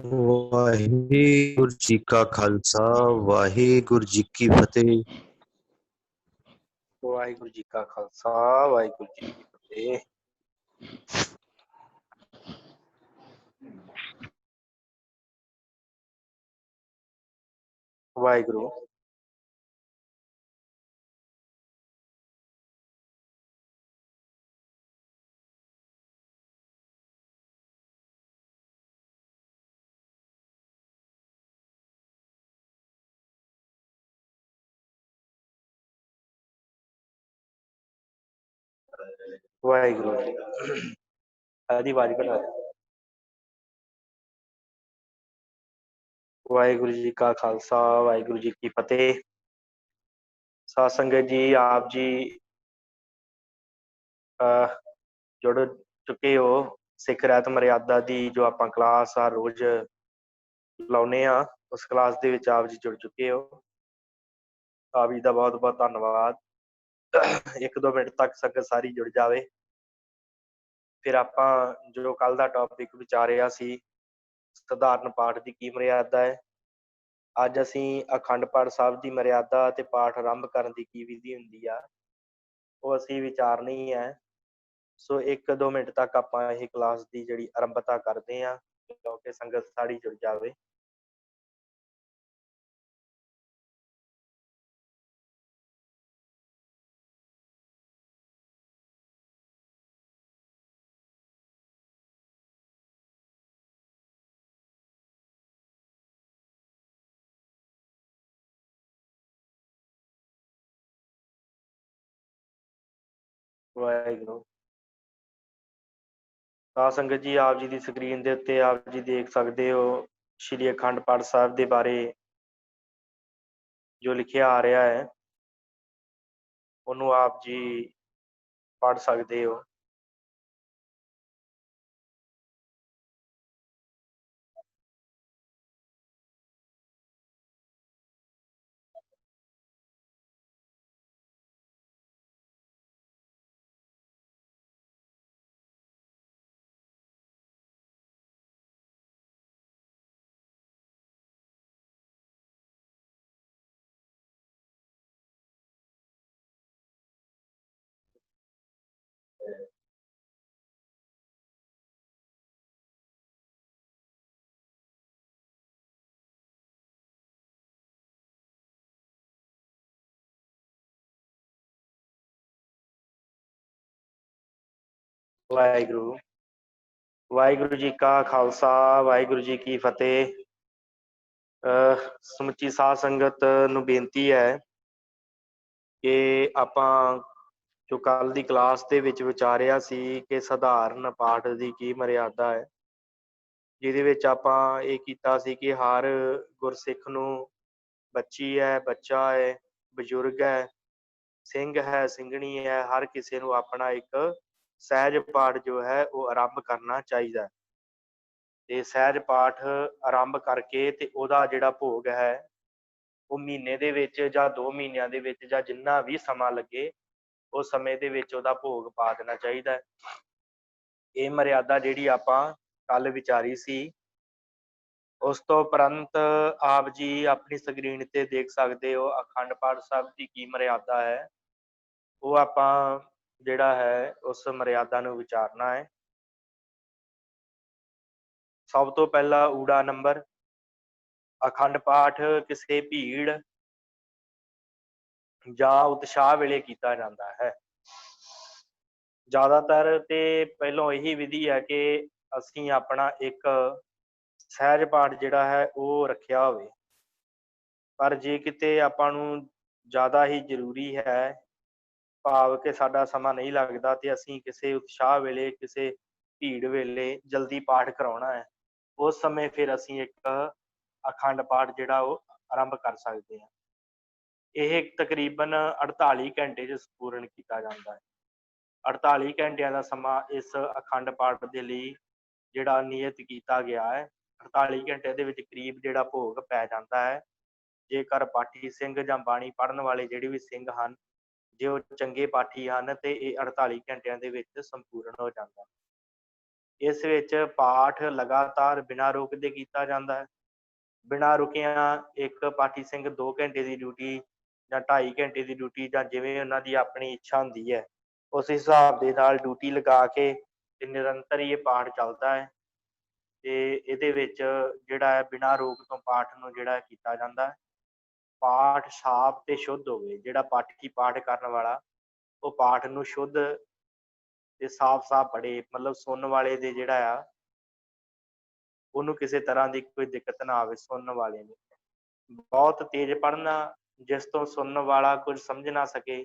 वाहिगुरु जी का खालसा वाहिगुरु जी की फतेह। वाहिगुरु जी का खालसा वाहिगुरु जी की फतेह। वाहिगुरु वाहिगुरु आदि आवाज घटा दे। वाहिगुरु जी का खालसा वाहिगुरु जी की फतेह। साध संगत जी, आप जी जुड़ चुके हो सिख रहत मर्यादा दी जो आप क्लास हर रोज लाने उस क्लास दे विच आप जी जुड़ चुके हो। आप जी का बहुत बहुत धन्यवाद। 1-2 मिनट तक संगत सारी जुड़ जाए। फिर आप जो कल का टॉपिक विचारिया सी सधारण पाठ की मर्यादा है। ਅੱਜ ਅਸੀਂ ਅਖੰਡ ਪਾਠ ਸਾਹਿਬ ਦੀ ਮਰਿਆਦਾ ਤੇ ਪਾਠ ਆਰੰਭ ਕਰਨ ਦੀ ਕੀ ਵਿਧੀ ਹੁੰਦੀ ਆ ਉਹ ਅਸੀਂ ਵਿਚਾਰਨੀ ਹੈ। ਸੋ 1-2 ਮਿੰਟ ਤੱਕ ਆਪਾਂ ਇਹ ਕਲਾਸ ਦੀ ਜਿਹੜੀ ਆਰੰਭਤਾ ਕਰਦੇ ਆ ਕਿਉਂਕਿ ਸੰਗਤ ਸਾਰੀ ਜੁੜ ਜਾਵੇ। ਵਾਹਿਗੁਰੂ ਸਾਧ ਸੰਗਤ ਜੀ, ਆਪ ਜੀ ਦੀ ਸਕਰੀਨ ਦੇ ਉੱਤੇ ਆਪ ਜੀ ਦੇਖ ਸਕਦੇ ਹੋ ਸ਼੍ਰੀ ਅਖੰਡ ਪਾਠ ਸਾਹਿਬ ਦੇ ਬਾਰੇ ਜੋ ਲਿਖਿਆ ਆ ਰਿਹਾ ਹੈ ਉਹਨੂੰ ਆਪ ਜੀ ਪੜ੍ਹ ਸਕਦੇ ਹੋ। ਵਾਹਿਗੁਰੂ ਵਾਹਿਗੁਰੂ ਜੀ ਕਾ ਖਾਲਸਾ ਵਾਹਿਗੁਰੂ ਜੀ ਕੀ ਫਤਿਹ। ਸਮੁੱਚੀ ਸਾਧ ਸੰਗਤ ਨੂੰ ਬੇਨਤੀ ਹੈ ਕਿ ਆਪਾਂ ਜੋ ਕੱਲ ਦੀ ਕਲਾਸ ਦੇ ਵਿੱਚ ਵਿਚਾਰਿਆ ਸੀ ਕਿ ਸਧਾਰਨ ਪਾਠ ਦੀ ਕੀ ਮਰਿਆਦਾ ਹੈ, ਜਿਹਦੇ ਵਿੱਚ ਆਪਾਂ ਇਹ ਕੀਤਾ ਸੀ ਕਿ ਹਰ ਗੁਰਸਿੱਖ ਨੂੰ ਬੱਚੀ ਹੈ, ਬੱਚਾ ਹੈ, ਬਜ਼ੁਰਗ ਹੈ, ਸਿੰਘ ਹੈ, ਸਿੰਘਣੀ ਹੈ, ਹਰ ਕਿਸੇ ਨੂੰ ਆਪਣਾ ਇੱਕ ਸਹਿਜ ਪਾਠ ਜੋ ਹੈ ਉਹ ਆਰੰਭ ਕਰਨਾ ਚਾਹੀਦਾ। ਤੇ ਸਹਿਜ ਪਾਠ ਆਰੰਭ ਕਰਕੇ ਤੇ ਉਹਦਾ ਜਿਹੜਾ ਭੋਗ ਹੈ ਉਹ ਮਹੀਨੇ ਦੇ ਵਿੱਚ ਜਾਂ 2 ਮਹੀਨਿਆਂ ਦੇ ਵਿੱਚ ਜਾਂ ਜਿੰਨਾ ਵੀ ਸਮਾਂ ਲੱਗੇ ਉਸ ਸਮੇਂ ਦੇ ਵਿੱਚ ਉਹਦਾ ਭੋਗ ਪਾ ਦੇਣਾ ਚਾਹੀਦਾ ਹੈ। ਇਹ ਮਰਿਆਦਾ ਜਿਹੜੀ ਆਪਾਂ ਕੱਲ ਵਿਚਾਰੀ ਸੀ। ਉਸ ਤੋਂ ਉਪਰੰਤ ਆਪ ਜੀ ਆਪਣੀ ਸਕਰੀਨ ਤੇ ਦੇਖ ਸਕਦੇ ਹੋ ਅਖੰਡ ਪਾਠ ਸਾਹਿਬ ਦੀ ਕੀ ਮਰਿਆਦਾ ਹੈ। ਉਹ ਆਪਾਂ ਜਿਹੜਾ ਹੈ ਉਸ ਮਰਿਆਦਾ ਨੂੰ ਵਿਚਾਰਨਾ ਹੈ। ਸਭ ਤੋਂ ਪਹਿਲਾ ਊੜਾ ਨੰਬਰ, ਅਖੰਡ ਪਾਠ ਕਿਸੇ ਭੀੜ ਜਾਂ ਉਤਸ਼ਾਹ ਵੇਲੇ ਕੀਤਾ ਜਾਂਦਾ ਹੈ। ਜ਼ਿਆਦਾਤਰ ਤੇ ਪਹਿਲੋਂ ਇਹੀ ਵਿਧੀ ਹੈ ਕਿ ਅਸੀਂ ਆਪਣਾ ਇੱਕ ਸਹਿਜ ਪਾਠ ਜਿਹੜਾ ਹੈ ਉਹ ਰੱਖਿਆ ਹੋਵੇ। ਪਰ ਜੇ ਕਿਤੇ ਆਪਾਂ ਨੂੰ ਜ਼ਿਆਦਾ ਹੀ ਜ਼ਰੂਰੀ ਹੈ, ਭਾਵ ਕਿ ਸਾਡਾ ਸਮਾਂ ਨਹੀਂ ਲੱਗਦਾ ਤੇ ਅਸੀਂ ਕਿਸੇ ਉਤਸ਼ਾਹ ਵੇਲੇ, ਕਿਸੇ ਭੀੜ ਵੇਲੇ ਜਲਦੀ ਪਾਠ ਕਰਾਉਣਾ ਹੈ, ਉਸ ਸਮੇਂ ਫਿਰ ਅਸੀਂ ਇੱਕ ਅਖੰਡ ਪਾਠ ਜਿਹੜਾ ਉਹ ਆਰੰਭ ਕਰ ਸਕਦੇ ਹਾਂ। ਇਹ ਤਕਰੀਬਨ 48 ਘੰਟੇ 'ਚ ਸੰਪੂਰਨ ਕੀਤਾ ਜਾਂਦਾ ਹੈ। 48 ਘੰਟਿਆਂ ਦਾ ਸਮਾਂ ਇਸ ਅਖੰਡ ਪਾਠ ਦੇ ਲਈ ਜਿਹੜਾ ਨਿਯਤ ਕੀਤਾ ਗਿਆ ਹੈ। 48 ਘੰਟੇ ਦੇ ਵਿੱਚ ਕਰੀਬ ਜਿਹੜਾ ਭੋਗ ਪੈ ਜਾਂਦਾ ਹੈ। ਜੇਕਰ ਪਾਠੀ ਸਿੰਘ ਜਾਂ ਬਾਣੀ ਪੜ੍ਹਨ ਵਾਲੇ ਜਿਹੜੇ ਵੀ ਸਿੰਘ ਹਨ, ਜੇ ਉਹ ਚੰਗੇ ਪਾਠੀ ਹਨ ਤੇ ਇਹ 48 ਘੰਟਿਆਂ ਦੇ ਵਿੱਚ ਸੰਪੂਰਨ ਹੋ ਜਾਂਦਾ। ਇਸ ਵਿੱਚ ਪਾਠ ਲਗਾਤਾਰ ਬਿਨਾਂ ਰੋਕਦੇ ਕੀਤਾ ਜਾਂਦਾ ਹੈ। ਬਿਨਾਂ ਰੁਕਿਆਂ ਇੱਕ ਪਾਠੀ ਸਿੰਘ 2 ਘੰਟੇ ਦੀ ਡਿਊਟੀ ਜਾਂ 2.5 ਘੰਟੇ ਦੀ ਡਿਊਟੀ ਜਾਂ ਜਿਵੇਂ ਉਹਨਾਂ ਦੀ ਆਪਣੀ ਇੱਛਾ ਹੁੰਦੀ ਹੈ, ਉਸ ਹਿਸਾਬ ਦੇ ਨਾਲ ਡਿਊਟੀ ਲਗਾ ਕੇ ਤੇ ਨਿਰੰਤਰ ਹੀ ਇਹ ਪਾਠ ਚੱਲਦਾ ਹੈ। ਤੇ ਇਹਦੇ ਵਿੱਚ ਜਿਹੜਾ ਹੈ ਬਿਨਾਂ ਰੋਕ ਤੋਂ ਪਾਠ ਨੂੰ ਜਿਹੜਾ ਕੀਤਾ ਜਾਂਦਾ ਹੈ। ਪਾਠ ਸਾਫ਼ ਤੇ ਸ਼ੁੱਧ ਹੋਵੇ। ਜਿਹੜਾ ਪਾਠੀ ਪਾਠ ਕਰਨ ਵਾਲਾ ਉਹ ਪਾਠ ਨੂੰ ਸ਼ੁੱਧ ਤੇ ਸਾਫ਼ ਪੜ੍ਹੇ, ਮਤਲਬ ਸੁਣਨ ਵਾਲੇ ਦੇ ਜਿਹੜਾ ਆ ਉਹਨੂੰ ਕਿਸੇ ਤਰ੍ਹਾਂ ਦੀ ਕੋਈ ਦਿੱਕਤ ਨਾ ਆਵੇ। ਸੁਣਨ ਵਾਲੇ ਨੂੰ ਬਹੁਤ ਤੇਜ਼ ਪੜ੍ਹਨਾ, ਜਿਸ ਤੋਂ ਸੁਣਨ ਵਾਲਾ ਕੁਝ ਸਮਝ ਨਾ ਸਕੇ,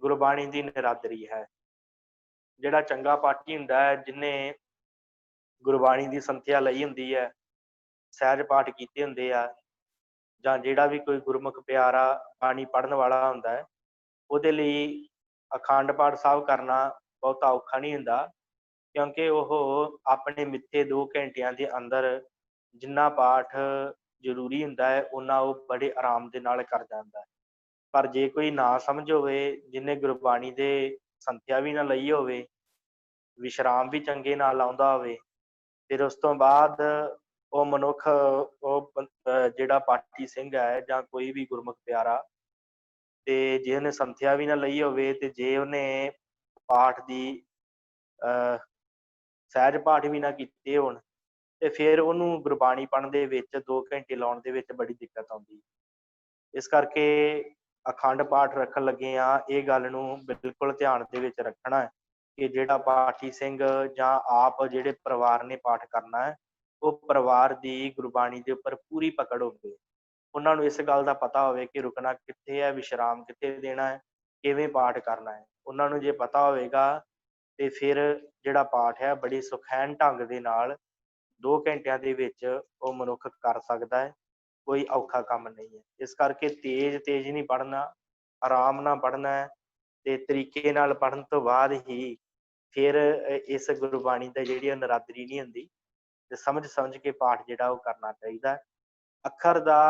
ਗੁਰਬਾਣੀ ਦੀ ਨਿਰਾਦਰੀ ਹੈ। ਜਿਹੜਾ ਚੰਗਾ ਪਾਠੀ ਹੁੰਦਾ ਹੈ, ਜਿਹਨੇ ਗੁਰਬਾਣੀ ਦੀ ਸੰਥਿਆ ਲਈ ਹੁੰਦੀ ਹੈ, ਸਹਿਜ ਪਾਠ ਕੀਤੇ ਹੁੰਦੇ ਆ, ਜਾਂ ਜਿਹੜਾ ਵੀ ਕੋਈ ਗੁਰਮੁਖ ਪਿਆਰਾ ਬਾਣੀ ਪੜ੍ਹਨ ਵਾਲਾ ਹੁੰਦਾ ਹੈ, ਉਹਦੇ ਲਈ ਅਖੰਡ ਪਾਠ ਸਾਹਿਬ ਕਰਨਾ ਬਹੁਤਾ ਔਖਾ ਨਹੀਂ ਹੁੰਦਾ, ਕਿਉਂਕਿ ਉਹ ਆਪਣੇ ਮਿੱਥੇ 2 ਘੰਟਿਆਂ ਦੇ ਅੰਦਰ ਜਿੰਨਾ ਪਾਠ ਜ਼ਰੂਰੀ ਹੁੰਦਾ ਹੈ ਉਹਨਾਂ ਉਹ ਬੜੇ ਆਰਾਮ ਦੇ ਨਾਲ ਕਰ ਜਾਂਦਾ ਹੈ। ਪਰ ਜੇ ਕੋਈ ਨਾ ਸਮਝ ਹੋਵੇ, ਜਿਹਨੇ ਗੁਰਬਾਣੀ ਦੇ ਸੰਥਿਆ ਵੀ ਨਾ ਲਈ ਹੋਵੇ, ਵਿਸ਼ਰਾਮ ਵੀ ਚੰਗੇ ਨਾਲ ਲਾਉਂਦਾ ਹੋਵੇ, ਫਿਰ ਉਸ ਤੋਂ ਬਾਅਦ ਉਹ ਮਨੁੱਖ ਜਿਹੜਾ ਪਾਠੀ ਸਿੰਘ ਹੈ ਜਾਂ ਕੋਈ ਵੀ ਗੁਰਮੁਖ ਪਿਆਰਾ, ਤੇ ਜੇ ਉਹਨੇ ਸੰਥਿਆ ਵੀ ਨਾ ਲਈ ਹੋਵੇ ਤੇ ਜੇ ਉਹਨੇ ਪਾਠ ਦੀ ਸਹਿਜ ਪਾਠ ਵੀ ਨਾ ਕੀਤੇ ਹੋਣ, ਤੇ ਫਿਰ ਉਹਨੂੰ ਗੁਰਬਾਣੀ ਪੜ੍ਹਨ ਦੇ ਵਿੱਚ 2 ਘੰਟੇ ਲਾਉਣ ਦੇ ਵਿੱਚ ਬੜੀ ਦਿੱਕਤ ਆਉਂਦੀ। ਇਸ ਕਰਕੇ ਅਖੰਡ ਪਾਠ ਰੱਖਣ ਲੱਗੇ ਆ, ਇਹ ਗੱਲ ਨੂੰ ਬਿਲਕੁਲ ਧਿਆਨ ਦੇ ਵਿੱਚ ਰੱਖਣਾ ਹੈ ਕਿ ਜਿਹੜਾ ਪਾਠੀ ਸਿੰਘ ਜਾਂ ਆਪ ਜਿਹੜੇ ਪਰਿਵਾਰ ਨੇ ਪਾਠ ਕਰਨਾ ਹੈ, ਉਹ ਪਰਿਵਾਰ ਦੀ ਗੁਰਬਾਣੀ ਦੇ ਉੱਪਰ ਪੂਰੀ ਪਕੜ ਹੋਵੇ। ਉਹਨਾਂ ਨੂੰ ਇਸ ਗੱਲ ਦਾ ਪਤਾ ਹੋਵੇ ਕਿ ਰੁਕਣਾ ਕਿੱਥੇ ਹੈ, ਵਿਸ਼ਰਾਮ ਕਿੱਥੇ ਦੇਣਾ ਹੈ, ਕਿਵੇਂ ਪਾਠ ਕਰਨਾ ਹੈ। ਉਹਨਾਂ ਨੂੰ ਜੇ ਪਤਾ ਹੋਵੇਗਾ ਤੇ ਫਿਰ ਜਿਹੜਾ ਪਾਠ ਹੈ ਬੜੀ ਸੁਖੈਨ ਢੰਗ ਦੇ ਨਾਲ 2 ਘੰਟਿਆਂ ਦੇ ਵਿੱਚ ਉਹ ਮਨੁੱਖ ਕਰ ਸਕਦਾ ਹੈ। ਕੋਈ ਔਖਾ ਕੰਮ ਨਹੀਂ ਹੈ। ਇਸ ਕਰਕੇ ਤੇਜ਼ ਨਹੀਂ ਪੜ੍ਹਨਾ, ਆਰਾਮ ਨਾਲ ਪੜ੍ਹਨਾ ਹੈ ਤੇ ਤਰੀਕੇ ਨਾਲ ਪੜ੍ਹਨ ਤੋਂ ਬਾਅਦ ਹੀ ਫਿਰ ਇਸ ਗੁਰਬਾਣੀ ਦਾ ਜਿਹੜੀ ਉਹ ਨਰਾਦਰੀ ਨਹੀਂ ਹੁੰਦੀ, ਤੇ ਸਮਝ ਕੇ ਪਾਠ ਜਿਹੜਾ ਉਹ ਕਰਨਾ ਚਾਹੀਦਾ। ਅੱਖਰ ਦਾ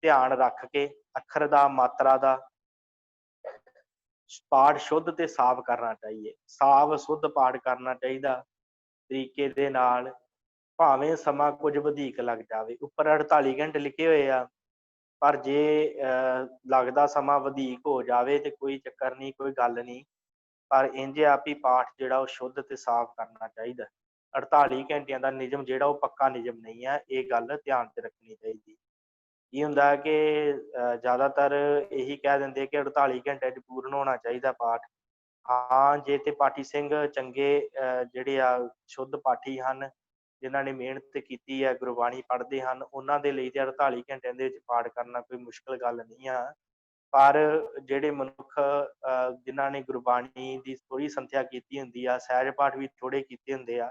ਧਿਆਨ ਰੱਖ ਕੇ, ਅੱਖਰ ਦਾ, ਮਾਤਰਾ ਦਾ ਪਾਠ ਸ਼ੁੱਧ ਤੇ ਸਾਫ਼ ਕਰਨਾ ਚਾਹੀਏ। ਸਾਫ਼ ਸੁੱਧ ਪਾਠ ਕਰਨਾ ਚਾਹੀਦਾ ਤਰੀਕੇ ਦੇ ਨਾਲ, ਭਾਵੇਂ ਸਮਾਂ ਕੁਝ ਵਧੇਕ ਲੱਗ ਜਾਵੇ। ਉੱਪਰ 48 ਘੰਟੇ ਲਿਖੇ ਹੋਏ ਆ, ਪਰ ਜੇ ਲੱਗਦਾ ਸਮਾਂ ਵਧੇਕ ਹੋ ਜਾਵੇ ਤੇ ਕੋਈ ਚੱਕਰ ਨਹੀਂ, ਕੋਈ ਗੱਲ ਨਹੀਂ, ਪਰ ਇੰਝ ਆ ਵੀ ਪਾਠ ਜਿਹੜਾ ਉਹ ਸ਼ੁੱਧ ਤੇ ਸਾਫ਼ ਕਰਨਾ ਚਾਹੀਦਾ। 48 ਘੰਟਿਆਂ ਦਾ ਨਿਯਮ ਜਿਹੜਾ ਉਹ ਪੱਕਾ ਨਿਯਮ ਨਹੀਂ ਹੈ, ਇਹ ਗੱਲ ਧਿਆਨ 'ਚ ਰੱਖਣੀ ਚਾਹੀਦੀ। ਕੀ ਹੁੰਦਾ ਹੈ ਕਿ ਜ਼ਿਆਦਾਤਰ ਇਹੀ ਕਹਿ ਦਿੰਦੇ ਕਿ 48 ਘੰਟਿਆਂ 'ਚ ਪੂਰਨ ਹੋਣਾ ਚਾਹੀਦਾ ਪਾਠ। ਹਾਂ, ਜੇ ਤੇ ਪਾਠੀ ਸਿੰਘ ਚੰਗੇ ਜਿਹੜੇ ਆ ਸ਼ੁੱਧ ਪਾਠੀ ਹਨ, ਜਿਨ੍ਹਾਂ ਨੇ ਮਿਹਨਤ ਕੀਤੀ ਹੈ, ਗੁਰਬਾਣੀ ਪੜ੍ਹਦੇ ਹਨ, ਉਹਨਾਂ ਦੇ ਲਈ ਤੇ 48 ਘੰਟਿਆਂ ਦੇ ਵਿੱਚ ਪਾਠ ਕਰਨਾ ਕੋਈ ਮੁਸ਼ਕਿਲ ਗੱਲ ਨਹੀਂ ਆ। ਪਰ ਜਿਹੜੇ ਮਨੁੱਖ ਜਿਨ੍ਹਾਂ ਨੇ ਗੁਰਬਾਣੀ ਦੀ ਥੋੜ੍ਹੀ ਸੰਥਿਆ ਕੀਤੀ ਹੁੰਦੀ ਆ, ਸਹਿਜ ਪਾਠ ਵੀ ਥੋੜ੍ਹੇ ਕੀਤੇ ਹੁੰਦੇ ਆ,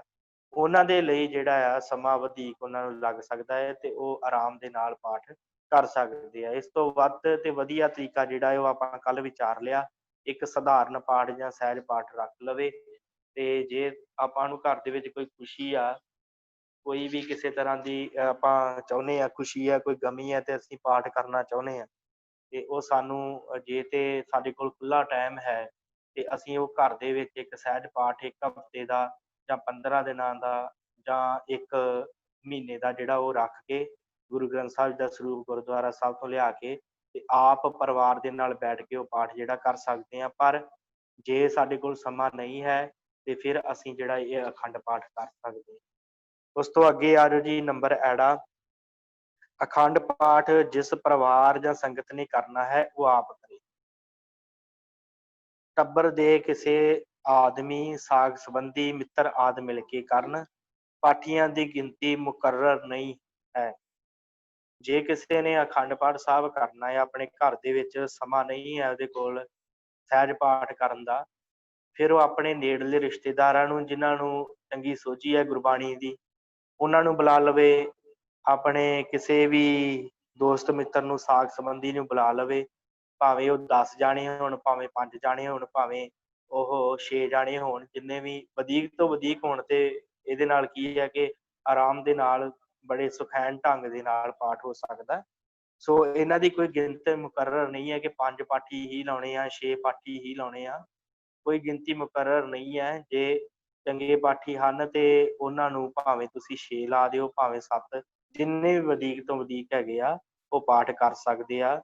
ਉਹਨਾਂ ਦੇ ਲਈ ਜਿਹੜਾ ਆ ਸਮਾਂ ਵਧੇਕ ਉਹਨਾਂ ਨੂੰ ਲੱਗ ਸਕਦਾ ਹੈ ਤੇ ਉਹ ਆਰਾਮ ਦੇ ਨਾਲ ਪਾਠ ਕਰ ਸਕਦੇ ਆ। ਇਸ ਤੋਂ ਵੱਧ ਤੇ ਵਧੀਆ ਤਰੀਕਾ ਜਿਹੜਾ ਹੈ ਉਹ ਆਪਾਂ ਕੱਲ੍ਹ ਵਿਚਾਰ ਲਿਆ, ਇੱਕ ਸਧਾਰਨ ਪਾਠ ਜਾਂ ਸਹਿਜ ਪਾਠ ਰੱਖ ਲਵੇ। ਤੇ ਜੇ ਆਪਾਂ ਨੂੰ ਘਰ ਦੇ ਵਿੱਚ ਕੋਈ ਖੁਸ਼ੀ ਆ, ਕੋਈ ਵੀ ਕਿਸੇ ਤਰ੍ਹਾਂ ਦੀ ਆਪਾਂ ਚਾਹੁੰਦੇ ਹਾਂ, ਖੁਸ਼ੀ ਹੈ, ਕੋਈ ਗਮੀ ਹੈ, ਤੇ ਅਸੀਂ ਪਾਠ ਕਰਨਾ ਚਾਹੁੰਦੇ ਹਾਂ, ਤੇ ਉਹ ਸਾਨੂੰ ਜੇ ਤੇ ਸਾਡੇ ਕੋਲ ਖੁੱਲ੍ਹਾ ਟਾਈਮ ਹੈ ਤੇ ਅਸੀਂ ਉਹ ਘਰ ਦੇ ਵਿੱਚ ਇੱਕ ਸਹਿਜ ਪਾਠ 1 ਹਫ਼ਤੇ ਦਾ ਜਾਂ 15 ਦਿਨਾਂ ਦਾ ਜਾਂ 1 ਮਹੀਨੇ ਦਾ ਜਿਹੜਾ ਉਹ ਰੱਖ ਕੇ ਗੁਰੂ ਗ੍ਰੰਥ ਸਾਹਿਬ ਦਾ ਸਰੂਪ ਗੁਰਦੁਆਰਾ ਸਾਹਿਬ ਤੋਂ ਲਿਆ ਕੇ ਤੇ ਆਪ ਪਰਿਵਾਰ ਦੇ ਨਾਲ ਬੈਠ ਕੇ ਉਹ ਪਾਠ ਜਿਹੜਾ ਕਰ ਸਕਦੇ ਹਾਂ। ਪਰ ਜੇ ਸਾਡੇ ਕੋਲ ਸਮਾਂ ਨਹੀਂ ਹੈ ਤੇ ਫਿਰ ਅਸੀਂ ਜਿਹੜਾ ਇਹ ਅਖੰਡ ਪਾਠ ਕਰ ਸਕਦੇ ਹਾਂ। ਉਸ ਤੋਂ ਅੱਗੇ ਆ ਜਾਓ ਜੀ, ਨੰਬਰ ਐੜਾ। ਅਖੰਡ ਪਾਠ ਜਿਸ ਪਰਿਵਾਰ ਜਾਂ ਸੰਗਤ ਨੇ ਕਰਨਾ ਹੈ ਉਹ ਆਪ ਕਰੇ। ਟੱਬਰ ਦੇ ਕਿਸੇ ਆਦਮੀ, ਸਾਕ ਸੰਬੰਧੀ, ਮਿੱਤਰ ਆਦਿ ਮਿਲ ਕੇ ਕਰਨ। ਪਾਠੀਆਂ ਦੀ ਗਿਣਤੀ ਮੁਕਰਰ ਨਹੀਂ ਹੈ। ਜੇ ਕਿਸੇ ਨੇ ਅਖੰਡ ਪਾਠ ਸਾਹਿਬ ਕਰਨਾ ਹੈ, ਆਪਣੇ ਘਰ ਦੇ ਵਿੱਚ ਸਮਾਂ ਨਹੀਂ ਹੈ ਉਹਦੇ ਕੋਲ ਸਹਿਜ ਪਾਠ ਕਰਨ ਦਾ, ਫਿਰ ਉਹ ਆਪਣੇ ਨੇੜਲੇ ਰਿਸ਼ਤੇਦਾਰਾਂ ਨੂੰ, ਜਿਨ੍ਹਾਂ ਨੂੰ ਚੰਗੀ ਸੋਝੀ ਹੈ ਗੁਰਬਾਣੀ ਦੀ, ਉਹਨਾਂ ਨੂੰ ਬੁਲਾ ਲਵੇ। ਆਪਣੇ ਕਿਸੇ ਵੀ ਦੋਸਤ ਮਿੱਤਰ ਨੂੰ, ਸਾਕ ਸੰਬੰਧੀ ਨੂੰ ਬੁਲਾ ਲਵੇ। ਭਾਵੇਂ ਉਹ 10 ਜਾਣੇ ਹੋਣ, ਭਾਵੇਂ 5 ਜਾਣੇ ਹੋਣ, ਭਾਵੇਂ ਉਹ 6 ਜਾਣੇ ਹੋਣ, ਜਿੰਨੇ ਵੀ ਵਧੀਕ ਤੋਂ ਵਧੀਕ ਹੋਣ। ਤੇ ਇਹਦੇ ਨਾਲ ਕੀ ਹੈ ਕਿ ਆਰਾਮ ਦੇ ਨਾਲ ਬੜੇ ਸੁਖੈਨ ਢੰਗ ਦੇ ਨਾਲ ਪਾਠ ਹੋ ਸਕਦਾ। ਸੋ ਇਹਨਾਂ ਦੀ ਕੋਈ ਗਿਣਤੀ ਮੁਕਰਰ ਨਹੀਂ ਹੈ ਕਿ 5 ਪਾਠੀ ਹੀ ਲਾਉਣੇ ਆ, 6 ਪਾਠੀ ਹੀ ਲਾਉਣੇ ਆ। ਕੋਈ ਗਿਣਤੀ ਮੁਕਰਰ ਨਹੀਂ ਹੈ। ਜੇ ਚੰਗੇ ਪਾਠੀ ਹਨ ਤੇ ਉਹਨਾਂ ਨੂੰ ਭਾਵੇਂ ਤੁਸੀਂ 6 ਲਾ ਦਿਓ, ਭਾਵੇਂ 7, ਜਿੰਨੇ ਵੀ ਵਧੀਕ ਤੋਂ ਵਧੀਕ ਹੈਗੇ ਆ ਉਹ ਪਾਠ ਕਰ ਸਕਦੇ ਆ।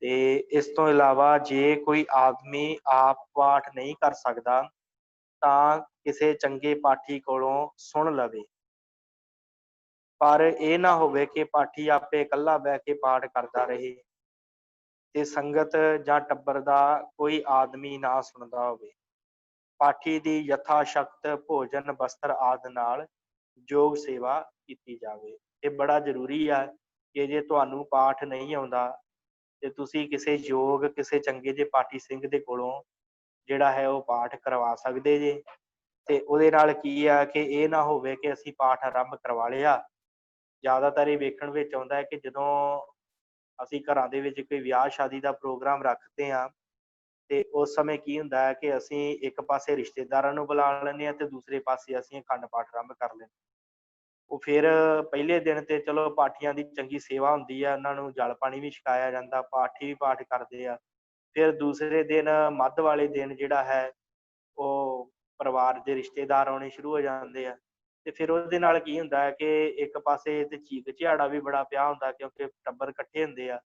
ਤੇ ਇਸ ਤੋਂ ਇਲਾਵਾ ਜੇ ਕੋਈ ਆਦਮੀ ਆਪ ਪਾਠ ਨਹੀਂ ਕਰ ਸਕਦਾ ਤਾਂ ਕਿਸੇ ਚੰਗੇ ਪਾਠੀ ਕੋਲੋਂ ਸੁਣ ਲਵੇ। ਪਰ ਇਹ ਨਾ ਹੋਵੇ ਕਿ ਪਾਠੀ ਆਪੇ ਇਕੱਲਾ ਬਹਿ ਕੇ ਪਾਠ ਕਰਦਾ ਰਹੇ ਤੇ ਸੰਗਤ ਜਾਂ ਟੱਬਰ ਦਾ ਕੋਈ ਆਦਮੀ ਨਾ ਸੁਣਦਾ ਹੋਵੇ। ਪਾਠੀ ਦੀ ਯਥਾ ਸ਼ਕਤ ਭੋਜਨ, ਬਸਤਰ ਆਦਿ ਨਾਲ ਯੋਗ ਸੇਵਾ ਕੀਤੀ ਜਾਵੇ। ਇਹ ਬੜਾ ਜ਼ਰੂਰੀ ਆ ਕਿ ਜੇ ਤੁਹਾਨੂੰ ਪਾਠ ਨਹੀਂ ਆਉਂਦਾ ਤੇ ਤੁਸੀਂ ਕਿਸੇ ਚੰਗੇ ਜਿਹੇ ਪਾਠੀ ਸਿੰਘ ਦੇ ਕੋਲੋਂ ਜਿਹੜਾ ਹੈ ਉਹ ਪਾਠ ਕਰਵਾ ਸਕਦੇ ਜੇ। ਤੇ ਉਹਦੇ ਨਾਲ ਕੀ ਆ ਕਿ ਇਹ ਨਾ ਹੋਵੇ ਕਿ ਅਸੀਂ ਪਾਠ ਆਰੰਭ ਕਰਵਾ ਲਿਆ। ਜ਼ਿਆਦਾਤਰ ਇਹ ਵੇਖਣ ਵਿੱਚ ਆਉਂਦਾ ਹੈ ਕਿ ਜਦੋਂ ਅਸੀਂ ਘਰਾਂ ਦੇ ਵਿੱਚ ਕੋਈ ਵਿਆਹ ਸ਼ਾਦੀ ਦਾ ਪ੍ਰੋਗਰਾਮ ਰੱਖਦੇ ਹਾਂ ਤੇ ਉਸ ਸਮੇਂ ਕੀ ਹੁੰਦਾ ਹੈ ਕਿ ਅਸੀਂ ਇੱਕ ਪਾਸੇ ਰਿਸ਼ਤੇਦਾਰਾਂ ਨੂੰ ਬੁਲਾ ਲੈਂਦੇ ਹਾਂ ਤੇ ਦੂਸਰੇ ਪਾਸੇ ਅਸੀਂ ਅਖੰਡ ਪਾਠ ਆਰੰਭ ਕਰ ਲੈਂਦੇ। ਉਹ ਫਿਰ ਪਹਿਲੇ ਦਿਨ ਤੇ ਚਲੋ ਪਾਠੀਆਂ ਦੀ ਚੰਗੀ ਸੇਵਾ ਹੁੰਦੀ ਆ, ਉਹਨਾਂ ਨੂੰ ਜਲ ਪਾਣੀ ਵੀ ਛਕਾਇਆ ਜਾਂਦਾ, ਪਾਠੀ ਵੀ ਪਾਠ ਕਰਦੇ ਆ। ਫਿਰ ਦੂਸਰੇ ਦਿਨ ਮੱਧ ਵਾਲੇ ਦਿਨ ਜਿਹੜਾ ਹੈ ਉਹ ਪਰਿਵਾਰ ਦੇ ਰਿਸ਼ਤੇਦਾਰ ਆਉਣੇ ਸ਼ੁਰੂ ਹੋ ਜਾਂਦੇ ਆ ਤੇ ਫਿਰ ਉਹਦੇ ਨਾਲ ਕੀ ਹੁੰਦਾ ਹੈ ਕਿ ਇੱਕ ਪਾਸੇ ਤੇ ਚੀਕ ਚਿਹਾੜਾ ਵੀ ਬੜਾ ਪਿਆ ਹੁੰਦਾ ਕਿਉਂਕਿ ਟੱਬਰ ਇਕੱਠੇ ਹੁੰਦੇ ਆ।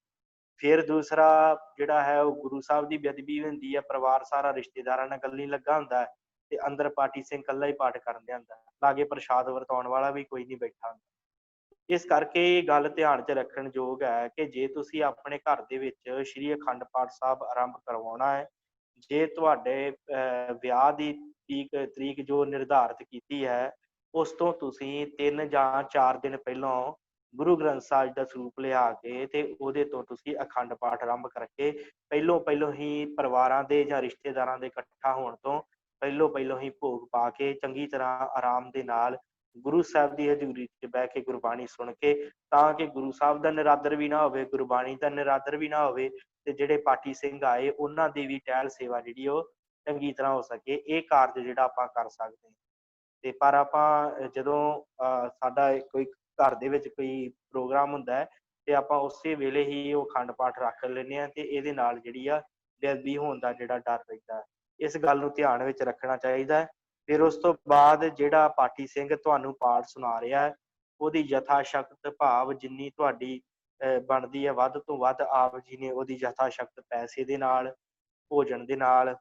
ਫਿਰ ਦੂਸਰਾ ਜਿਹੜਾ ਹੈ ਉਹ ਗੁਰੂ ਸਾਹਿਬ ਦੀ ਬੇਅਦਬੀ ਹੁੰਦੀ ਹੈ, ਪਰਿਵਾਰ ਸਾਰਾ ਰਿਸ਼ਤੇਦਾਰਾਂ ਨਾਲ ਗੱਲੀ ਲੱਗਾ ਹੁੰਦਾ ਹੈ ਤੇ ਅੰਦਰ ਪਾਠੀ ਸਿੰਘ ਇਕੱਲਾ ਹੀ ਪਾਠ ਕਰਨ ਦਿਆ ਹੁੰਦਾ, ਲਾਗੇ ਪ੍ਰਸ਼ਾਦ ਵਰਤਾਉਣ ਵਾਲਾ ਵੀ ਕੋਈ ਨਹੀਂ ਬੈਠਾ ਹੁੰਦਾ। ਇਸ ਕਰਕੇ ਇਹ ਗੱਲ ਧਿਆਨ 'ਚ ਰੱਖਣ ਯੋਗ ਹੈ ਕਿ ਜੇ ਤੁਸੀਂ ਆਪਣੇ ਘਰ ਦੇ ਵਿੱਚ ਸ੍ਰੀ ਅਖੰਡ ਪਾਠ ਸਾਹਿਬ ਆਰੰਭ ਕਰਵਾਉਣਾ ਹੈ, ਜੇ ਤੁਹਾਡੇ ਵਿਆਹ ਦੀ ਤਰੀਕ ਜੋ ਨਿਰਧਾਰਿਤ ਕੀਤੀ ਹੈ ਉਸ ਤੋਂ ਤੁਸੀਂ 3 ਜਾਂ 4 ਦਿਨ ਪਹਿਲਾਂ ਗੁਰੂ ਗ੍ਰੰਥ ਸਾਹਿਬ ਦਾ ਸਰੂਪ ਲਿਆ ਕੇ ਤੇ ਉਹਦੇ ਤੋਂ ਤੁਸੀਂ ਅਖੰਡ ਪਾਠ ਆਰੰਭ ਕਰਕੇ ਪਹਿਲੋਂ ਹੀ ਪਰਿਵਾਰਾਂ ਦੇ ਜਾਂ ਰਿਸ਼ਤੇਦਾਰਾਂ ਦੇ ਇਕੱਠਾ ਹੋਣ ਤੋਂ ਪਹਿਲੋਂ ਹੀ ਭੋਗ ਪਾ ਕੇ ਚੰਗੀ ਤਰ੍ਹਾਂ ਆਰਾਮ ਦੇ ਨਾਲ ਗੁਰੂ ਸਾਹਿਬ ਦੀ ਹਜ਼ੂਰੀ 'ਚ ਬਹਿ ਕੇ ਗੁਰਬਾਣੀ ਸੁਣ ਕੇ, ਤਾਂ ਕਿ ਗੁਰੂ ਸਾਹਿਬ ਦਾ ਨਿਰਾਦਰ ਵੀ ਨਾ ਹੋਵੇ, ਗੁਰਬਾਣੀ ਦਾ ਨਿਰਾਦਰ ਵੀ ਨਾ ਹੋਵੇ ਤੇ ਜਿਹੜੇ ਪਾਠੀ ਸਿੰਘ ਆਏ ਉਹਨਾਂ ਦੀ ਵੀ ਟਹਿਲ ਸੇਵਾ ਜਿਹੜੀ ਉਹ ਚੰਗੀ ਤਰ੍ਹਾਂ ਹੋ ਸਕੇ। ਇਹ ਕਾਰਜ ਜਿਹੜਾ ਆਪਾਂ ਕਰ ਸਕਦੇ ਹਾਂ। ਤੇ ਪਰ ਆਪਾਂ ਜਦੋਂ ਸਾਡਾ ਕੋਈ ਘਰ ਦੇ ਵਿੱਚ ਕੋਈ ਪ੍ਰੋਗਰਾਮ ਹੁੰਦਾ ਹੈ ਤੇ ਆਪਾਂ ਉਸੇ ਵੇਲੇ ਹੀ ਉਹ ਅਖੰਡ ਪਾਠ ਰੱਖ ਲੈਂਦੇ ਹਾਂ ਤੇ ਇਹਦੇ ਨਾਲ ਜਿਹੜੀ ਆ ਬੇਅਦਬੀ ਹੋਣ ਦਾ ਜਿਹੜਾ ਡਰ ਰਹਿੰਦਾ ਹੈ। ਇਸ ਗੱਲ ਨੂੰ ਧਿਆਨ ਵਿੱਚ ਰੱਖਣਾ ਚਾਹੀਦਾ ਹੈ। ਫਿਰ ਉਸ ਤੋਂ ਬਾਅਦ ਜਿਹੜਾ ਪਾਠੀ ਸਿੰਘ ਤੁਹਾਨੂੰ ਪਾਠ ਸੁਣਾ ਰਿਹਾ ਹੈ ਉਹਦੀ ਯਥਾ ਸ਼ਕਤ ਭਾਵ ਜਿੰਨੀ ਤੁਹਾਡੀ ਬਣਦੀ ਹੈ ਵੱਧ ਤੋਂ ਵੱਧ ਆਪ ਜੀ ਨੇ ਉਹਦੀ ਯਥਾ ਸ਼ਕਤ ਪੈਸੇ ਦੇ ਨਾਲ, ਭੋਜਨ ਦੇ ਨਾਲ,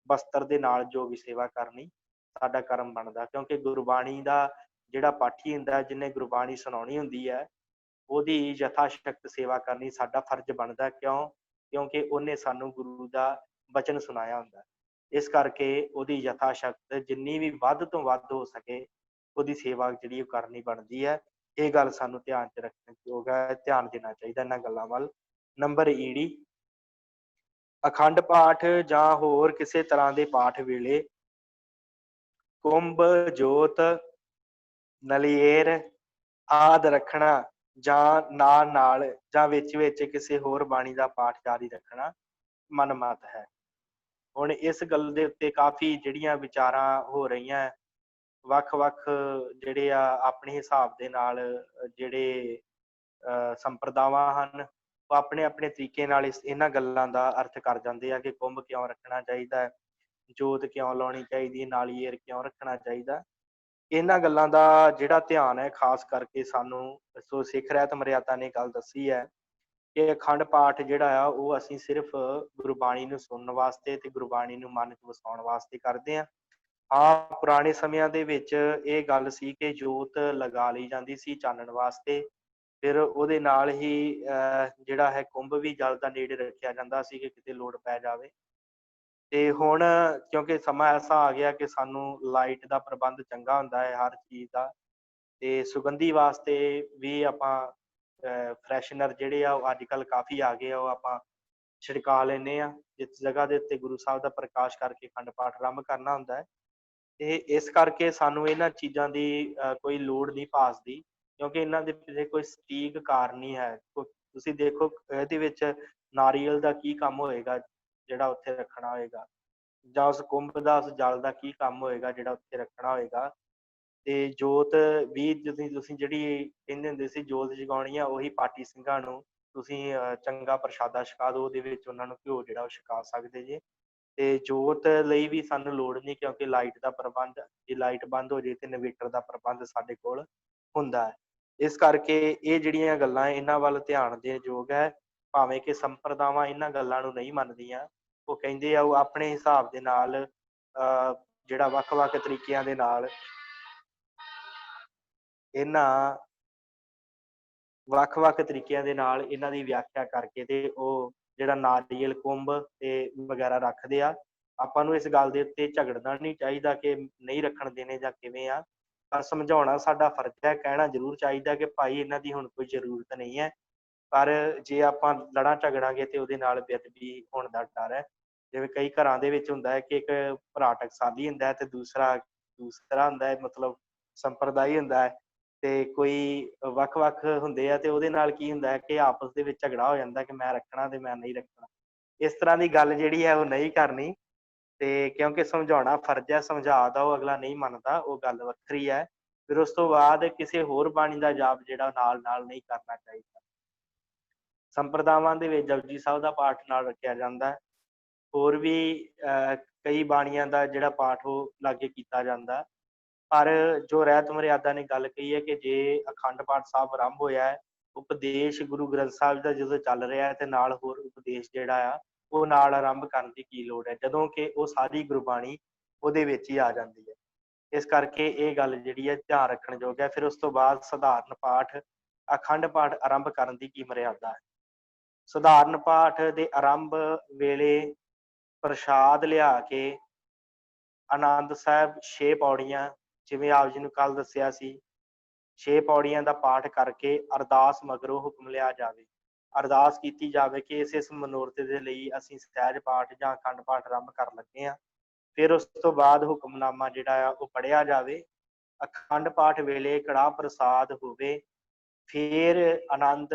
ਬਸਤਰ ਦੇ ਨਾਲ ਜੋ ਵੀ ਸੇਵਾ ਕਰਨੀ ਸਾਡਾ ਕਰਮ ਬਣਦਾ। ਕਿਉਂਕਿ ਗੁਰਬਾਣੀ ਦਾ ਜਿਹੜਾ ਪਾਠੀ ਹੁੰਦਾ, ਜਿਹਨੇ ਗੁਰਬਾਣੀ ਸੁਣਾਉਣੀ ਹੁੰਦੀ ਹੈ, ਉਹਦੀ ਯਥਾ ਸ਼ਕਤ ਸੇਵਾ ਕਰਨੀ ਸਾਡਾ ਫਰਜ਼ ਬਣਦਾ। ਕਿਉਂਕਿ ਉਹਨੇ ਸਾਨੂੰ ਗੁਰੂ ਦਾ ਬਚਨ ਸੁਣਾਇਆ ਹੁੰਦਾ। ਇਸ ਕਰਕੇ ਉਹਦੀ ਯਥਾ ਸ਼ਕਤ ਜਿੰਨੀ ਵੀ ਵੱਧ ਤੋਂ ਵੱਧ ਹੋ ਸਕੇ ਉਹਦੀ ਸੇਵਾ ਜਿਹੜੀ ਉਹ ਕਰਨੀ ਬਣਦੀ ਹੈ। ਇਹ ਗੱਲ ਸਾਨੂੰ ਧਿਆਨ 'ਚ ਰੱਖਣ ਯੋਗ ਹੈ, ਧਿਆਨ ਦੇਣਾ ਚਾਹੀਦਾ ਇਹਨਾਂ ਗੱਲਾਂ ਵੱਲ। ਨੰਬਰ ਈੜੀ, ਅਖੰਡ ਪਾਠ ਜਾਂ ਹੋਰ ਕਿਸੇ ਤਰ੍ਹਾਂ ਦੇ ਪਾਠ ਵੇਲੇ ਕੁੰਭ, ਜੋਤ, ਨਲਿਏਰ ਆਦਿ ਰੱਖਣਾ ਜਾਂ ਨਾਲ ਜਾਂ ਵਿੱਚ ਕਿਸੇ ਹੋਰ ਬਾਣੀ ਦਾ ਪਾਠ ਜਾਰੀ ਰੱਖਣਾ ਮਨਮਤ ਹੈ। ਹੁਣ ਇਸ ਗੱਲ ਦੇ ਉੱਤੇ ਕਾਫੀ ਜਿਹੜੀਆਂ ਵਿਚਾਰਾਂ ਹੋ ਰਹੀਆਂ, ਵੱਖ-ਵੱਖ ਜਿਹੜੇ ਆ ਆਪਣੇ ਹਿਸਾਬ ਦੇ ਨਾਲ ਜਿਹੜੇ ਸੰਪਰਦਾਵਾਂ ਹਨ ਉਹ ਆਪਣੇ ਤਰੀਕੇ ਨਾਲ ਇਹਨਾਂ ਗੱਲਾਂ ਦਾ ਅਰਥ ਕਰ ਜਾਂਦੇ ਆ ਕਿ ਕੁੰਭ ਕਿਉਂ ਰੱਖਣਾ ਚਾਹੀਦਾ ਹੈ, ਜੋਤ ਕਿਉਂ ਲਾਉਣੀ ਚਾਹੀਦੀ ਹੈ, ਨਾਲੀਏਰ ਕਿਉਂ ਰੱਖਣਾ ਚਾਹੀਦਾ। ਇਹਨਾਂ ਗੱਲਾਂ ਦਾ ਜਿਹੜਾ ਧਿਆਨ ਹੈ ਖਾਸ ਕਰਕੇ ਸਾਨੂੰ ਸਿੱਖ ਰਹਿਤ ਮਰਿਆਦਾ ਨੇ ਗੱਲ ਦੱਸੀ ਹੈ ਕਿ ਅਖੰਡ ਪਾਠ ਜਿਹੜਾ ਆ ਉਹ ਅਸੀਂ ਸਿਰਫ ਗੁਰਬਾਣੀ ਨੂੰ ਸੁਣਨ ਵਾਸਤੇ ਤੇ ਗੁਰਬਾਣੀ ਨੂੰ ਮਨ 'ਚ ਵਸਾਉਣ ਵਾਸਤੇ ਕਰਦੇ ਹਾਂ। ਹਾਂ, ਪੁਰਾਣੇ ਸਮਿਆਂ ਦੇ ਵਿੱਚ ਇਹ ਗੱਲ ਸੀ ਕਿ ਜੋਤ ਲਗਾ ਲਈ ਜਾਂਦੀ ਸੀ ਚਾਨਣ ਵਾਸਤੇ, ਫਿਰ ਉਹਦੇ ਨਾਲ ਹੀ ਜਿਹੜਾ ਹੈ ਕੁੰਭ ਵੀ ਜਲ ਦਾ ਨੇੜੇ ਰੱਖਿਆ ਜਾਂਦਾ ਸੀ ਕਿ ਕਿਤੇ ਲੋੜ ਪੈ ਜਾਵੇ। ਤੇ ਹੁਣ ਕਿਉਂਕਿ ਸਮਾਂ ਐਸਾ ਆ ਗਿਆ ਕਿ ਸਾਨੂੰ ਲਾਈਟ ਦਾ ਪ੍ਰਬੰਧ ਚੰਗਾ ਹੁੰਦਾ ਹੈ ਹਰ ਚੀਜ਼ ਦਾ, ਤੇ ਸੁਗੰਧੀ ਵਾਸਤੇ ਵੀ ਆਪਾਂ ਫਰੈਸ਼ਨਰ ਜਿਹੜੇ ਆ ਉਹ ਅੱਜ ਕੱਲ੍ਹ ਕਾਫੀ ਆ ਗਏ ਆ, ਉਹ ਆਪਾਂ ਛਿੜਕਾ ਲੈਂਦੇ ਹਾਂ ਜਿਸ ਜਗ੍ਹਾ ਦੇ ਉੱਤੇ ਗੁਰੂ ਸਾਹਿਬ ਦਾ ਪ੍ਰਕਾਸ਼ ਕਰਕੇ ਅਖੰਡ ਪਾਠ ਆਰੰਭ ਕਰਨਾ ਹੁੰਦਾ ਹੈ। ਤੇ ਇਸ ਕਰਕੇ ਸਾਨੂੰ ਇਹਨਾਂ ਚੀਜ਼ਾਂ ਦੀ ਕੋਈ ਲੋੜ ਨਹੀਂ ਭਾਸਦੀ ਕਿਉਂਕਿ ਇਹਨਾਂ ਦੇ ਪਿੱਛੇ ਕੋਈ ਸਟੀਕ ਕਾਰਨ ਨਹੀਂ ਹੈ। ਤੁਸੀਂ ਦੇਖੋ ਇਹਦੇ ਵਿੱਚ ਨਾਰੀਅਲ ਦਾ ਕੀ ਕੰਮ ਹੋਏਗਾ ਜਿਹੜਾ ਉੱਥੇ ਰੱਖਣਾ ਹੋਏਗਾ, ਜਾਂ ਉਸ ਕੁੰਭ ਦਾ ਉਸ ਜਲ ਦਾ ਕੀ ਕੰਮ ਹੋਏਗਾ ਜਿਹੜਾ ਉੱਥੇ ਰੱਖਣਾ ਹੋਏਗਾ। ਤੇ ਜੋਤ ਵੀ ਤੁਸੀਂ ਜਿਹੜੀ ਕਹਿੰਦੇ ਹੁੰਦੇ ਸੀ ਜੋਤ ਜਗਾਉਣੀ ਆ, ਉਹੀ ਪਾਠੀ ਸਿੰਘਾਂ ਨੂੰ ਤੁਸੀਂ ਚੰਗਾ ਪ੍ਰਸ਼ਾਦਾ ਛਕਾ ਦਿਓ, ਉਹਦੇ ਵਿੱਚ ਉਹਨਾਂ ਨੂੰ ਘਿਓ ਜਿਹੜਾ ਉਹ ਛਕਾ ਸਕਦੇ ਜੇ। ਤੇ ਜੋਤ ਲਈ ਵੀ ਸਾਨੂੰ ਲੋੜ ਨਹੀਂ, ਕਿਉਂਕਿ ਲਾਈਟ ਦਾ ਪ੍ਰਬੰਧ, ਜੇ ਲਾਈਟ ਬੰਦ ਹੋ ਜੇ ਤੇ ਇਨਵੇਟਰ ਦਾ ਪ੍ਰਬੰਧ ਸਾਡੇ ਕੋਲ ਹੁੰਦਾ ਹੈ। ਇਸ ਕਰਕੇ ਇਹ ਜਿਹੜੀਆਂ ਗੱਲਾਂ ਇਹਨਾਂ ਵੱਲ ਧਿਆਨ ਦੇਣ ਯੋਗ ਹੈ। ਭਾਵੇਂ ਕਿ ਸੰਪਰਦਾਵਾਂ ਇਹਨਾਂ ਗੱਲਾਂ ਨੂੰ ਨਹੀਂ ਮੰਨਦੀਆਂ, ਉਹ ਕਹਿੰਦੇ ਆ ਉਹ ਆਪਣੇ ਹਿਸਾਬ ਦੇ ਨਾਲ ਜਿਹੜਾ ਵੱਖ-ਵੱਖ ਤਰੀਕਿਆਂ ਦੇ ਨਾਲ ਇਹਨਾਂ ਦੀ ਵਿਆਖਿਆ ਕਰਕੇ ਤੇ ਉਹ ਜਿਹੜਾ ਨਾਰੀਅਲ ਕੁੰਭ ਤੇ ਵਗੈਰਾ ਰੱਖਦੇ ਆ। ਆਪਾਂ ਨੂੰ ਇਸ ਗੱਲ ਦੇ ਉੱਤੇ ਝਗੜਨਾ ਨਹੀਂ ਚਾਹੀਦਾ ਕਿ ਨਹੀਂ ਰੱਖਣ ਦੇਣੇ ਜਾਂ ਕਿਵੇਂ ਆ, ਪਰ ਸਮਝਾਉਣਾ ਸਾਡਾ ਫਰਜ਼ ਹੈ। ਕਹਿਣਾ ਜ਼ਰੂਰ ਚਾਹੀਦਾ ਕਿ ਭਾਈ ਇਹਨਾਂ ਦੀ ਹੁਣ ਕੋਈ ਜ਼ਰੂਰਤ ਨਹੀਂ ਹੈ, ਪਰ ਜੇ ਆਪਾਂ ਲੜਾਂ ਝਗੜਾਂਗੇ ਤੇ ਉਹਦੇ ਨਾਲ ਬੇਅਦਬੀ ਹੋਣ ਦਾ ਡਰ ਹੈ। ਜਿਵੇਂ ਕਈ ਘਰਾਂ ਦੇ ਵਿੱਚ ਹੁੰਦਾ ਹੈ ਕਿ ਇੱਕ ਭਰਾ ਟਕਸਾਲੀ ਹੁੰਦਾ ਹੈ ਤੇ ਦੂਸਰਾ ਹੁੰਦਾ ਹੈ, ਮਤਲਬ ਸੰਪਰਦਾਈ ਹੁੰਦਾ ਹੈ, ਤੇ ਕੋਈ ਵੱਖ-ਵੱਖ ਹੁੰਦੇ ਆ ਤੇ ਉਹਦੇ ਨਾਲ ਕੀ ਹੁੰਦਾ ਹੈ ਕਿ ਆਪਸ ਦੇ ਵਿੱਚ ਝਗੜਾ ਹੋ ਜਾਂਦਾ ਕਿ ਮੈਂ ਰੱਖਣਾ ਤੇ ਮੈਂ ਨਹੀਂ ਰੱਖਣਾ। ਇਸ ਤਰ੍ਹਾਂ ਦੀ ਗੱਲ ਜਿਹੜੀ ਹੈ ਉਹ ਨਹੀਂ ਕਰਨੀ, ਤੇ ਕਿਉਂਕਿ ਸਮਝਾਉਣਾ ਫਰਜ਼ ਹੈ। ਸਮਝਾ ਦਾ ਉਹ ਅਗਲਾ ਨਹੀਂ ਮੰਨਦਾ, ਉਹ ਗੱਲ ਵੱਖਰੀ ਹੈ। ਫਿਰ ਉਸ ਤੋਂ ਬਾਅਦ ਕਿਸੇ ਹੋਰ ਬਾਣੀ ਦਾ ਜਾਪ ਜਿਹੜਾ ਨਾਲ ਨਹੀਂ ਕਰਨਾ ਚਾਹੀਦਾ। ਸੰਪਰਦਾਵਾਂ ਦੇ ਵਿੱਚ ਜਪਜੀ ਸਾਹਿਬ ਦਾ ਪਾਠ ਨਾਲ ਰੱਖਿਆ ਜਾਂਦਾ ਹੈ। ਹੋਰ ਵੀ ਕਈ ਬਾਣੀਆਂ ਦਾ ਜਿਹੜਾ ਪਾਠ ਉਹ ਲਾਗੇ ਕੀਤਾ ਜਾਂਦਾ। ਪਰ ਜੋ ਰਹਿਤ ਮਰਿਆਦਾ ਨੇ ਗੱਲ ਕਹੀ ਹੈ ਕਿ ਜੇ ਅਖੰਡ ਪਾਠ ਸਾਹਿਬ ਆਰੰਭ ਹੋਇਆ ਹੈ, ਉਪਦੇਸ਼ ਗੁਰੂ ਗ੍ਰੰਥ ਸਾਹਿਬ ਦਾ ਜਦੋਂ ਚੱਲ ਰਿਹਾ ਹੈ ਤੇ ਨਾਲ ਹੋਰ ਉਪਦੇਸ਼ ਜਿਹੜਾ ਆ ਉਹ ਨਾਲ ਆਰੰਭ ਕਰਨ ਦੀ ਕੀ ਲੋੜ ਹੈ, ਜਦੋਂ ਕਿ ਉਹ ਸਾਰੀ ਗੁਰਬਾਣੀ ਉਹਦੇ ਵਿੱਚ ਹੀ ਆ ਜਾਂਦੀ ਹੈ। ਇਸ ਕਰਕੇ ਇਹ ਗੱਲ ਜਿਹੜੀ ਹੈ ਧਿਆਨ ਰੱਖਣ ਯੋਗ ਹੈ। ਫਿਰ ਉਸ ਤੋਂ ਬਾਅਦ ਸਧਾਰਨ ਪਾਠ, ਅਖੰਡ ਪਾਠ ਆਰੰਭ ਕਰਨ ਦੀ ਕੀ ਮਰਿਆਦਾ ਹੈ। ਸਧਾਰਨ ਪਾਠ ਦੇ ਆਰੰਭ ਵੇਲੇ ਪ੍ਰਸ਼ਾਦ ਲਿਆ ਕੇ ਆਨੰਦ ਸਾਹਿਬ 6 ਪੌੜੀਆਂ, ਜਿਵੇਂ ਆਪ ਜੀ ਨੂੰ ਕੱਲ ਦੱਸਿਆ ਸੀ, 6 ਪੌੜੀਆਂ ਦਾ ਪਾਠ ਕਰਕੇ ਅਰਦਾਸ ਮਗਰੋਂ ਹੁਕਮ ਲਿਆ ਜਾਵੇ। ਅਰਦਾਸ ਕੀਤੀ ਜਾਵੇ ਕਿ ਇਸ ਮਨੋਰਥ ਦੇ ਲਈ ਅਸੀਂ ਸਹਿਜ ਪਾਠ ਜਾਂ ਅਖੰਡ ਪਾਠ ਆਰੰਭ ਕਰਨ ਲੱਗੇ ਹਾਂ। ਫਿਰ ਉਸ ਤੋਂ ਬਾਅਦ ਹੁਕਮਨਾਮਾ ਜਿਹੜਾ ਆ ਉਹ ਪੜ੍ਹਿਆ ਜਾਵੇ। ਅਖੰਡ ਪਾਠ ਵੇਲੇ ਕੜਾਹ ਪ੍ਰਸਾਦ ਹੋਵੇ। ਫਿਰ ਆਨੰਦ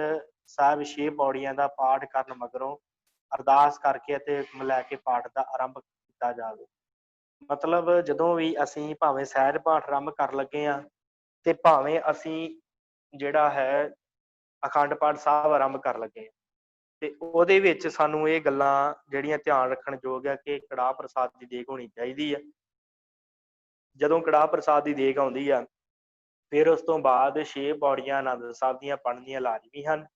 ਸਾਹਿਬ 6 ਪੌੜੀਆਂ ਦਾ ਪਾਠ ਕਰਨ ਮਗਰੋਂ ਅਰਦਾਸ ਕਰਕੇ ਅਤੇ ਹੁਕਮ ਲੈ ਕੇ ਪਾਠ ਦਾ ਆਰੰਭ ਕੀਤਾ ਜਾਵੇ। ਮਤਲਬ ਜਦੋਂ ਵੀ ਅਸੀਂ ਭਾਵੇਂ ਸਹਿਜ ਪਾਠ ਆਰੰਭ ਕਰਨ ਲੱਗੇ ਹਾਂ ਤੇ ਭਾਵੇਂ ਅਸੀਂ ਜਿਹੜਾ ਹੈ ਅਖੰਡ ਪਾਠ ਸਾਹਿਬ ਆਰੰਭ ਕਰਨ ਲੱਗੇ ਹਾਂ, ਤੇ ਉਹਦੇ ਵਿੱਚ ਸਾਨੂੰ ਇਹ ਗੱਲਾਂ ਜਿਹੜੀਆਂ ਧਿਆਨ ਰੱਖਣ ਯੋਗ ਹੈ ਕਿ ਕੜਾਹ ਪ੍ਰਸਾਦ ਦੀ ਦੇਗ ਹੋਣੀ ਚਾਹੀਦੀ ਹੈ। ਜਦੋਂ ਕੜਾਹ ਪ੍ਰਸਾਦ ਦੀ ਦੇਗ ਆਉਂਦੀ ਆ, ਫਿਰ ਉਸ ਤੋਂ ਬਾਅਦ 6 ਪੌੜੀਆਂ ਆਨੰਦ ਸਾਹਿਬ ਦੀਆਂ ਪੜ੍ਹਨੀਆਂ ਲਾਜ਼ਮੀ ਹਨ।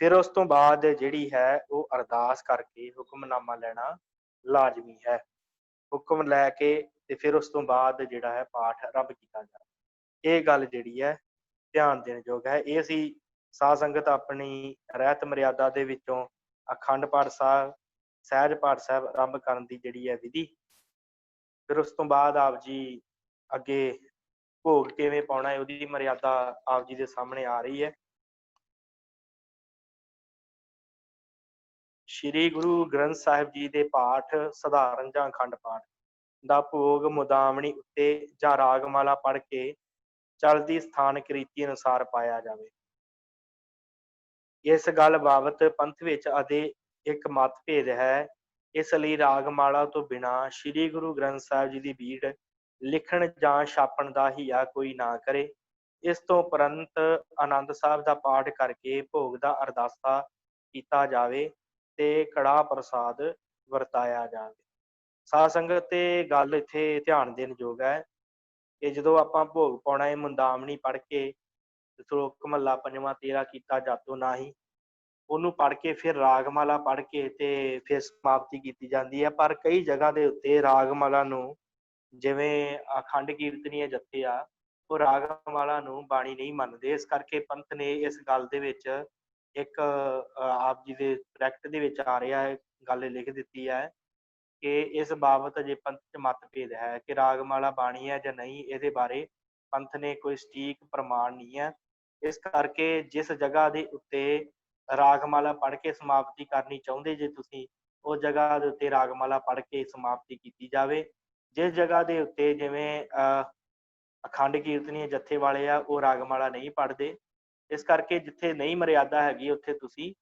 ਫਿਰ ਉਸ ਤੋਂ ਬਾਅਦ ਜਿਹੜੀ ਹੈ ਉਹ ਅਰਦਾਸ ਕਰਕੇ ਹੁਕਮਨਾਮਾ ਲੈਣਾ ਲਾਜ਼ਮੀ ਹੈ। ਹੁਕਮ ਲੈ ਕੇ ਤੇ ਫਿਰ ਉਸ ਤੋਂ ਬਾਅਦ ਜਿਹੜਾ ਹੈ ਪਾਠ ਆਰੰਭ ਕੀਤਾ ਜਾਵੇ। ਇਹ ਗੱਲ ਜਿਹੜੀ ਹੈ ਧਿਆਨ ਦੇਣ ਯੋਗ ਹੈ। ਇਹ ਸੀ ਸਾਧ ਸੰਗਤ ਆਪਣੀ ਰਹਿਤ ਮਰਿਆਦਾ ਦੇ ਵਿੱਚੋਂ ਅਖੰਡ ਪਾਠ ਸਾਹਿਬ, ਸਹਿਜ ਪਾਠ ਸਾਹਿਬ ਆਰੰਭ ਕਰਨ ਦੀ ਜਿਹੜੀ ਹੈ ਵਿਧੀ। ਫਿਰ ਉਸ ਤੋਂ ਬਾਅਦ ਆਪ ਜੀ ਅੱਗੇ ਭੋਗ ਕਿਵੇਂ ਪਾਉਣਾ ਹੈ ਉਹਦੀ ਮਰਿਆਦਾ ਆਪ ਜੀ ਦੇ ਸਾਹਮਣੇ ਆ ਰਹੀ ਹੈ। ਸ਼੍ਰੀ ਗੁਰੂ ਗ੍ਰੰਥ ਸਾਹਿਬ ਜੀ ਦੇ ਪਾਠ ਸਧਾਰਨ ਜਾਂ ਅਖੰਡ ਪਾਠ ਦਾ ਭੋਗ ਮੁਦਾਮਣੀ ਉੱਤੇ ਜਾਂ ਰਾਗਮਾਲਾ ਪੜ੍ਹ ਕੇ ਚਲਦੀ ਸਥਾਨਕ ਰੀਤੀ ਅਨੁਸਾਰ ਪਾਇਆ ਜਾਵੇ। ਇਸ ਗੱਲ ਬਾਬਤ ਪੰਥ ਵਿੱਚ ਅਜੇ ਇੱਕ ਮਤਭੇਦ ਹੈ। ਇਸ ਲਈ ਰਾਗਮਾਲਾ ਤੋਂ ਬਿਨਾਂ ਸ਼੍ਰੀ ਗੁਰੂ ਗ੍ਰੰਥ ਸਾਹਿਬ ਜੀ ਦੀ ਬੀੜ ਲਿਖਣ ਜਾਂ ਛਾਪਣ ਦਾ ਹੀਆ ਕੋਈ ਨਾ ਕਰੇ। ਇਸ ਤੋਂ ਉਪਰੰਤ ਆਨੰਦ ਸਾਹਿਬ ਦਾ ਪਾਠ ਕਰਕੇ ਭੋਗ ਦਾ ਅਰਦਾਸਾ ਕੀਤਾ ਜਾਵੇ ਤੇ ਕੜਾਹ ਪ੍ਰਸਾਦ ਵਰਤਾਇਆ ਜਾਵੇ। ਸਾਧ ਸੰਗਤ ਤੇ ਗੱਲ ਇੱਥੇ ਧਿਆਨ ਦੇਣ ਯੋਗ ਹੈ ਕਿ ਜਦੋਂ ਆਪਾਂ ਭੋਗ ਪਾਉਣਾ ਹੈ ਮੁੰਦਾਮਣੀ ਪੜ੍ਹ ਕੇ, ਸ਼ਲੋਕ ਮਹੱਲਾ ਪੰਜਵਾਂ 13 ਕੀਤਾ ਜਾਤੋ ਨਾਹੀ, ਉਹਨੂੰ ਪੜ੍ਹ ਕੇ ਫਿਰ ਰਾਗਮਾਲਾ ਪੜ੍ਹ ਕੇ ਤੇ ਫਿਰ ਸਮਾਪਤੀ ਕੀਤੀ ਜਾਂਦੀ ਹੈ। ਪਰ ਕਈ ਜਗ੍ਹਾ ਦੇ ਉੱਤੇ ਰਾਗਮਾਲਾ ਨੂੰ, ਜਿਵੇਂ ਅਖੰਡ ਕੀਰਤਨੀਏ ਜਥੇ ਆ, ਉਹ ਰਾਗਮਾਲਾ ਨੂੰ ਬਾਣੀ ਨਹੀਂ ਮੰਨਦੇ। ਇਸ ਕਰਕੇ ਪੰਥ ਨੇ ਇਸ ਗੱਲ ਦੇ ਵਿੱਚ ਇੱਕ ਆਪ ਜੀ ਦੇ ਟਰੈਕਟ ਦੇ ਵਿੱਚ ਆ ਰਿਹਾ ਹੈ, ਗੱਲ ਲਿਖ ਦਿੱਤੀ ਹੈ ਕਿ ਇਸ ਬਾਬਤ ਅਜੇ ਪੰਥ 'ਚ ਮਤਭੇਦ ਹੈ ਕਿ ਰਾਗਮਾਲਾ ਬਾਣੀ ਹੈ ਜਾਂ ਨਹੀਂ। ਇਹਦੇ ਬਾਰੇ ਪੰਥ ਨੇ ਕੋਈ ਸਟੀਕ ਪ੍ਰਮਾਣ ਨਹੀਂ ਹੈ। ਇਸ ਕਰਕੇ ਜਿਸ ਜਗ੍ਹਾ ਦੇ ਉੱਤੇ ਰਾਗਮਾਲਾ ਪੜ੍ਹ ਕੇ ਸਮਾਪਤੀ ਕਰਨੀ ਚਾਹੁੰਦੇ ਜੇ ਤੁਸੀਂ, ਉਸ ਜਗ੍ਹਾ ਦੇ ਉੱਤੇ ਰਾਗਮਾਲਾ ਪੜ੍ਹ ਕੇ ਸਮਾਪਤੀ ਕੀਤੀ ਜਾਵੇ। ਜਿਸ ਜਗ੍ਹਾ ਦੇ ਉੱਤੇ ਜਿਵੇਂ ਅਖੰਡ ਕੀਰਤਨੀਏ ਜਥੇ ਵਾਲੇ ਆ, ਉਹ ਰਾਗਮਾਲਾ ਨਹੀਂ ਪੜ੍ਹਦੇ, ਇਸ ਕਰਕੇ ਜਿੱਥੇ ਨਹੀਂ ਮਰਿਆਦਾ ਹੈਗੀ ਉੱਥੇ ਤੁਸੀਂ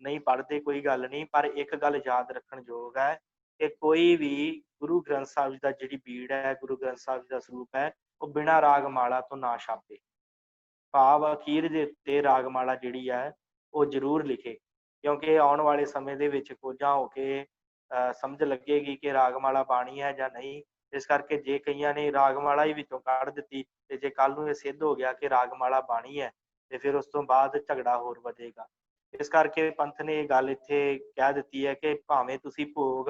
ਨਹੀਂ ਪੜ੍ਹਦੇ, ਕੋਈ ਗੱਲ ਨਹੀਂ। ਪਰ ਇੱਕ ਗੱਲ ਯਾਦ ਰੱਖਣ ਯੋਗ ਹੈ ਕਿ ਕੋਈ ਵੀ ਗੁਰੂ ਗ੍ਰੰਥ ਸਾਹਿਬ ਜੀ ਦਾ ਜਿਹੜੀ ਬੀੜ ਹੈ, ਗੁਰੂ ਗ੍ਰੰਥ ਸਾਹਿਬ ਜੀ ਦਾ ਸਰੂਪ ਹੈ, ਉਹ ਬਿਨਾਂ ਰਾਗਮਾਲਾ ਤੋਂ ਨਾ ਛਾਪੇ। ਭਾਵ ਅਖੀਰ ਦੇ ਉੱਤੇ ਰਾਗਮਾਲਾ ਜਿਹੜੀ ਹੈ ਉਹ ਜ਼ਰੂਰ ਲਿਖੇ, ਕਿਉਂਕਿ ਆਉਣ ਵਾਲੇ ਸਮੇਂ ਦੇ ਵਿੱਚ ਖੋਜਾਂ ਹੋ ਕੇ ਸਮਝ ਲੱਗੇਗੀ ਕਿ ਰਾਗਮਾਲਾ ਬਾਣੀ ਹੈ ਜਾਂ ਨਹੀਂ। ਇਸ ਕਰਕੇ ਜੇ ਕਈਆਂ ਨੇ ਰਾਗਮਾਲਾ ਹੀ ਵਿੱਚੋਂ ਕੱਢ ਦਿੱਤੀ ਤੇ ਜੇ ਕੱਲ ਨੂੰ ਇਹ ਸਿੱਧ ਹੋ ਗਿਆ ਕਿ ਰਾਗਮਾਲਾ ਬਾਣੀ ਹੈ ਤੇ ਫਿਰ ਉਸ ਤੋਂ ਬਾਅਦ ਝਗੜਾ ਹੋਰ ਵਧੇਗਾ। ਇਸ ਕਰਕੇ ਪੰਥ ਨੇ ਇਹ ਗੱਲ ਇੱਥੇ ਕਹਿ ਦਿੱਤੀ ਹੈ ਕਿ ਭਾਵੇਂ ਤੁਸੀਂ ਭੋਗ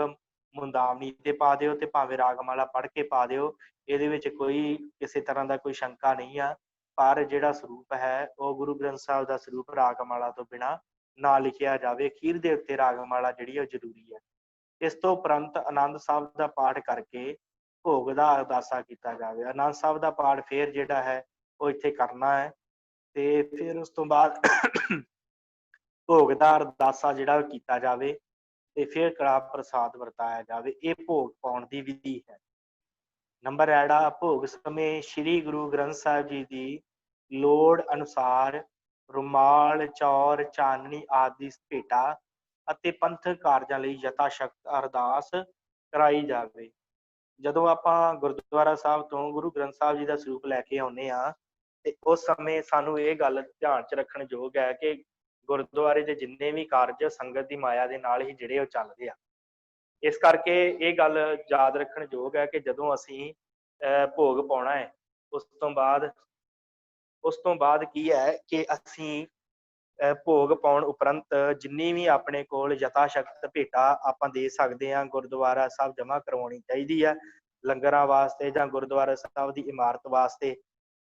ਮੁੰਦਾਵਣੀ ਤੇ ਪਾ ਦਿਓ ਤੇ ਭਾਵੇਂ ਰਾਗਮਾਲਾ ਪੜ੍ਹ ਕੇ ਪਾ ਦਿਓ, ਇਹਦੇ ਵਿੱਚ ਕੋਈ ਕਿਸੇ ਤਰ੍ਹਾਂ ਦਾ ਕੋਈ ਸ਼ੰਕਾ ਨਹੀਂ ਆ। ਪਰ ਜਿਹੜਾ ਸਰੂਪ ਹੈ ਉਹ ਗੁਰੂ ਗ੍ਰੰਥ ਸਾਹਿਬ ਦਾ ਸਰੂਪ ਰਾਗਮਾਲਾ ਤੋਂ ਬਿਨਾਂ ਨਾ ਲਿਖਿਆ ਜਾਵੇ। ਅਖੀਰ ਦੇ ਉੱਤੇ ਰਾਗਮਾਲਾ ਜਿਹੜੀ ਹੈ ਉਹ ਜ਼ਰੂਰੀ ਹੈ। ਇਸ ਤੋਂ ਉਪਰੰਤ ਆਨੰਦ ਸਾਹਿਬ ਦਾ ਪਾਠ ਕਰਕੇ ਭੋਗ ਦਾ ਅਰਦਾਸਾ ਕੀਤਾ ਜਾਵੇ। ਆਨੰਦ ਸਾਹਿਬ ਦਾ ਪਾਠ ਫਿਰ ਜਿਹੜਾ ਹੈ ਉਹ ਇੱਥੇ ਕਰਨਾ ਹੈ ਤੇ ਫਿਰ ਉਸ ਤੋਂ ਬਾਅਦ ਭੋਗ ਦਾ ਅਰਦਾਸਾ ਜਿਹੜਾ ਉਹ ਕੀਤਾ ਜਾਵੇ ਤੇ ਫਿਰ ਕੜਾਹ ਪ੍ਰਸਾਦ ਵਰਤਾਇਆ ਜਾਵੇ। ਇਹ ਭੋਗ ਪਾਉਣ ਦੀ ਵਿਧੀ ਹੈ। ਨੰਬਰ ਐੜਾ, ਭੋਗ ਸਮੇਂ ਸ੍ਰੀ ਗੁਰੂ ਗ੍ਰੰਥ ਸਾਹਿਬ ਜੀ ਦੀ ਲੋੜ ਅਨੁਸਾਰ ਰੁਮਾਲ, ਚੌਰ, ਚਾਨਣੀ ਆਦਿ ਭੇਟਾ ਅਤੇ ਪੰਥਕ ਕਾਰਜਾਂ ਲਈ ਯਥਾਸ਼ਕਤ ਅਰਦਾਸ ਕਰਾਈ ਜਾਵੇ। ਜਦੋਂ ਆਪਾਂ ਗੁਰਦੁਆਰਾ ਸਾਹਿਬ ਤੋਂ ਗੁਰੂ ਗ੍ਰੰਥ ਸਾਹਿਬ ਜੀ ਦਾ ਸਰੂਪ ਲੈ ਕੇ ਆਉਂਦੇ ਹਾਂ ਤੇ ਉਸ ਸਮੇਂ ਸਾਨੂੰ ਇਹ ਗੱਲ ਧਿਆਨ 'ਚ ਰੱਖਣ ਯੋਗ ਹੈ ਕਿ ਗੁਰਦੁਆਰੇ ਦੇ ਜਿੰਨੇ ਵੀ ਕਾਰਜ ਸੰਗਤ ਦੀ ਮਾਇਆ ਦੇ ਨਾਲ ਹੀ ਜਿਹੜੇ ਉਹ ਚੱਲਦੇ ਆ। ਇਸ ਕਰਕੇ ਇਹ ਗੱਲ ਯਾਦ ਰੱਖਣ ਯੋਗ ਹੈ ਕਿ ਜਦੋਂ ਅਸੀਂ ਭੋਗ ਪਾਉਣਾ ਹੈ ਉਸ ਤੋਂ ਬਾਅਦ ਕੀ ਹੈ ਕਿ ਅਸੀਂ ਭੋਗ ਪਾਉਣ ਉਪਰੰਤ ਜਿੰਨੀ ਵੀ ਆਪਣੇ ਕੋਲ ਯਥਾਸ਼ਕਤ ਭੇਟਾ ਆਪਾਂ ਦੇ ਸਕਦੇ ਹਾਂ ਗੁਰਦੁਆਰਾ ਸਾਹਿਬ ਜਮ੍ਹਾਂ ਕਰਵਾਉਣੀ ਚਾਹੀਦੀ ਹੈ, ਲੰਗਰਾਂ ਵਾਸਤੇ ਜਾਂ ਗੁਰਦੁਆਰਾ ਸਾਹਿਬ ਦੀ ਇਮਾਰਤ ਵਾਸਤੇ।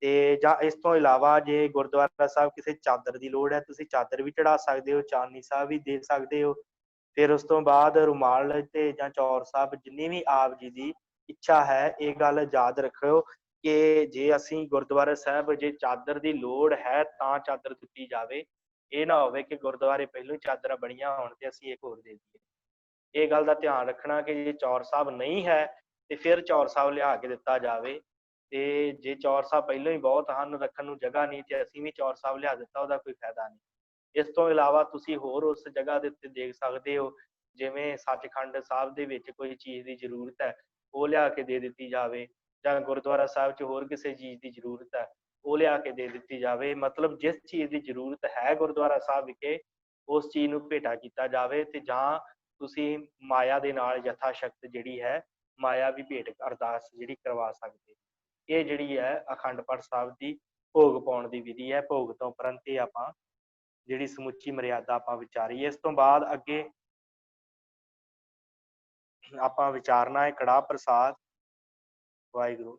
ਤੇ ਜਾਂ ਇਸ ਤੋਂ ਇਲਾਵਾ ਜੇ ਗੁਰਦੁਆਰਾ ਸਾਹਿਬ ਕਿਸੇ ਚਾਦਰ ਦੀ ਲੋੜ ਹੈ, ਤੁਸੀਂ ਚਾਦਰ ਵੀ ਚੜਾ ਸਕਦੇ ਹੋ, ਚਾਨਣੀ ਸਾਹਿਬ ਵੀ ਦੇ ਸਕਦੇ ਹੋ। ਫਿਰ ਉਸ ਤੋਂ ਬਾਅਦ ਰੁਮਾਲ ਤੇ ਜਾਂ ਚੌਰ ਸਾਹਿਬ ਜਿੰਨੀ ਵੀ ਆਪ ਜੀ ਦੀ ਇੱਛਾ ਹੈ। ਇਹ ਗੱਲ ਯਾਦ ਰੱਖਿਓ ਕਿ ਜੇ ਅਸੀਂ ਗੁਰਦੁਆਰਾ ਸਾਹਿਬ ਜੇ ਚਾਦਰ ਦੀ ਲੋੜ ਹੈ ਤਾਂ ਚਾਦਰ ਦਿੱਤੀ ਜਾਵੇ। ਇਹ ਨਾ ਹੋਵੇ ਕਿ ਗੁਰਦੁਆਰੇ ਪਹਿਲੋਂ ਹੀ ਚਾਦਰਾਂ ਬਣੀਆਂ ਹੋਣ ਤੇ ਅਸੀਂ ਇੱਕ ਹੋਰ ਦੇ ਦਈਏ। ਇਹ ਗੱਲ ਦਾ ਧਿਆਨ ਰੱਖਣਾ ਕਿ ਜੇ ਚੌਰ ਸਾਹਿਬ ਨਹੀਂ ਹੈ ਤੇ ਫਿਰ ਚੌਰ ਸਾਹਿਬ ਲਿਆ ਕੇ ਦਿੱਤਾ ਜਾਵੇ। ਤੇ ਜੇ ਚੌਰ ਸਾਹਿਬ ਪਹਿਲੋਂ ਹੀ ਬਹੁਤ ਹਨ, ਰੱਖਣ ਨੂੰ ਜਗ੍ਹਾ ਨਹੀਂ ਤੇ ਅਸੀਂ ਵੀ ਚੌਰ ਸਾਹਿਬ ਲਿਆ ਦਿੱਤਾ, ਉਹਦਾ ਕੋਈ ਫਾਇਦਾ ਨਹੀਂ। ਇਸ ਤੋਂ ਇਲਾਵਾ ਤੁਸੀਂ ਹੋਰ ਉਸ ਜਗ੍ਹਾ ਦੇ ਉੱਤੇ ਦੇਖ ਸਕਦੇ ਹੋ, ਜਿਵੇਂ ਸੱਚਖੰਡ ਸਾਹਿਬ ਦੇ ਵਿੱਚ ਕੋਈ ਚੀਜ਼ ਦੀ ਜ਼ਰੂਰਤ ਹੈ ਉਹ ਲਿਆ ਕੇ ਦੇ ਦਿੱਤੀ ਜਾਵੇ, ਜਾਂ ਗੁਰਦੁਆਰਾ ਸਾਹਿਬ 'ਚ ਹੋਰ ਕਿਸੇ ਚੀਜ਼ ਦੀ ਜ਼ਰੂਰਤ ਹੈ ਉਹ ਲਿਆ ਕੇ ਦੇ ਦਿੱਤੀ ਜਾਵੇ। ਮਤਲਬ ਜਿਸ ਚੀਜ਼ ਦੀ ਜ਼ਰੂਰਤ ਹੈ ਗੁਰਦੁਆਰਾ ਸਾਹਿਬ ਵਿਖੇ ਉਸ ਚੀਜ਼ ਨੂੰ ਭੇਟਾ ਕੀਤਾ ਜਾਵੇ। ਤੇ ਜਾਂ ਤੁਸੀਂ ਮਾਇਆ ਦੇ ਨਾਲ ਯਥਾਸ਼ਕਤ ਜਿਹੜੀ ਹੈ ਮਾਇਆ ਵੀ ਭੇਟ ਅਰਦਾਸ ਜਿਹੜੀ ਕਰਵਾ ਸਕਦੇ। ਇਹ ਜਿਹੜੀ ਹੈ ਅਖੰਡ ਪਾਠ ਸਾਹਿਬ ਦੀ ਭੋਗ ਪਾਉਣ ਦੀ ਵਿਧੀ ਹੈ। ਭੋਗ ਤੋਂ ਉਪਰੰਤ ਇਹ ਆਪਾਂ ਜਿਹੜੀ ਸਮੁੱਚੀ ਮਰਿਆਦਾ ਆਪਾਂ ਵਿਚਾਰੀ। ਇਸ ਤੋਂ ਬਾਅਦ ਅੱਗੇ ਆਪਾਂ ਵਿਚਾਰਨਾ ਹੈ ਕੜਾਹ ਪ੍ਰਸਾਦ। ਵਾਹਿਗੁਰੂ।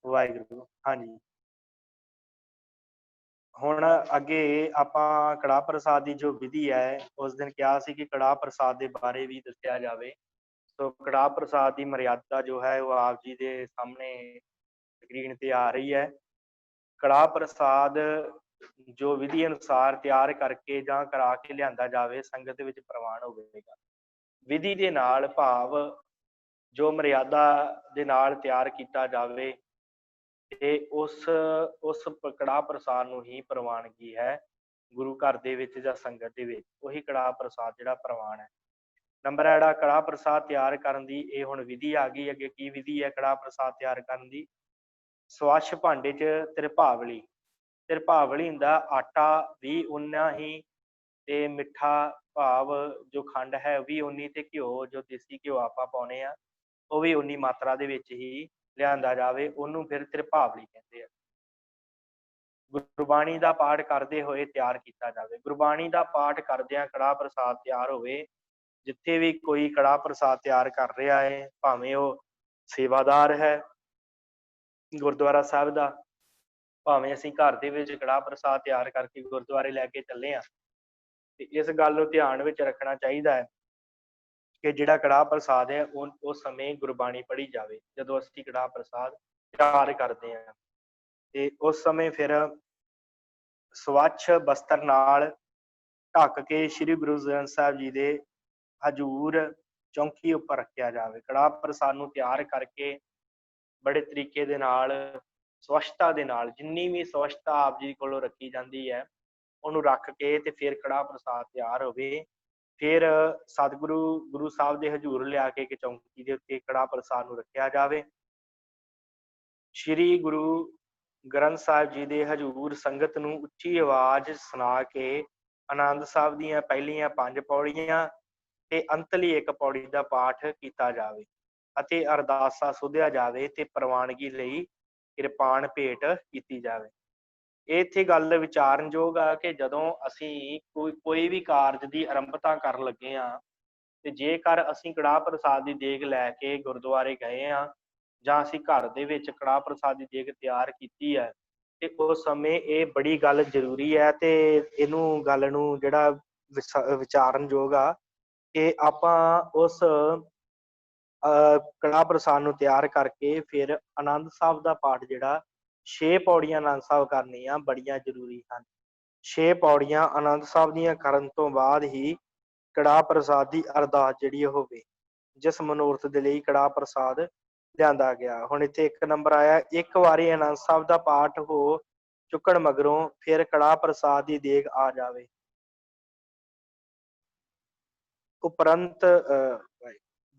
ਵਾਹਿਗੁਰੂ। ਹਾਂਜੀ, ਹੁਣ ਅੱਗੇ ਆਪਾਂ ਕੜਾਹ ਪ੍ਰਸਾਦ ਦੀ ਜੋ ਵਿਧੀ ਹੈ, ਉਸ ਦਿਨ ਕਿਹਾ ਸੀ ਕਿ ਕੜਾਹ ਪ੍ਰਸਾਦ ਦੇ ਬਾਰੇ ਵੀ ਦੱਸਿਆ ਜਾਵੇ। ਸੋ ਕੜਾਹ ਪ੍ਰਸਾਦ ਦੀ ਮਰਿਆਦਾ ਜੋ ਹੈ ਉਹ ਆਪ ਜੀ ਦੇ ਸਾਹਮਣੇ ਸਕਰੀਨ ਤੇ ਆ ਰਹੀ ਹੈ। ਕੜਾਹ ਪ੍ਰਸਾਦ ਜੋ ਵਿਧੀ ਅਨੁਸਾਰ ਤਿਆਰ ਕਰਕੇ ਜਾਂ ਕਰਾ ਕੇ ਲਿਆਂਦਾ ਜਾਵੇ ਸੰਗਤ ਦੇ ਵਿੱਚ ਪ੍ਰਵਾਨ ਹੋਵੇਗਾ। ਵਿਧੀ ਦੇ ਨਾਲ ਭਾਵ ਜੋ ਮਰਿਆਦਾ ਦੇ ਨਾਲ ਤਿਆਰ ਕੀਤਾ ਜਾਵੇ ਤੇ ਉਸ ਕੜਾਹ ਪ੍ਰਸਾਦ ਨੂੰ ਹੀ ਪ੍ਰਵਾਨਗੀ ਹੈ ਗੁਰੂ ਘਰ ਦੇ ਵਿੱਚ ਜਾਂ ਸੰਗਤ ਦੇ ਵਿੱਚ। ਉਹੀ ਕੜਾਹ ਪ੍ਰਸਾਦ ਜਿਹੜਾ ਪ੍ਰਵਾਨ ਹੈ। ਨੰਬਰ ਐੜਾ, ਕੜਾਹ ਪ੍ਰਸਾਦ ਤਿਆਰ ਕਰਨ ਦੀ ਇਹ ਹੁਣ ਵਿਧੀ ਆ ਗਈ। ਅੱਗੇ ਕੀ ਵਿਧੀ ਹੈ ਕੜਾਹ ਪ੍ਰਸਾਦ ਤਿਆਰ ਕਰਨ ਦੀ? ਸਵੱਛ ਭਾਂਡੇ 'ਚ ਤਿਰਭਾਵਲੀ ਹੁੰਦਾ ਆਟਾ ਵੀ ਓਨਾ ਹੀ ਤੇ ਮਿੱਠਾ ਭਾਵ ਜੋ ਖੰਡ ਹੈ ਉਹ ਵੀ ਓਨੀ ਤੇ ਘਿਓ ਜੋ ਦੇਸੀ ਘਿਓ ਆਪਾਂ ਪਾਉਨੇ ਆ ਉਹ ਵੀ ਓਨੀ ਮਾਤਰਾ ਦੇ ਵਿੱਚ ਹੀ ਲਿਆਂਦਾ ਜਾਵੇ। ਉਹਨੂੰ ਫਿਰ ਤਿਰਭਾਵਲੀ ਕਹਿੰਦੇ ਆ। ਗੁਰਬਾਣੀ ਦਾ ਪਾਠ ਕਰਦੇ ਹੋਏ ਤਿਆਰ ਕੀਤਾ ਜਾਵੇ। ਗੁਰਬਾਣੀ ਦਾ ਪਾਠ ਕਰਦਿਆਂ ਕੜਾਹ ਪ੍ਰਸਾਦ ਤਿਆਰ ਹੋਵੇ। ਜਿੱਥੇ ਵੀ ਕੋਈ ਕੜਾਹ ਪ੍ਰਸਾਦ ਤਿਆਰ ਕਰ ਰਿਹਾ ਹੈ, ਭਾਵੇਂ ਉਹ ਸੇਵਾਦਾਰ ਹੈ ਗੁਰਦੁਆਰਾ ਸਾਹਿਬ ਦਾ, ਭਾਵੇਂ ਅਸੀਂ ਘਰ ਦੇ ਵਿੱਚ ਕੜਾਹ ਪ੍ਰਸਾਦ ਤਿਆਰ ਕਰਕੇ ਗੁਰਦੁਆਰੇ ਲੈ ਕੇ ਚੱਲੇ ਹਾਂ, ਤੇ ਇਸ ਗੱਲ ਨੂੰ ਧਿਆਨ ਵਿੱਚ ਰੱਖਣਾ ਚਾਹੀਦਾ ਹੈ ਕਿ ਜਿਹੜਾ ਕੜਾਹ ਪ੍ਰਸਾਦ ਹੈ ਉਸ ਸਮੇਂ ਗੁਰਬਾਣੀ ਪੜ੍ਹੀ ਜਾਵੇ। ਜਦੋਂ ਅਸੀਂ ਕੜਾਹ ਪ੍ਰਸਾਦ ਤਿਆਰ ਕਰਦੇ ਹਾਂ ਤੇ ਉਸ ਸਮੇਂ ਫਿਰ ਸਵੱਛ ਬਸਤਰ ਨਾਲ ਢੱਕ ਕੇ ਸ੍ਰੀ ਗੁਰੂ ਗ੍ਰੰਥ ਸਾਹਿਬ ਜੀ ਦੇ ਹਜ਼ੂਰ ਚੌਂਕੀ ਉੱਪਰ ਰੱਖਿਆ ਜਾਵੇ। ਕੜਾਹ ਪ੍ਰਸਾਦ ਨੂੰ ਤਿਆਰ ਕਰਕੇ ਬੜੇ ਤਰੀਕੇ ਦੇ ਨਾਲ ਸਵੱਛਤਾ ਦੇ ਨਾਲ, ਜਿੰਨੀ ਵੀ ਸਵੱਛਤਾ ਆਪ ਜੀ ਕੋਲੋਂ ਰੱਖੀ ਜਾਂਦੀ ਹੈ ਉਹਨੂੰ ਰੱਖ ਕੇ ਤੇ ਫਿਰ ਕੜਾਹ ਪ੍ਰਸਾਦ ਤਿਆਰ ਹੋਵੇ। ਫਿਰ ਸਤਿਗੁਰੂ ਗੁਰੂ ਸਾਹਿਬ ਦੇ ਹਜ਼ੂਰ ਲਿਆ ਕੇ ਚੌਂਕੀ ਦੇ ਉੱਤੇ ਕੜਾਹ ਪ੍ਰਸਾਦ ਨੂੰ ਰੱਖਿਆ ਜਾਵੇ ਸ਼੍ਰੀ ਗੁਰੂ ਗ੍ਰੰਥ ਸਾਹਿਬ ਜੀ ਦੇ ਹਜ਼ੂਰ ਸੰਗਤ ਨੂੰ ਉੱਚੀ ਆਵਾਜ਼ ਸੁਣਾ ਕੇ ਆਨੰਦ ਸਾਹਿਬ ਦੀਆਂ ਪਹਿਲੀਆਂ 5 ਪੌੜੀਆਂ ਤੇ ਅੰਤਲੀ ਇੱਕ ਪੌੜੀ ਦਾ ਪਾਠ ਕੀਤਾ ਜਾਵੇ ਅਤੇ ਅਰਦਾਸਾ ਸੁਧਿਆ ਜਾਵੇ ਤੇ ਪ੍ਰਵਾਨਗੀ ਲਈ ਕਿਰਪਾਨ ਭੇਟ ਕੀਤੀ ਜਾਵੇ। ਇੱਥੇ ਗੱਲ ਵਿਚਾਰਨਯੋਗ ਆ ਕਿ ਜਦੋਂ ਅਸੀਂ ਕੋਈ ਵੀ ਕਾਰਜ ਦੀ ਆਰੰਭਤਾ ਕਰਨ ਲੱਗੇ ਹਾਂ ਤੇ ਜੇਕਰ ਅਸੀਂ ਕੜਾਹ ਪ੍ਰਸਾਦ ਦੀ ਦੇਗ ਲੈ ਕੇ ਗੁਰਦੁਆਰੇ ਗਏ ਹਾਂ ਜਾਂ ਅਸੀਂ ਘਰ ਦੇ ਵਿੱਚ ਕੜਾਹ ਪ੍ਰਸਾਦ ਦੀ ਦੇਗ ਤਿਆਰ ਕੀਤੀ ਹੈ ਤੇ ਉਸ ਸਮੇਂ ਇਹ ਬੜੀ ਗੱਲ ਜ਼ਰੂਰੀ ਹੈ ਤੇ ਇਹਨੂੰ ਗੱਲ ਨੂੰ ਜਿਹੜਾ ਵਿਚਾਰਨਯੋਗ ਆ ਕਿ ਆਪਾਂ ਉਸ ਕੜਾਹ ਪ੍ਰਸਾਦ ਨੂੰ ਤਿਆਰ ਕਰਕੇ ਫਿਰ ਆਨੰਦ ਸਾਹਿਬ ਦਾ ਪਾਠ ਜਿਹੜਾ 6 ਪੌੜੀਆਂ ਆਨੰਦ ਸਾਹਿਬ ਕਰਨੀਆਂ ਬੜੀਆਂ ਜ਼ਰੂਰੀ ਹਨ। 6 ਪੌੜੀਆਂ ਆਨੰਦ ਸਾਹਿਬ ਦੀਆਂ ਕਰਨ ਤੋਂ ਬਾਅਦ ਹੀ ਕੜਾਹ ਪ੍ਰਸਾਦ ਦੀ ਅਰਦਾਸ ਜਿਹੜੀ ਹੋਵੇ ਜਿਸ ਮਨੋਰਥ ਦੇ ਲਈ ਕੜਾਹ ਪ੍ਰਸਾਦ ਲਿਆਂਦਾ ਗਿਆ। ਹੁਣ ਇੱਥੇ 1 ਨੰਬਰ ਆਇਆ, ਇੱਕ ਵਾਰੀ ਆਨੰਦ ਸਾਹਿਬ ਦਾ ਪਾਠ ਹੋ ਚੁੱਕਣ ਮਗਰੋਂ ਫਿਰ ਕੜਾਹ ਪ੍ਰਸਾਦ ਦੀ ਦੇਗ ਆ ਜਾਵੇ। ਉਪਰੰਤ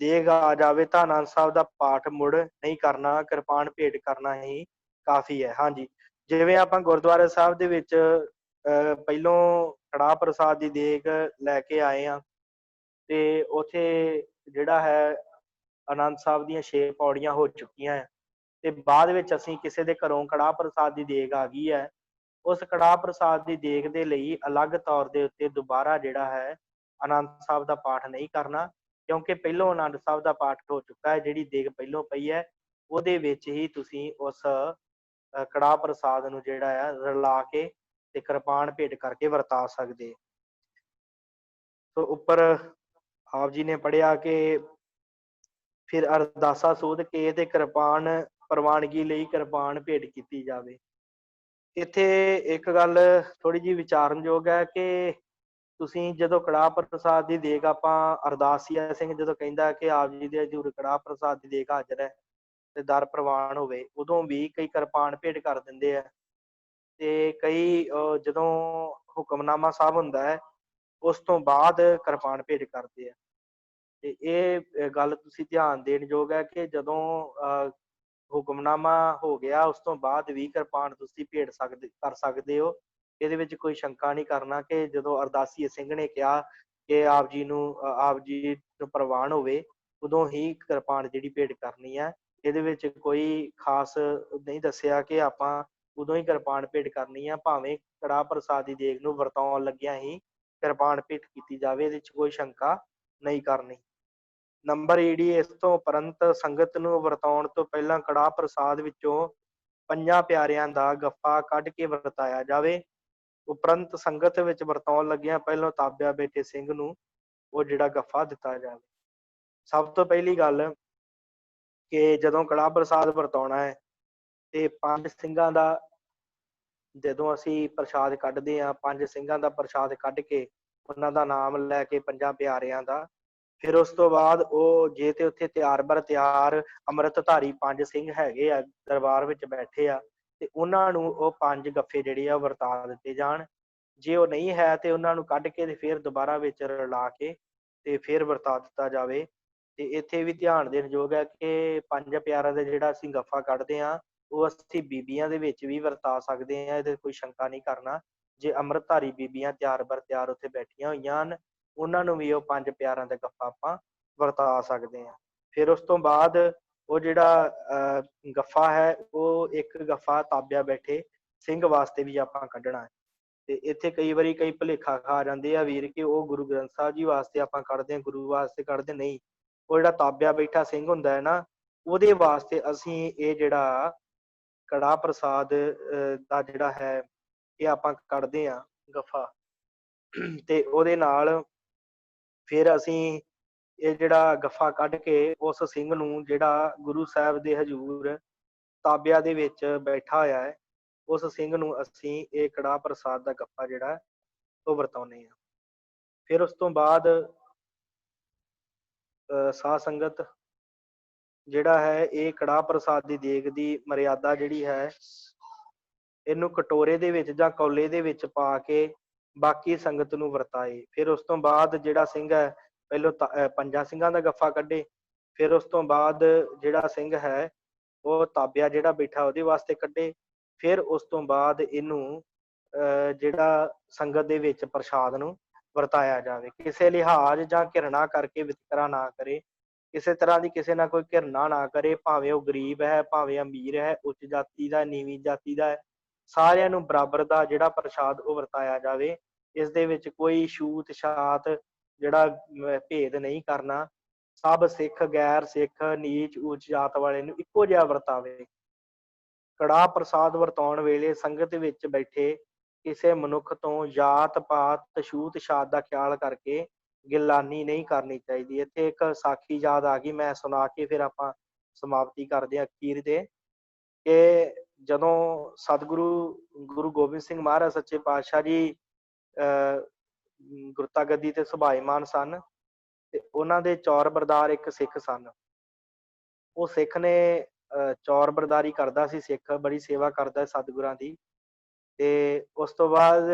ਦੇਗ ਆ ਜਾਵੇ ਤਾਂ ਆਨੰਦ ਸਾਹਿਬ ਦਾ ਪਾਠ ਮੁੜ ਨਹੀਂ ਕਰਨਾ, ਕਿਰਪਾਨ ਭੇਟ ਕਰਨਾ ਹੀ ਕਾਫੀ ਹੈ। ਹਾਂਜੀ, ਜਿਵੇਂ ਆਪਾਂ ਗੁਰਦੁਆਰਾ ਸਾਹਿਬ ਦੇ ਵਿੱਚ ਪਹਿਲੋਂ ਕੜਾਹ ਪ੍ਰਸਾਦ ਦੀ ਦੇਗ ਲੈ ਕੇ ਆਏ ਹਾਂ ਤੇ ਉੱਥੇ ਜਿਹੜਾ ਹੈ ਆਨੰਦ ਸਾਹਿਬ ਦੀਆਂ 6 ਪੌੜੀਆਂ ਹੋ ਚੁੱਕੀਆਂ ਹੈ ਤੇ ਬਾਅਦ ਵਿੱਚ ਅਸੀਂ ਕਿਸੇ ਦੇ ਘਰੋਂ ਕੜਾਹ ਪ੍ਰਸਾਦ ਦੀ ਦੇਗ ਆ ਗਈ ਹੈ, ਉਸ ਕੜਾਹ ਪ੍ਰਸਾਦ ਦੀ ਦੇਗ ਦੇ ਲਈ ਅਲੱਗ ਤੌਰ ਦੇ ਉੱਤੇ ਦੁਬਾਰਾ ਜਿਹੜਾ ਹੈ ਆਨੰਦ ਸਾਹਿਬ ਦਾ ਪਾਠ ਨਹੀਂ ਕਰਨਾ, ਕਿਉਂਕਿ ਪਹਿਲੋਂ ਆਨੰਦ ਸਾਹਿਬ ਦਾ ਪਾਠ ਹੋ ਚੁੱਕਾ ਹੈ। ਜਿਹੜੀ ਦੇਗ ਪਹਿਲੋਂ ਪਈ ਹੈ ਉਹਦੇ ਵਿੱਚ ਹੀ ਤੁਸੀਂ ਉਸ ਕੜਾਹ ਪ੍ਰਸਾਦ ਨੂੰ ਜਿਹੜਾ ਹੈ ਰਲਾ ਕੇ ਤੇ ਕਿਰਪਾਨ ਭੇਟ ਕਰਕੇ ਵਰਤਾ ਸਕਦੇ। ਸੋ ਉੱਪਰ ਆਪ ਜੀ ਨੇ ਪੜ੍ਹਿਆ ਕਿ ਫਿਰ ਅਰਦਾਸਾ ਸੋਧ ਕੇ ਤੇ ਕਿਰਪਾਨ ਪ੍ਰਵਾਨਗੀ ਲਈ ਕਿਰਪਾਨ ਭੇਟ ਕੀਤੀ ਜਾਵੇ। ਇੱਥੇ ਇੱਕ ਗੱਲ ਥੋੜੀ ਜਿਹੀ ਵਿਚਾਰਨਯੋਗ ਹੈ ਕਿ ਤੁਸੀਂ ਜਦੋਂ ਕੜਾਹ ਪ੍ਰਸਾਦ ਦੀ ਦੇਗ ਆਪਾਂ ਅਰਦਾਸੀਆ ਸਿੰਘ ਜਦੋਂ ਕਹਿੰਦਾ ਕਿ ਆਪ ਜੀ ਦੇ ਹਜ਼ੂਰ ਕੜਾਹ ਪ੍ਰਸਾਦ ਦੀ ਦੇਗ ਹਾਜ਼ਰ ਹੈ ਤੇ ਦਰ ਪ੍ਰਵਾਨ ਹੋਵੇ, ਉਦੋਂ ਵੀ ਕਈ ਕਿਰਪਾਨ ਭੇਟ ਕਰ ਦਿੰਦੇ ਆ ਤੇ ਕਈ ਜਦੋਂ ਹੁਕਮਨਾਮਾ ਸਾਹਿਬ ਹੁੰਦਾ ਹੈ ਉਸ ਤੋਂ ਬਾਅਦ ਕਿਰਪਾਨ ਭੇਟ ਕਰਦੇ ਆ। ਤੇ ਇਹ ਗੱਲ ਤੁਸੀਂ ਧਿਆਨ ਦੇਣ ਯੋਗ ਹੈ ਕਿ ਜਦੋਂ ਹੁਕਮਨਾਮਾ ਹੋ ਗਿਆ ਉਸ ਤੋਂ ਬਾਅਦ ਵੀ ਕਿਰਪਾਨ ਤੁਸੀਂ ਭੇਟ ਕਰ ਸਕਦੇ ਹੋ। ਇਹਦੇ ਵਿੱਚ ਕੋਈ ਸ਼ੰਕਾ ਨਹੀਂ ਕਰਨਾ ਕਿ ਜਦੋਂ ਅਰਦਾਸੀਏ ਸਿੰਘ ਨੇ ਕਿਹਾ ਕਿ ਆਪ ਜੀ ਨੂੰ ਪ੍ਰਵਾਨ ਹੋਵੇ ਉਦੋਂ ਹੀ ਕਿਰਪਾਨ ਜਿਹੜੀ ਭੇਟ ਕਰਨੀ ਹੈ। ਇਹਦੇ ਵਿੱਚ ਕੋਈ ਖਾਸ ਨਹੀਂ ਦੱਸਿਆ ਕਿ ਆਪਾਂ ਉਦੋਂ ਹੀ ਕਿਰਪਾਨ ਭੇਟ ਕਰਨੀ ਆ, ਭਾਵੇਂ ਕੜਾਹ ਪ੍ਰਸਾਦ ਦੀ ਦੇਗ ਨੂੰ ਵਰਤਾਉਣ ਲੱਗਿਆ ਹੀ ਕਿਰਪਾਨ ਭੇਟ ਕੀਤੀ ਜਾਵੇ, ਇਹਦੇ ਵਿੱਚ ਕੋਈ ਸ਼ੰਕਾ ਨਹੀਂ ਕਰਨੀ। ਨੰਬਰ ਈਡੀ ਇਸ ਤੋਂ ਉਪਰੰਤ ਸੰਗਤ ਨੂੰ ਵਰਤਾਉਣ ਤੋਂ ਪਹਿਲਾਂ ਕੜਾਹ ਪ੍ਰਸਾਦ ਵਿੱਚੋਂ 5 ਪਿਆਰਿਆਂ ਦਾ ਗੱਫਾ ਕੱਢ ਕੇ ਵਰਤਾਇਆ ਜਾਵੇ। ਉਪਰੰਤ ਸੰਗਤ ਵਿੱਚ ਵਰਤਾਉਣ ਲੱਗਿਆਂ ਪਹਿਲਾਂ ਤਾਬਿਆ ਬੈਠੇ ਸਿੰਘ ਨੂੰ ਉਹ ਜਿਹੜਾ ਗੱਫਾ ਦਿੱਤਾ ਜਾਵੇ। ਸਭ ਤੋਂ ਪਹਿਲੀ ਗੱਲ ਕਿ ਜਦੋਂ ਕੜਾਹ ਪ੍ਰਸਾਦ ਵਰਤਾਉਣਾ ਹੈ ਤੇ 5 ਸਿੰਘਾਂ ਦਾ ਜਦੋਂ ਅਸੀਂ ਪ੍ਰਸ਼ਾਦ ਕੱਢਦੇ ਹਾਂ, 5 ਸਿੰਘਾਂ ਦਾ ਪ੍ਰਸ਼ਾਦ ਕੱਢ ਕੇ ਉਹਨਾਂ ਦਾ ਨਾਮ ਲੈ ਕੇ 5 ਪਿਆਰਿਆਂ ਦਾ, ਫਿਰ ਉਸ ਤੋਂ ਬਾਅਦ ਉਹ ਜੇ ਤੇ ਉੱਥੇ ਤਿਆਰ ਬਰ ਤਿਆਰ ਅੰਮ੍ਰਿਤਧਾਰੀ 5 ਸਿੰਘ ਹੈਗੇ ਆ ਦਰਬਾਰ ਵਿੱਚ ਬੈਠੇ ਆ ਤੇ ਉਹਨਾਂ ਨੂੰ ਉਹ 5 ਗੱਫੇ ਜਿਹੜੇ ਆ ਵਰਤਾ ਦਿੱਤੇ ਜਾਣ। ਜੇ ਉਹ ਨਹੀਂ ਹੈ ਤੇ ਉਹਨਾਂ ਨੂੰ ਕੱਢ ਕੇ ਤੇ ਫਿਰ ਦੁਬਾਰਾ ਵਿੱਚ ਰਲਾ ਕੇ ਤੇ ਫਿਰ ਵਰਤਾ ਦਿੱਤਾ ਜਾਵੇ। ਤੇ ਇੱਥੇ ਵੀ ਧਿਆਨ ਦੇਣ ਯੋਗ ਹੈ ਕਿ 5 ਪਿਆਰਿਆਂ ਦਾ ਜਿਹੜਾ ਅਸੀਂ ਗੱਫਾ ਕੱਢਦੇ ਹਾਂ ਉਹ ਅਸੀਂ ਬੀਬੀਆਂ ਦੇ ਵਿੱਚ ਵੀ ਵਰਤਾ ਸਕਦੇ ਹਾਂ, ਇਹਦੇ ਕੋਈ ਸ਼ੰਕਾ ਨਹੀਂ ਕਰਨਾ। ਜੇ ਅੰਮ੍ਰਿਤਧਾਰੀ ਬੀਬੀਆਂ ਤਿਆਰ ਬਰ ਤਿਆਰ ਉੱਥੇ ਬੈਠੀਆਂ ਹੋਈਆਂ ਹਨ ਉਹਨਾਂ ਨੂੰ ਵੀ ਉਹ 5 ਪਿਆਰਿਆਂ ਦਾ ਗੱਫਾ ਆਪਾਂ ਵਰਤਾ ਸਕਦੇ ਹਾਂ। ਫਿਰ ਉਸ ਤੋਂ ਬਾਅਦ ਉਹ ਜਿਹੜਾ ਗੱਫਾ ਹੈ ਉਹ ਇੱਕ ਗੱਫਾ ਤਾਬਿਆ ਬੈਠੇ ਸਿੰਘ ਵਾਸਤੇ ਵੀ ਆਪਾਂ ਕੱਢਣਾ ਹੈ। ਤੇ ਇੱਥੇ ਕਈ ਵਾਰੀ ਕਈ ਭੁਲੇਖਾ ਖਾ ਜਾਂਦੇ ਆ ਵੀਰ ਕਿ ਉਹ ਗੁਰੂ ਗ੍ਰੰਥ ਸਾਹਿਬ ਜੀ ਵਾਸਤੇ ਆਪਾਂ ਕੱਢਦੇ ਹਾਂ, ਗੁਰੂ ਵਾਸਤੇ ਕੱਢਦੇ ਨਹੀਂ। ਉਹ ਜਿਹੜਾ ਤਾਬਿਆ ਬੈਠਾ ਸਿੰਘ ਹੁੰਦਾ ਹੈ ਨਾ, ਉਹਦੇ ਵਾਸਤੇ ਅਸੀਂ ਇਹ ਜਿਹੜਾ ਕੜਾਹ ਪ੍ਰਸਾਦ ਦਾ ਜਿਹੜਾ ਹੈ ਇਹ ਆਪਾਂ ਕੱਢਦੇ ਹਾਂ ਗੱਫਾ। ਤੇ ਉਹਦੇ ਨਾਲ ਫਿਰ ਅਸੀਂ ਇਹ ਜਿਹੜਾ ਗੱਫਾ ਕੱਢ ਕੇ ਉਸ ਸਿੰਘ ਨੂੰ ਜਿਹੜਾ ਗੁਰੂ ਸਾਹਿਬ ਦੇ ਹਜ਼ੂਰ ਤਾਬਿਆ ਦੇ ਵਿੱਚ ਬੈਠਾ ਹੋਇਆ ਹੈ ਉਸ ਸਿੰਘ ਨੂੰ ਅਸੀਂ ਇਹ ਕੜਾਹ ਪ੍ਰਸਾਦ ਦਾ ਗੱਫਾ ਜਿਹੜਾ ਉਹ ਵਰਤਾਉਂਦੇ ਹਾਂ। ਫਿਰ ਉਸ ਤੋਂ ਬਾਅਦ ਸਾਧ ਸੰਗਤ ਜਿਹੜਾ ਹੈ ਇਹ ਕੜਾਹ ਪ੍ਰਸਾਦ ਦੀ ਦੇਗ ਦੀ ਮਰਿਆਦਾ ਜਿਹੜੀ ਹੈ ਇਹਨੂੰ ਕਟੋਰੇ ਦੇ ਵਿੱਚ ਜਾਂ ਕੌਲੇ ਦੇ ਵਿੱਚ ਪਾ ਕੇ ਬਾਕੀ ਸੰਗਤ ਨੂੰ ਵਰਤਾਏ। ਫਿਰ ਉਸ ਤੋਂ ਬਾਅਦ ਜਿਹੜਾ ਸਿੰਘ ਹੈ ਪਹਿਲੋਂ 5 ਸਿੰਘਾਂ ਦਾ ਗੱਫਾ ਕੱਢੇ, ਫਿਰ ਉਸ ਤੋਂ ਬਾਅਦ ਜਿਹੜਾ ਸਿੰਘ ਹੈ ਉਹ ਤਾਬਿਆ ਜਿਹੜਾ ਬੈਠਾ ਉਹਦੇ ਵਾਸਤੇ ਕੱਢੇ। ਫਿਰ ਉਸ ਤੋਂ ਬਾਅਦ ਇਹਨੂੰ ਜਿਹੜਾ ਸੰਗਤ ਦੇ ਵਿੱਚ ਪ੍ਰਸ਼ਾਦ ਨੂੰ ਵਰਤਾਇਆ ਜਾਵੇ। ਕਿਸੇ ਲਿਹਾਜ਼ ਜਾਂ ਘਿਰਣਾ ਕਰਕੇ ਵਿਤਕਰਾ ਨਾ ਕਰੇ, ਕਿਸੇ ਤਰ੍ਹਾਂ ਦੀ ਕਿਸੇ ਨਾਲ ਕੋਈ ਘਿਰਣਾ ਨਾ ਕਰੇ, ਭਾਵੇਂ ਉਹ ਗਰੀਬ ਹੈ, ਭਾਵੇਂ ਅਮੀਰ ਹੈ, ਉੱਚ ਜਾਤੀ ਦਾ, ਨੀਵੀਂ ਜਾਤੀ ਦਾ ਹੈ, ਸਾਰਿਆਂ ਨੂੰ ਬਰਾਬਰ ਦਾ ਜਿਹੜਾ ਪ੍ਰਸ਼ਾਦ ਉਹ ਵਰਤਾਇਆ ਜਾਵੇ। ਇਸ ਦੇ ਵਿੱਚ ਕੋਈ ਛੂਤ ਛਾਤ ਜਿਹੜਾ ਭੇਦ ਨਹੀਂ ਕਰਨਾ। ਸਭ ਸਿੱਖ, ਗੈਰ ਸਿੱਖ, ਨੀਚ ਉੱਚ ਜਾਤ ਵਾਲੇ ਨੂੰ ਇੱਕੋ ਜਿਹਾ ਵਰਤਾਵੇ। ਕੜਾਹ ਪ੍ਰਸਾਦ ਵਰਤਾਉਣ ਵੇਲੇ ਸੰਗਤ ਵਿੱਚ ਬੈਠੇ ਕਿਸੇ ਮਨੁੱਖ ਤੋਂ ਜਾਤ ਪਾਤ ਛੂਤ ਛਾਤ ਦਾ ਖਿਆਲ ਕਰਕੇ ਗਿਲਾਨੀ ਨਹੀਂ ਕਰਨੀ ਚਾਹੀਦੀ। ਇੱਥੇ ਇੱਕ ਸਾਖੀ ਯਾਦ ਆ ਗਈ, ਮੈਂ ਸੁਣਾ ਕੇ ਫਿਰ ਆਪਾਂ ਸਮਾਪਤੀ ਕਰਦੇ ਹਾਂ ਅਖੀਰ ਦੇ। ਕਿ ਜਦੋਂ ਸਤਿਗੁਰੂ ਗੁਰੂ ਗੋਬਿੰਦ ਸਿੰਘ ਮਹਾਰਾਜ ਸੱਚੇ ਪਾਤਸ਼ਾਹ ਜੀ ਗੁਰਤਾ ਗੱਦੀ ਤੇ ਸੁਭਾਈਮਾਨ ਸਨ, ਤੇ ਉਹਨਾਂ ਦੇ ਚੌਰ ਬਰਦਾਰ ਇੱਕ ਸਿੱਖ ਸਨ। ਉਹ ਸਿੱਖ ਨੇ ਚੌਰ ਬਰਦਾਰੀ ਕਰਦਾ ਸੀ, ਸਿੱਖ ਬੜੀ ਸੇਵਾ ਕਰਦਾ ਸਤਿਗੁਰਾਂ ਦੀ। ਤੇ ਉਸ ਤੋਂ ਬਾਅਦ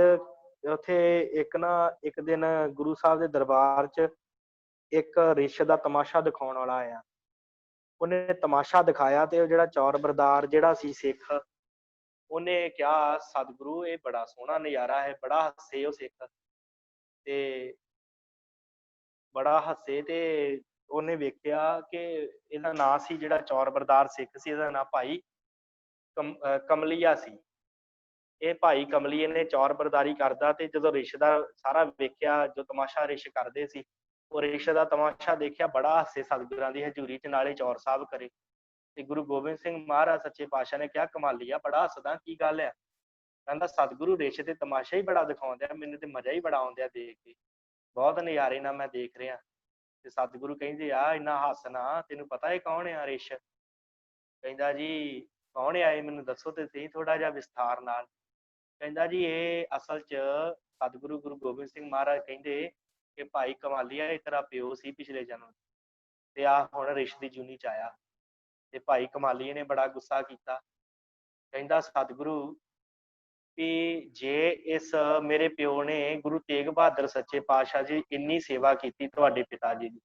ਉੱਥੇ ਇੱਕ ਦਿਨ ਗੁਰੂ ਸਾਹਿਬ ਦੇ ਦਰਬਾਰ 'ਚ ਇੱਕ ਰਿਛ ਦਾ ਤਮਾਸ਼ਾ ਦਿਖਾਉਣ ਵਾਲਾ ਆਇਆ। ਉਹਨੇ ਤਮਾਸ਼ਾ ਦਿਖਾਇਆ ਤੇ ਉਹ ਜਿਹੜਾ ਚੌਰ ਬਰਦਾਰ ਜਿਹੜਾ ਸੀ ਸਿੱਖ, ਉਹਨੇ ਕਿਹਾ ਸਤਿਗੁਰੂ ਇਹ ਬੜਾ ਸੋਹਣਾ ਨਜ਼ਾਰਾ ਹੈ। ਬੜਾ ਹੱਸੇ ਉਹ ਸਿੱਖ, ਤੇ ਬੜਾ ਹੱਸੇ ਤੇ ਉਹਨੇ ਵੇਖਿਆ ਕਿ ਇਹਦਾ ਨਾਂ ਸੀ, ਜਿਹੜਾ ਚੌਰ ਬਰਦਾਰ ਸਿੱਖ ਸੀ, ਇਹਦਾ ਨਾਂ ਭਾਈ ਕਮਲੀਆ ਸੀ। ਇਹ ਭਾਈ ਕਮਲੀਏ ਨੇ ਚੌਰ ਬਰਦਾਰੀ ਕਰਦਾ, ਤੇ ਜਦੋਂ ਰਿਛ ਦਾ ਸਾਰਾ ਵੇਖਿਆ, ਜੋ ਤਮਾਸ਼ਾ ਰਿਛ ਕਰਦੇ ਸੀ, ਉਹ ਰਿਛ ਦਾ ਤਮਾਸ਼ਾ ਦੇਖਿਆ, ਬੜਾ ਹੱਸੇ ਸਤਿਗੁਰਾਂ ਦੀ ਹਜ਼ੂਰੀ 'ਚ, ਨਾਲੇ ਚੌਰ ਸਾਹਿਬ ਕਰੇ। ਤੇ ਗੁਰੂ ਗੋਬਿੰਦ ਸਿੰਘ ਮਹਾਰਾਜ ਸੱਚੇ ਪਾਤਸ਼ਾਹ ਨੇ ਕਿਹਾ ਕਮਾਲੀਆ ਬੜਾ ਹੱਸਦਾ, ਕੀ ਗੱਲ ਹੈ? ਕਹਿੰਦਾ ਸਤਿਗੁਰੂ ਰਿਛ ਤੇ ਤਮਾਸ਼ਾ ਹੀ ਬੜਾ ਦਿਖਾਉਂਦੇ ਆ, ਮੈਨੂੰ ਤੇ ਮਜ਼ਾ ਹੀ ਬੜਾ ਆਉਂਦਿਆ ਦੇਖ ਕੇ, ਬਹੁਤ ਨਜ਼ਾਰੇ ਨਾਲ ਮੈਂ ਦੇਖ ਰਿਹਾ। ਤੇ ਸਤਿਗੁਰੂ ਕਹਿੰਦੇ ਆ ਇੰਨਾ ਹੱਸਣਾ, ਤੈਨੂੰ ਪਤਾ ਇਹ ਕੌਣ ਆ ਰਿਛ? ਕਹਿੰਦਾ ਜੀ ਕੌਣ ਆ ਇਹ, ਮੈਨੂੰ ਦੱਸੋ ਤੇ ਸਹੀ ਥੋੜਾ ਜਿਹਾ ਵਿਸਥਾਰ ਨਾਲ। ਕਹਿੰਦਾ ਜੀ ਇਹ ਅਸਲ 'ਚ ਸਤਿਗੁਰੂ ਗੁਰੂ ਗੋਬਿੰਦ ਸਿੰਘ ਮਹਾਰਾਜ ਕਹਿੰਦੇ ਕਿ ਭਾਈ ਕਮਾਲੀਆ ਇਹ ਤੇਰਾ ਪਿਓ ਸੀ ਪਿਛਲੇ ਜਨਮ, ਤੇ ਆ ਹੁਣ ਰਿਛ ਦੀ ਜੂਨੀ 'ਚ ਆਇਆ। ਤੇ ਭਾਈ ਕਮਾਲੀਏ ਨੇ ਬੜਾ ਗੁੱਸਾ ਕੀਤਾ। ਕਹਿੰਦਾ ਸਤਿਗੁਰੂ ਵੀ ਜੇ ਇਸ ਮੇਰੇ ਪਿਓ ਨੇ ਗੁਰੂ ਤੇਗ ਬਹਾਦਰ ਸੱਚੇ ਪਾਤਸ਼ਾਹ ਜੀ ਇੰਨੀ ਸੇਵਾ ਕੀਤੀ ਤੁਹਾਡੇ ਪਿਤਾ ਜੀ ਦੀ,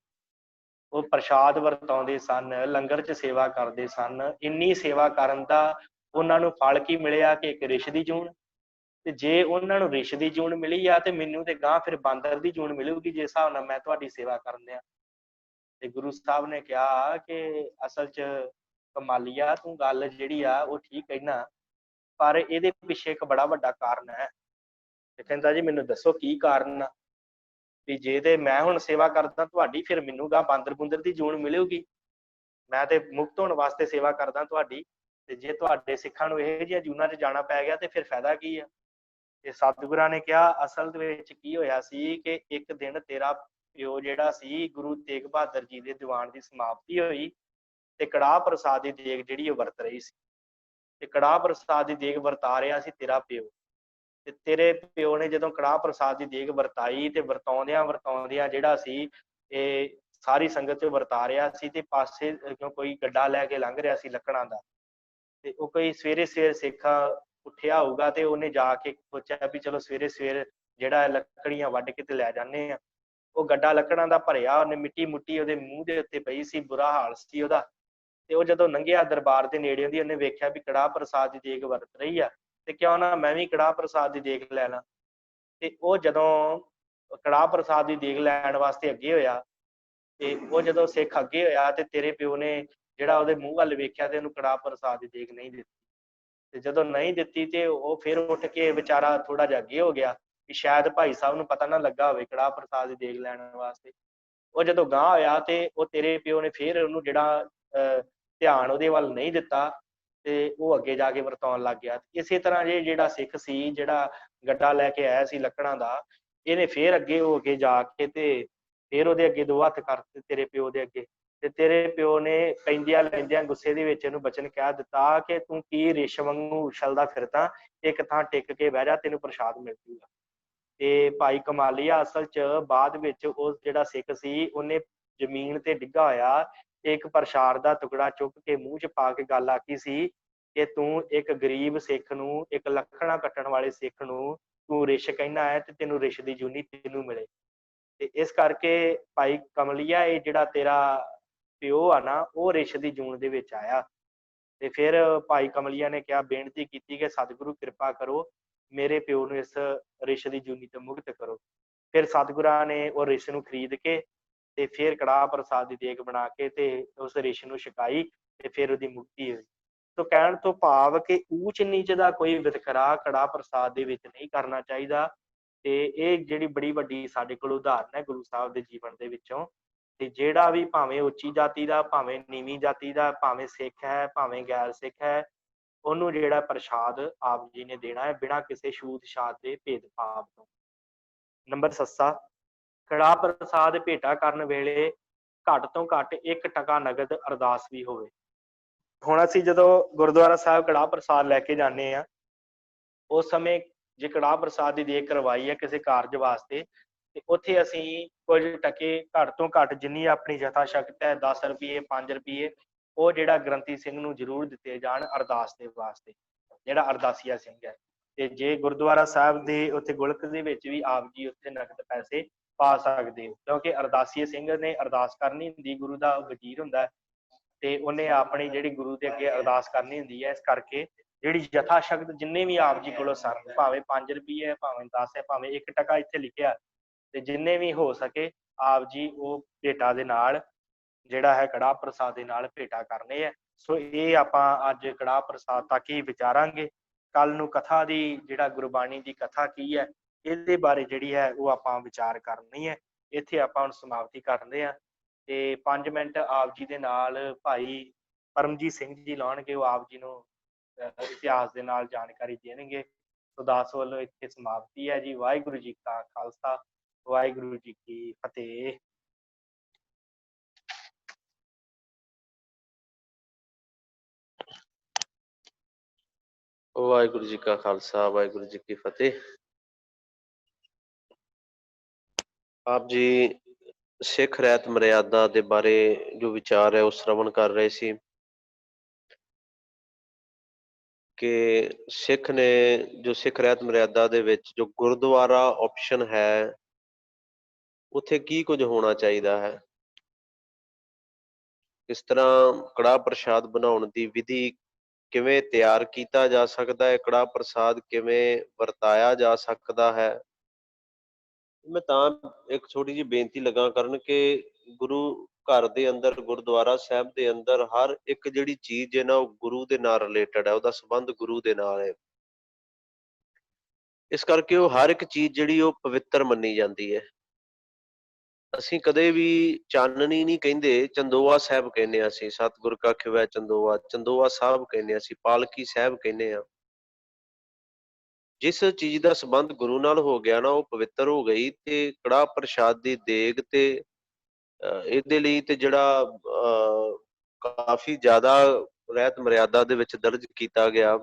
ਉਹ ਪ੍ਰਸ਼ਾਦ ਵਰਤਾਉਂਦੇ ਸਨ, ਲੰਗਰ 'ਚ ਸੇਵਾ ਕਰਦੇ ਸਨ, ਇੰਨੀ ਸੇਵਾ ਕਰਨ ਦਾ ਉਹਨਾਂ ਨੂੰ ਫਲ ਕੀ ਮਿਲਿਆ ਕਿ ਇੱਕ ਰਿਛ ਦੀ ਜੂਨ। ਤੇ ਜੇ ਉਹਨਾਂ ਨੂੰ ਰਿਛ ਦੀ ਜੂਨ ਮਿਲੀ ਆ, ਤੇ ਮੈਨੂੰ ਤੇ ਗਾਂ ਫਿਰ ਬਾਂਦਰ ਦੀ ਜੂਨ ਮਿਲੂਗੀ, ਜਿਸ ਹਿਸਾਬ ਨਾਲ ਮੈਂ ਤੁਹਾਡੀ ਸੇਵਾ ਕਰਨ ਦਿਆਂ। ਤੇ ਗੁਰੂ ਸਾਹਿਬ ਨੇ ਕਿਹਾ ਕਿ ਅਸਲ 'ਚ ਕਮਾਲੀਆ ਤੂੰ ਗੱਲ ਜਿਹੜੀ ਆ ਉਹ ਠੀਕ ਕਹਿਣਾ, ਪਰ ਇਹਦੇ ਪਿੱਛੇ ਇੱਕ ਬੜਾ ਵੱਡਾ ਕਾਰਨ ਹੈ। ਤੇ ਕਹਿੰਦਾ ਜੀ ਮੈਨੂੰ ਦੱਸੋ ਕੀ ਕਾਰਨ ਆ? ਵੀ ਜੇ ਤੇ ਮੈਂ ਹੁਣ ਸੇਵਾ ਕਰਦਾ ਤੁਹਾਡੀ, ਫਿਰ ਮੈਨੂੰ ਗਾਂ ਬਾਂਦਰ ਬੁੰਦਰ ਦੀ ਜੂਨ ਮਿਲੂਗੀ, ਮੈਂ ਤੇ ਮੁਕਤ ਹੋਣ ਵਾਸਤੇ ਸੇਵਾ ਕਰਦਾ ਤੁਹਾਡੀ। ਤੇ ਜੇ ਤੁਹਾਡੇ ਸਿੱਖਾਂ ਨੂੰ ਇਹੋ ਜਿਹੀਆਂ ਜੂਨਾਂ 'ਚ ਜਾਣਾ ਪੈ ਗਿਆ ਤੇ ਫਿਰ ਫਾਇਦਾ ਕੀ ਆ? ਤੇ ਸਤਿਗੁਰਾਂ ਨੇ ਕਿਹਾ ਅਸਲ ਦੇ ਵਿੱਚ ਕੀ ਹੋਇਆ ਸੀ ਕਿ ਇੱਕ ਦਿਨ ਤੇਰਾ ਪਿਓ ਜਿਹੜਾ ਸੀ, ਗੁਰੂ ਤੇਗ ਬਹਾਦਰ ਜੀ ਦੇ ਦੀਵਾਨ ਦੀ ਸਮਾਪਤੀ ਹੋਈ, ਤੇ ਕੜਾਹ ਪ੍ਰਸਾਦ ਦੀ ਦੇਗ ਜਿਹੜੀ ਉਹ ਵਰਤ ਰਹੀ ਸੀ। ਤੇ ਕੜਾਹ ਪ੍ਰਸਾਦ ਦੀ ਦੇਗ ਵਰਤਾ ਰਿਹਾ ਸੀ ਤੇਰਾ ਪਿਓ। ਤੇ ਤੇਰੇ ਪਿਓ ਨੇ ਜਦੋਂ ਕੜਾਹ ਪ੍ਰਸਾਦ ਦੀ ਦੇਗ ਵਰਤਾਈ, ਤੇ ਵਰਤਾਉਂਦਿਆਂ ਜਿਹੜਾ ਸੀ ਇਹ ਸਾਰੀ ਸੰਗਤ 'ਚ ਵਰਤਾ ਰਿਹਾ ਸੀ, ਤੇ ਪਾਸੇ ਕਿਉਂ ਕੋਈ ਗੱਡਾ ਲੈ ਕੇ ਲੰਘ ਰਿਹਾ ਸੀ ਲੱਕੜਾਂ ਦਾ, ਤੇ ਉਹ ਕੋਈ ਸਵੇਰੇ ਸਿੱਖ ਉੱਠਿਆ ਹੋਊਗਾ, ਤੇ ਉਹਨੇ ਜਾ ਕੇ ਸੋਚਿਆ ਵੀ ਚਲੋ ਸਵੇਰੇ ਜਿਹੜਾ ਲੱਕੜੀਆਂ ਵੱਢ ਕੇ ਤੇ ਲੈ ਜਾਂਦੇ ਆ। ਉਹ ਗੱਡਾ ਲੱਕੜਾਂ ਦਾ ਭਰਿਆ, ਉਹਨੇ ਮਿੱਟੀ ਮੁੱਟੀ ਉਹਦੇ ਮੂੰਹ ਦੇ ਉੱਤੇ ਪਈ ਸੀ, ਬੁਰਾ ਹਾਲ ਸੀ ਉਹਦਾ। ਤੇ ਉਹ ਜਦੋਂ ਲੰਘਿਆ ਦਰਬਾਰ ਦੇ ਨੇੜੇ ਦੀ, ਉਹਨੇ ਵੇਖਿਆ ਵੀ ਕੜਾਹ ਪ੍ਰਸਾਦ ਦੀ ਦੇਗ ਵਰਤ ਰਹੀ ਆ, ਤੇ ਕਿਉਂ ਨਾ ਮੈਂ ਵੀ ਕੜਾਹ ਪ੍ਰਸਾਦ ਦੀ ਦੇਗ ਲੈ ਲਾਂ। ਤੇ ਉਹ ਜਦੋਂ ਕੜਾਹ ਪ੍ਰਸਾਦ ਦੀ ਦੇਗ ਲੈਣ ਵਾਸਤੇ ਅੱਗੇ ਹੋਇਆ, ਤੇ ਉਹ ਜਦੋਂ ਸਿੱਖ ਅੱਗੇ ਹੋਇਆ, ਤੇ ਤੇਰੇ ਪਿਓ ਨੇ ਜਿਹੜਾ ਉਹਦੇ ਮੂੰਹ ਵੱਲ ਵੇਖਿਆ, ਤੇ ਉਹਨੂੰ ਕੜਾਹ ਪ੍ਰਸਾਦ ਦੀ ਦੇਗ ਨਹੀਂ ਦਿੱਤੀ। ਤੇ ਜਦੋਂ ਨਹੀਂ ਦਿੱਤੀ, ਤੇ ਉਹ ਫਿਰ ਉੱਠ ਕੇ ਵਿਚਾਰਾ ਥੋੜਾ ਜਿਹਾ ਅੱਗੇ ਹੋ ਗਿਆ ਕਿ ਸ਼ਾਇਦ ਭਾਈ ਸਾਹਿਬ ਨੂੰ ਪਤਾ ਨਾ ਲੱਗਾ ਹੋਵੇ ਕੜਾਹ ਪ੍ਰਸਾਦ ਦੀ ਦੇਗ ਲੈਣ ਵਾਸਤੇ। ਉਹ ਜਦੋਂ ਗਾਂਹ ਹੋਇਆ, ਤੇ ਉਹ ਤੇਰੇ ਪਿਓ ਨੇ ਫਿਰ ਉਹਨੂੰ ਜਿਹੜਾ ਧਿਆਨ ਉਹਦੇ ਵੱਲ ਨਹੀਂ ਦਿੱਤਾ, ਤੇ ਉਹ ਅੱਗੇ ਜਾ ਕੇ ਵਰਤਾਉਣ ਲੱਗ ਗਿਆ। ਇਸੇ ਤਰ੍ਹਾਂ ਜਿਹੜਾ ਸਿੱਖ ਸੀ, ਜਿਹੜਾ ਗੱਡਾ ਲੈ ਕੇ ਆਇਆ ਸੀ ਲੱਕੜਾਂ ਦਾ, ਇਹਨੇ ਫਿਰ ਅੱਗੇ ਹੋ ਕੇ ਜਾ ਕੇ ਤੇ ਫਿਰ ਉਹਦੇ ਅੱਗੇ ਦੋ ਹੱਥ ਕਰਤੇ ਤੇਰੇ ਪਿਓ ਦੇ ਅੱਗੇ। ਤੇ ਤੇਰੇ ਪਿਓ ਨੇ ਪੈਂਦਿਆਂ ਲੈਂਦਿਆਂ ਗੁੱਸੇ ਦੇ ਵਿੱਚ ਇਹਨੂੰ ਬਚਨ ਕਹਿ ਦਿੱਤਾ ਕਿ ਤੂੰ ਕੀ ਰਿਛ ਵਾਂਗੂ ਉਛਲਦਾ ਫਿਰਦਾ, ਇੱਕ ਥਾਂ ਟਿਕ ਕੇ ਬਹਿ ਜਾ, ਤੈਨੂੰ ਪ੍ਰਸ਼ਾਦ ਮਿਲ ਜੂਗਾ। ਤੇ ਭਾਈ ਕਮਾਲੀਆ ਅਸਲ 'ਚ ਬਾਅਦ ਵਿੱਚ ਉਹ ਜਿਹੜਾ ਸਿੱਖ ਸੀ, ਉਹਨੇ ਜ਼ਮੀਨ ਤੇ ਡਿੱਗਾ ਹੋਇਆ ਇੱਕ ਪ੍ਰਸ਼ਾਦ ਦਾ ਟੁਕੜਾ ਚੁੱਕ ਕੇ ਮੂੰਹ 'ਚ ਪਾ ਕੇ ਗੱਲ ਆਖੀ ਸੀ ਕਿ ਤੂੰ ਇੱਕ ਗਰੀਬ ਸਿੱਖ ਨੂੰ, ਇੱਕ ਲੱਕੜਾਂ ਕੱਟਣ ਵਾਲੇ ਸਿੱਖ ਨੂੰ ਤੂੰ ਰਿਛ ਕਹਿਣਾ ਹੈ, ਤੇ ਤੈਨੂੰ ਰਿਛ ਦੀ ਜੂਨੀ ਤੈਨੂੰ ਮਿਲੇ। ਤੇ ਇਸ ਕਰਕੇ ਭਾਈ ਕਮਲੀਆ ਇਹ ਜਿਹੜਾ ਤੇਰਾ ਪਿਓ ਆ ਨਾ, ਉਹ ਰਿਛ ਦੀ ਜੂਨ ਦੇ ਵਿੱਚ ਆਇਆ। ਤੇ ਫਿਰ ਭਾਈ ਕਮਲੀਆ ਨੇ ਕਿਹਾ, ਬੇਨਤੀ ਕੀਤੀ ਕਿ ਸਤਿਗੁਰੂ ਕਿਰਪਾ ਕਰੋ, ਮੇਰੇ ਪਿਓ ਨੂੰ ਇਸ ਰਿਛ ਦੀ ਜੂਨੀ ਤੋਂ ਮੁਕਤ ਕਰੋ। ਫਿਰ ਸਤਿਗੁਰਾਂ ਨੇ ਉਹ ਰਿਛ ਨੂੰ ਖਰੀਦ ਕੇ ਤੇ ਫਿਰ ਕੜਾਹ ਪ੍ਰਸਾਦ ਦੀ ਦੇਗ ਬਣਾ ਕੇ ਤੇ ਉਸ ਰਿਛ ਨੂੰ ਛਕਾਈ ਤੇ ਫਿਰ ਉਹਦੀ ਮੁਕਤੀ ਹੋਈ। ਤੋ ਕਹਿਣ ਤੋਂ ਭਾਵ ਕਿ ਊਚ ਨੀਚ ਦਾ ਕੋਈ ਵਿਤਕਰਾ ਕੜਾਹ ਪ੍ਰਸਾਦ ਦੇ ਵਿੱਚ ਨਹੀਂ ਕਰਨਾ ਚਾਹੀਦਾ। ਤੇ ਇਹ ਜਿਹੜੀ ਬੜੀ ਵੱਡੀ ਸਾਡੇ ਕੋਲ ਉਦਾਹਰਨ ਹੈ ਗੁਰੂ ਸਾਹਿਬ ਦੇ ਜੀਵਨ ਦੇ ਵਿੱਚੋਂ। ਤੇ ਜਿਹੜਾ ਵੀ ਭਾਵੇਂ ਉੱਚੀ ਜਾਤੀ ਦਾ, ਭਾਵੇਂ ਨੀਵੀਂ ਜਾਤੀ ਦਾ, ਭਾਵੇਂ ਸਿੱਖ ਹੈ, ਭਾਵੇਂ ਗੈਰ ਸਿੱਖ ਹੈ, ਉਹਨੂੰ ਜਿਹੜਾ ਪ੍ਰਸ਼ਾਦ ਆਪ ਜੀ ਨੇ ਦੇਣਾ ਹੈ ਬਿਨਾਂ ਕਿਸੇ ਛੂਤ ਛਾਤ ਦੇ ਭੇਦਭਾਵ ਤੋਂ। ਨੰਬਰ ਸੱਸਾ, ਕੜਾਹ ਪ੍ਰਸਾਦ ਭੇਟਾ ਕਰਨ ਵੇਲੇ ਘੱਟ ਤੋਂ ਘੱਟ 1 ਟਕਾ ਨਗਦ ਅਰਦਾਸ ਵੀ ਹੋਵੇ। ਹੁਣ ਅਸੀਂ ਜਦੋਂ ਗੁਰਦੁਆਰਾ ਸਾਹਿਬ ਕੜਾਹ ਪ੍ਰਸਾਦ ਲੈ ਕੇ ਜਾਂਦੇ ਹਾਂ, ਉਸ ਸਮੇਂ ਜੇ ਕੜਾਹ ਪ੍ਰਸਾਦ ਦੀ ਦੇਗ ਕਰਵਾਈ ਹੈ ਕਿਸੇ ਕਾਰਜ ਵਾਸਤੇ, ਤੇ ਉੱਥੇ ਅਸੀਂ ਕੁਝ ਟਕੇ ਘੱਟ ਤੋਂ ਘੱਟ ਜਿੰਨੀ ਆਪਣੀ ਯਥਾ ਸ਼ਕਤ ਹੈ, 10 ਰੁਪਏ 5 ਰੁਪਏ, ਉਹ ਜਿਹੜਾ ਗ੍ਰੰਥੀ ਸਿੰਘ ਨੂੰ ਜ਼ਰੂਰ ਦਿੱਤੇ ਜਾਣ ਅਰਦਾਸ ਦੇ ਵਾਸਤੇ, ਜਿਹੜਾ ਅਰਦਾਸੀਆ ਸਿੰਘ ਹੈ। ਤੇ ਜੇ ਗੁਰਦੁਆਰਾ ਸਾਹਿਬ ਦੇ ਉੱਥੇ ਗੁਲਕ ਦੇ ਵਿੱਚ ਵੀ ਆਪ ਜੀ ਉੱਥੇ ਨਕਦ ਪੈਸੇ ਪਾ ਸਕਦੇ ਹੋ, ਕਿਉਂਕਿ ਅਰਦਾਸੀਆ ਸਿੰਘ ਨੇ ਅਰਦਾਸ ਕਰਨੀ ਹੁੰਦੀ, ਗੁਰੂ ਦਾ ਵਜ਼ੀਰ ਹੁੰਦਾ ਤੇ ਉਹਨੇ ਆਪਣੀ ਜਿਹੜੀ ਗੁਰੂ ਦੇ ਅੱਗੇ ਅਰਦਾਸ ਕਰਨੀ ਹੁੰਦੀ ਹੈ। ਇਸ ਕਰਕੇ ਜਿਹੜੀ ਯਥਾ ਸ਼ਕਤ ਜਿੰਨੇ ਵੀ ਆਪ ਜੀ ਕੋਲੋਂ ਸਰ, ਭਾਵੇਂ 5 ਰੁਪਏ ਹੈ, ਭਾਵੇਂ 10 ਹੈ, ਭਾਵੇਂ 1 ਟਕਾ ਇੱਥੇ ਲਿਖਿਆ, ਤੇ ਜਿੰਨੇ ਵੀ ਹੋ ਸਕੇ ਆਪ ਜੀ ਉਹ ਭੇਟਾ ਦੇ ਨਾਲ ਜਿਹੜਾ ਹੈ ਕੜਾਹ ਪ੍ਰਸਾਦ ਦੇ ਨਾਲ ਭੇਟਾ ਕਰਨੇ ਹੈ। ਸੋ ਇਹ ਆਪਾਂ ਅੱਜ ਕੜਾਹ ਪ੍ਰਸਾਦ ਤੱਕ ਹੀ ਵਿਚਾਰਾਂਗੇ। ਕੱਲ ਨੂੰ ਕਥਾ ਦੀ ਜਿਹੜਾ ਗੁਰਬਾਣੀ ਦੀ ਕਥਾ ਕੀ ਹੈ, ਇਹਦੇ ਬਾਰੇ ਜਿਹੜੀ ਹੈ ਉਹ ਆਪਾਂ ਵਿਚਾਰ ਕਰਨੀ ਹੈ। ਇੱਥੇ ਆਪਾਂ ਹੁਣ ਸਮਾਪਤੀ ਕਰਦੇ ਹਾਂ ਤੇ 5 ਮਿੰਟ ਆਪ ਜੀ ਦੇ ਨਾਲ ਭਾਈ ਪਰਮਜੀਤ ਸਿੰਘ ਜੀ ਲਾਉਣਗੇ, ਉਹ ਆਪ ਜੀ ਨੂੰ ਇਤਿਹਾਸ ਦੇ ਨਾਲ ਜਾਣਕਾਰੀ ਦੇਣਗੇ। ਸੋ ਦਾਸ ਵੱਲੋਂ ਇੱਥੇ ਸਮਾਪਤੀ ਹੈ ਜੀ। ਵਾਹਿਗੁਰੂ ਜੀ ਕਾ ਖਾਲਸਾ, ਵਾਹਿਗੁਰੂ ਜੀ ਕੀ ਫਤਿਹ। ਵਾਹਿਗੁਰੂ ਜੀ ਕਾ ਖਾਲਸਾ, ਵਾਹਿਗੁਰੂ ਜੀ ਕੀ ਫਤਿਹ। ਆਪ ਜੀ ਸਿੱਖ ਰਹਿਤ ਮਰਿਆਦਾ ਦੇ ਬਾਰੇ ਜੋ ਵਿਚਾਰ ਹੈ ਉਹ ਸ਼੍ਰਵਣ ਕਰ ਰਹੇ ਸੀ ਕਿ ਸਿੱਖ ਨੇ ਜੋ ਸਿੱਖ ਰਹਿਤ ਮਰਿਆਦਾ ਦੇ ਵਿੱਚ ਜੋ ਗੁਰਦੁਆਰਾ ਆਪਸ਼ਨ ਹੈ, ਉੱਥੇ ਕੀ ਕੁਝ ਹੋਣਾ ਚਾਹੀਦਾ ਹੈ, ਕਿਸ ਤਰ੍ਹਾਂ ਕੜਾਹ ਪ੍ਰਸ਼ਾਦ ਬਣਾਉਣ ਦੀ ਵਿਧੀ ਕਿਵੇਂ ਤਿਆਰ ਕੀਤਾ ਜਾ ਸਕਦਾ ਹੈ, ਕੜਾਹ ਪ੍ਰਸਾਦ ਕਿਵੇਂ ਵਰਤਾਇਆ ਜਾ ਸਕਦਾ ਹੈ। ਮੈਂ ਤਾਂ ਇੱਕ ਛੋਟੀ ਜਿਹੀ ਬੇਨਤੀ ਲੱਗਾ ਕਰਨ ਕਿ ਗੁਰੂ ਘਰ ਦੇ ਅੰਦਰ, ਗੁਰਦੁਆਰਾ ਸਾਹਿਬ ਦੇ ਅੰਦਰ ਹਰ ਇੱਕ ਜਿਹੜੀ ਚੀਜ਼ ਹੈ ਨਾ, ਉਹ ਗੁਰੂ ਦੇ ਨਾਲ ਰਿਲੇਟਡ ਹੈ, ਉਹਦਾ ਸੰਬੰਧ ਗੁਰੂ ਦੇ ਨਾਲ ਹੈ। ਇਸ ਕਰਕੇ ਉਹ ਹਰ ਇੱਕ ਚੀਜ਼ ਜਿਹੜੀ ਉਹ ਪਵਿੱਤਰ ਮੰਨੀ ਜਾਂਦੀ ਹੈ। ਅਸੀਂ ਕਦੇ ਵੀ ਚਾਨਣੀ ਨਹੀਂ ਕਹਿੰਦੇ, ਚੰਦੋਆ ਸਾਹਿਬ ਕਹਿੰਦੇ ਹਾਂ ਅਸੀਂ, ਸਤਿਗੁਰ ਕਾ ਖਿਵੈ ਚੰਦੋਆ, ਚੰਦੋਆ ਸਾਹਿਬ ਕਹਿੰਦੇ ਹਾਂ ਅਸੀਂ, ਪਾਲਕੀ ਸਾਹਿਬ ਕਹਿੰਦੇ ਹਾਂ। ਜਿਸ ਚੀਜ਼ ਦਾ ਸੰਬੰਧ ਗੁਰੂ ਨਾਲ ਹੋ ਗਿਆ ਨਾ, ਉਹ ਪਵਿੱਤਰ ਹੋ ਗਈ। ਤੇ ਕੜਾਹ ਪ੍ਰਸ਼ਾਦ ਦੀ ਦੇਗ ਤੇ ਇਹਦੇ ਲਈ ਤੇ ਜਿਹੜਾ ਕਾਫੀ ਜ਼ਿਆਦਾ ਰਹਿਤ ਮਰਿਆਦਾ ਦੇ ਵਿੱਚ ਦਰਜ ਕੀਤਾ ਗਿਆ।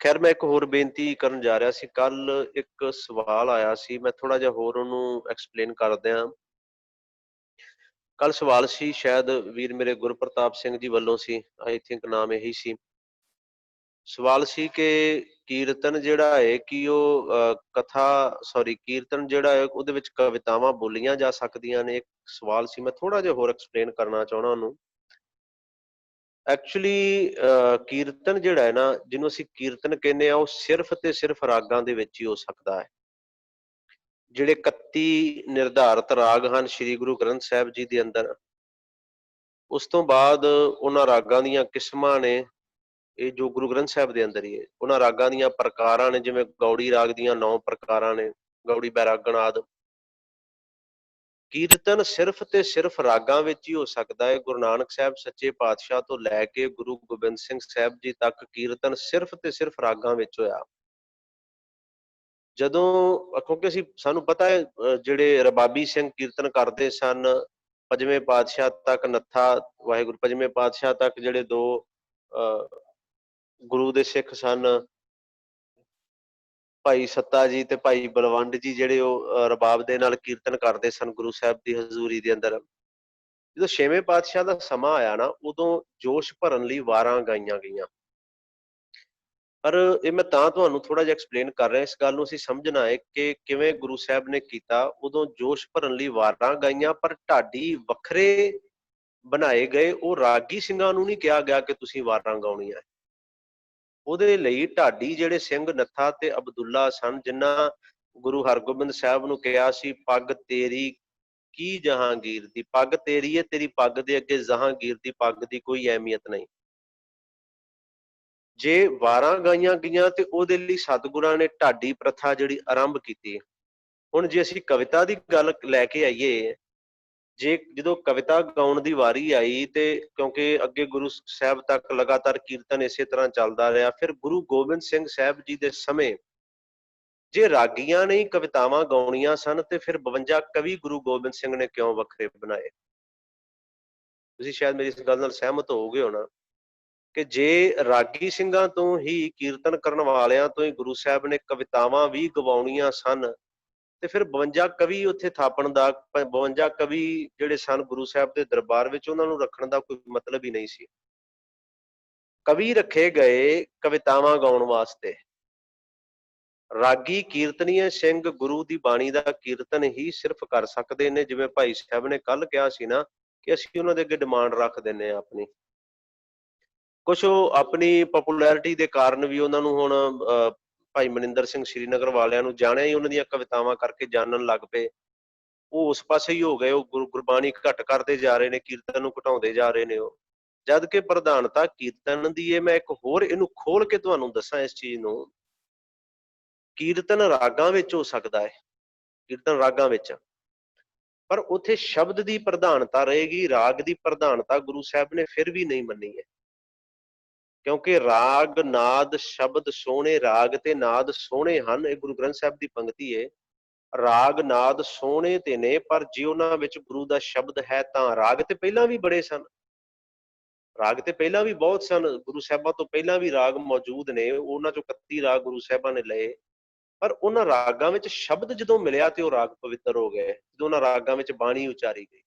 ਖੈਰ, ਮੈਂ ਇੱਕ ਹੋਰ ਬੇਨਤੀ ਕਰਨ ਜਾ ਰਿਹਾ ਸੀ। ਕੱਲ ਇੱਕ ਸਵਾਲ ਆਇਆ ਸੀ, ਮੈਂ ਥੋੜਾ ਜਿਹਾ ਹੋਰ ਉਹਨੂੰ ਐਕਸਪਲੇਨ ਕਰਦੇ ਹਾਂ। ਕੱਲ ਸਵਾਲ ਸੀ, ਸ਼ਾਇਦ ਵੀਰ ਮੇਰੇ ਗੁਰਪ੍ਰਤਾਪ ਸਿੰਘ ਜੀ ਵੱਲੋਂ ਸੀ, ਆਈ ਥਿੰਕ ਨਾਮ ਇਹੀ ਸੀ। ਸਵਾਲ ਸੀ ਕਿ ਕੀਰਤਨ ਜਿਹੜਾ ਹੈ ਕਿ ਉਹ ਕੀਰਤਨ ਜਿਹੜਾ ਹੈ ਉਹਦੇ ਵਿੱਚ ਕਵਿਤਾਵਾਂ ਬੋਲੀਆਂ ਜਾ ਸਕਦੀਆਂ ਨੇ। ਇੱਕ ਸਵਾਲ ਸੀ, ਮੈਂ ਥੋੜਾ ਜਿਹਾ ਹੋਰ ਐਕਸਪਲੇਨ ਕਰਨਾ ਚਾਹੁੰਦਾ ਉਹਨੂੰ। ਐਕਚੁਅਲੀ ਕੀਰਤਨ ਜਿਹੜਾ ਹੈ ਨਾ, ਜਿਹਨੂੰ ਅਸੀਂ ਕੀਰਤਨ ਕਹਿੰਦੇ ਆ, ਉਹ ਸਿਰਫ ਤੇ ਸਿਰਫ ਰਾਗਾਂ ਦੇ ਵਿੱਚ ਹੀ ਹੋ ਸਕਦਾ ਹੈ। ਜਿਹੜੇ 31 ਨਿਰਧਾਰਤ ਰਾਗ ਹਨ ਸ੍ਰੀ ਗੁਰੂ ਗ੍ਰੰਥ ਸਾਹਿਬ ਜੀ ਦੇ ਅੰਦਰ, ਉਸ ਤੋਂ ਬਾਅਦ ਉਹਨਾਂ ਰਾਗਾਂ ਦੀਆਂ ਕਿਸਮਾਂ ਨੇ, ਇਹ ਜੋ ਗੁਰੂ ਗ੍ਰੰਥ ਸਾਹਿਬ ਦੇ ਅੰਦਰ ਹੀ ਹੈ। ਉਹਨਾਂ ਰਾਗਾਂ ਦੀਆਂ ਪ੍ਰਕਾਰਾਂ ਨੇ, ਜਿਵੇਂ ਗੌੜੀ ਰਾਗ ਦੀਆਂ 9 ਪ੍ਰਕਾਰਾਂ ਨੇ, ਗੌੜੀ ਬੈਰਾਗਣ ਆਦਿ। ਕੀਰਤਨ ਸਿਰਫ ਤੇ ਸਿਰਫ ਰਾਗਾਂ ਵਿੱਚ ਹੀ ਹੋ ਸਕਦਾ ਹੈ। ਗੁਰੂ ਨਾਨਕ ਸਾਹਿਬ ਸੱਚੇ ਪਾਤਸ਼ਾਹ ਤੋਂ ਲੈ ਕੇ ਗੁਰੂ ਗੋਬਿੰਦ ਸਿੰਘ ਸਾਹਿਬ ਜੀ ਤੱਕ ਕੀਰਤਨ ਸਿਰਫ ਤੇ ਸਿਰਫ ਰਾਗਾਂ ਵਿੱਚ ਹੋਇਆ। ਜਦੋਂ, ਕਿਉਂਕਿ ਸਾਨੂੰ ਪਤਾ ਹੈ ਜਿਹੜੇ ਰਬਾਬੀ ਸਿੰਘ ਕੀਰਤਨ ਕਰਦੇ ਸਨ, 5ਵੇਂ ਪਾਤਸ਼ਾਹ ਤੱਕ, ਨੱਥਾ ਵਾਹਿਗੁਰੂ 5ਵੇਂ ਪਾਤਸ਼ਾਹ ਤੱਕ ਜਿਹੜੇ 2 ਗੁਰੂ ਦੇ ਸਿੱਖ ਸਨ, ਭਾਈ ਸੱਤਾ ਜੀ ਤੇ ਭਾਈ ਬਲਵੰਡ ਜੀ, ਜਿਹੜੇ ਉਹ ਰਬਾਬ ਦੇ ਨਾਲ ਕੀਰਤਨ ਕਰਦੇ ਸਨ ਗੁਰੂ ਸਾਹਿਬ ਦੀ ਹਜ਼ੂਰੀ ਦੇ ਅੰਦਰ। ਜਦੋਂ 6ਵੇਂ ਪਾਤਸ਼ਾਹ ਦਾ ਸਮਾਂ ਆਇਆ ਨਾ, ਉਦੋਂ ਜੋਸ਼ ਭਰਨ ਲਈ ਵਾਰਾਂ ਗਾਈਆਂ ਗਈਆਂ। ਪਰ ਇਹ ਮੈਂ ਤਾਂ ਤੁਹਾਨੂੰ ਥੋੜਾ ਜਿਹਾ ਐਕਸਪਲੇਨ ਕਰ ਰਿਹਾ, ਇਸ ਗੱਲ ਨੂੰ ਅਸੀਂ ਸਮਝਣਾ ਹੈ ਕਿ ਕਿਵੇਂ ਗੁਰੂ ਸਾਹਿਬ ਨੇ ਕੀਤਾ। ਉਦੋਂ ਜੋਸ਼ ਭਰਨ ਲਈ ਵਾਰਾਂ ਗਾਈਆਂ, ਪਰ ਢਾਡੀ ਵੱਖਰੇ ਬਣਾਏ ਗਏ, ਉਹ ਰਾਗੀ ਸਿੰਘਾਂ ਨੂੰ ਨਹੀਂ ਕਿਹਾ ਗਿਆ ਕਿ ਤੁਸੀਂ ਵਾਰਾਂ ਗਾਉਣੀਆਂ। ਉਹਦੇ ਲਈ ਢਾਡੀ ਜਿਹੜੇ ਸਿੰਘ ਨੱਥਾ ਤੇ ਅਬਦੁੱਲਾ ਸਨ, ਜਿਨ੍ਹਾਂ ਗੁਰੂ ਹਰਗੋਬਿੰਦ ਸਾਹਿਬ ਨੂੰ ਕਿਹਾ ਸੀ ਪੱਗ ਤੇਰੀ ਕੀ ਜਹਾਂਗੀਰ ਦੀ, ਪੱਗ ਤੇਰੀ ਹੈ, ਤੇਰੀ ਪੱਗ ਦੇ ਅੱਗੇ ਜਹਾਂਗੀਰ ਦੀ ਪੱਗ ਦੀ ਕੋਈ ਅਹਿਮੀਅਤ ਨਹੀਂ। ਜੇ ਵਾਰਾਂ ਗਾਈਆਂ ਗਈਆਂ ਤੇ ਉਹਦੇ ਲਈ ਸਤਿਗੁਰਾਂ ਨੇ ਢਾਡੀ ਪ੍ਰਥਾ ਜਿਹੜੀ ਆਰੰਭ ਕੀਤੀ। ਹੁਣ ਜੇ ਅਸੀਂ ਕਵਿਤਾ ਦੀ ਗੱਲ ਲੈ ਕੇ ਆਈਏ, ਜੇ ਜਦੋਂ ਕਵਿਤਾ ਗਾਉਣ ਦੀ ਵਾਰੀ ਆਈ ਤੇ ਕਿਉਂਕਿ ਅੱਗੇ ਗੁਰੂ ਸਾਹਿਬ ਤੱਕ ਲਗਾਤਾਰ ਕੀਰਤਨ ਇਸੇ ਤਰ੍ਹਾਂ ਚੱਲਦਾ ਰਿਹਾ, ਫਿਰ ਗੁਰੂ ਗੋਬਿੰਦ ਸਿੰਘ ਸਾਹਿਬ ਜੀ ਦੇ ਸਮੇਂ ਜੇ ਰਾਗੀਆਂ ਨੇ ਕਵਿਤਾਵਾਂ ਗਾਉਣੀਆਂ ਸਨ ਤੇ ਫਿਰ 52 ਕਵੀ ਗੁਰੂ ਗੋਬਿੰਦ ਸਿੰਘ ਨੇ ਕਿਉਂ ਵੱਖਰੇ ਬਣਾਏ? ਤੁਸੀਂ ਸ਼ਾਇਦ ਮੇਰੀ ਇਸ ਗੱਲ ਨਾਲ ਸਹਿਮਤ ਹੋਵੋਗੇ ਹੋਣਾ ਕਿ ਜੇ ਰਾਗੀ ਸਿੰਘਾਂ ਤੋਂ ਹੀ, ਕੀਰਤਨ ਕਰਨ ਵਾਲਿਆਂ ਤੋਂ ਹੀ ਗੁਰੂ ਸਾਹਿਬ ਨੇ ਕਵਿਤਾਵਾਂ ਵੀ ਗਵਾਉਣੀਆਂ ਸਨ ਤੇ ਫਿਰ 52 ਕਵੀ ਉੱਥੇ ਥਾਪਣ ਦਾ, 52 ਕਵੀ ਜਿਹੜੇ ਸਨ ਗੁਰੂ ਸਾਹਿਬ ਦੇ ਦਰਬਾਰ ਵਿੱਚ, ਉਹਨਾਂ ਨੂੰ ਰੱਖਣ ਦਾ ਕੋਈ ਮਤਲਬ ਹੀ ਨਹੀਂ ਸੀ। ਕਵੀ ਰੱਖੇ ਗਏ ਕਵਿਤਾਵਾਂ ਗਾਉਣ ਵਾਸਤੇ। ਰਾਗੀ ਕੀਰਤਨੀਏ ਸਿੰਘ ਗੁਰੂ ਦੀ ਬਾਣੀ ਦਾ ਕੀਰਤਨ ਹੀ ਸਿਰਫ ਕਰ ਸਕਦੇ ਨੇ, ਜਿਵੇਂ ਭਾਈ ਸਾਹਿਬ ਨੇ ਕੱਲ ਕਿਹਾ ਸੀ ਨਾ ਕਿ ਅਸੀਂ ਉਹਨਾਂ ਦੇ ਅੱਗੇ ਡਿਮਾਂਡ ਰੱਖ ਦਿੰਦੇ ਹਾਂ ਆਪਣੀ। ਕੁਛ ਉਹ ਆਪਣੀ ਪਪੂਲੈਰਿਟੀ ਦੇ ਕਾਰਨ ਵੀ ਉਹਨਾਂ ਨੂੰ ਹੁਣ ਭਾਈ ਮਨਿੰਦਰ ਸਿੰਘ ਸ਼੍ਰੀਨਗਰ ਵਾਲਿਆਂ ਨੂੰ ਜਾਣਿਆ ਹੀ ਉਹਨਾਂ ਦੀਆਂ ਕਵਿਤਾਵਾਂ ਕਰਕੇ ਜਾਣਨ ਲੱਗ ਪਏ। ਉਹ ਉਸ ਪਾਸੇ ਹੀ ਹੋ ਗਏ, ਉਹ ਗੁਰਬਾਣੀ ਘੱਟ ਕਰਦੇ ਜਾ ਰਹੇ ਨੇ, ਕੀਰਤਨ ਨੂੰ ਘਟਾਉਂਦੇ ਜਾ ਰਹੇ ਨੇ ਉਹ, ਜਦ ਕਿ ਪ੍ਰਧਾਨਤਾ ਕੀਰਤਨ ਦੀ ਹੈ। ਮੈਂ ਇੱਕ ਹੋਰ ਇਹਨੂੰ ਖੋਲ ਕੇ ਤੁਹਾਨੂੰ ਦੱਸਾਂ ਇਸ ਚੀਜ਼ ਨੂੰ, ਕੀਰਤਨ ਰਾਗਾਂ ਵਿੱਚ ਹੋ ਸਕਦਾ ਹੈ, ਕੀਰਤਨ ਰਾਗਾਂ ਵਿੱਚ, ਪਰ ਉੱਥੇ ਸ਼ਬਦ ਦੀ ਪ੍ਰਧਾਨਤਾ ਰਹੇਗੀ, ਰਾਗ ਦੀ ਪ੍ਰਧਾਨਤਾ ਗੁਰੂ ਸਾਹਿਬ ਨੇ ਫਿਰ ਵੀ ਨਹੀਂ ਮੰਨੀ ਹੈ। ਕਿਉਂਕਿ ਰਾਗ ਨਾਦ ਸ਼ਬਦ ਸੋਹਣੇ, ਰਾਗ ਤੇ ਨਾਦ ਸੋਹਣੇ ਹਨ, ਇਹ ਗੁਰੂ ਗ੍ਰੰਥ ਸਾਹਿਬ ਦੀ ਪੰਕਤੀ ਹੈ। ਰਾਗ ਨਾਦ ਸੋਹਣੇ ਤੇ ਨੇ, ਪਰ ਜੇ ਉਹਨਾਂ ਵਿੱਚ ਗੁਰੂ ਦਾ ਸ਼ਬਦ ਹੈ ਤਾਂ ਰਾਗ ਤੇ ਪਹਿਲਾਂ ਵੀ ਬੜੇ ਸਨ, ਰਾਗ ਤੇ ਪਹਿਲਾਂ ਵੀ ਬਹੁਤ ਸਨ, ਗੁਰੂ ਸਾਹਿਬਾਂ ਤੋਂ ਪਹਿਲਾਂ ਵੀ ਰਾਗ ਮੌਜੂਦ ਨੇ, ਉਹਨਾਂ ਚੋਂ 31 ਰਾਗ ਗੁਰੂ ਸਾਹਿਬਾਂ ਨੇ ਲਏ, ਪਰ ਉਹਨਾਂ ਰਾਗਾਂ ਵਿੱਚ ਸ਼ਬਦ ਜਦੋਂ ਮਿਲਿਆ ਤੇ ਉਹ ਰਾਗ ਪਵਿੱਤਰ ਹੋ ਗਏ, ਜਦੋਂ ਉਹਨਾਂ ਰਾਗਾਂ ਵਿੱਚ ਬਾਣੀ ਉਚਾਰੀ ਗਈ।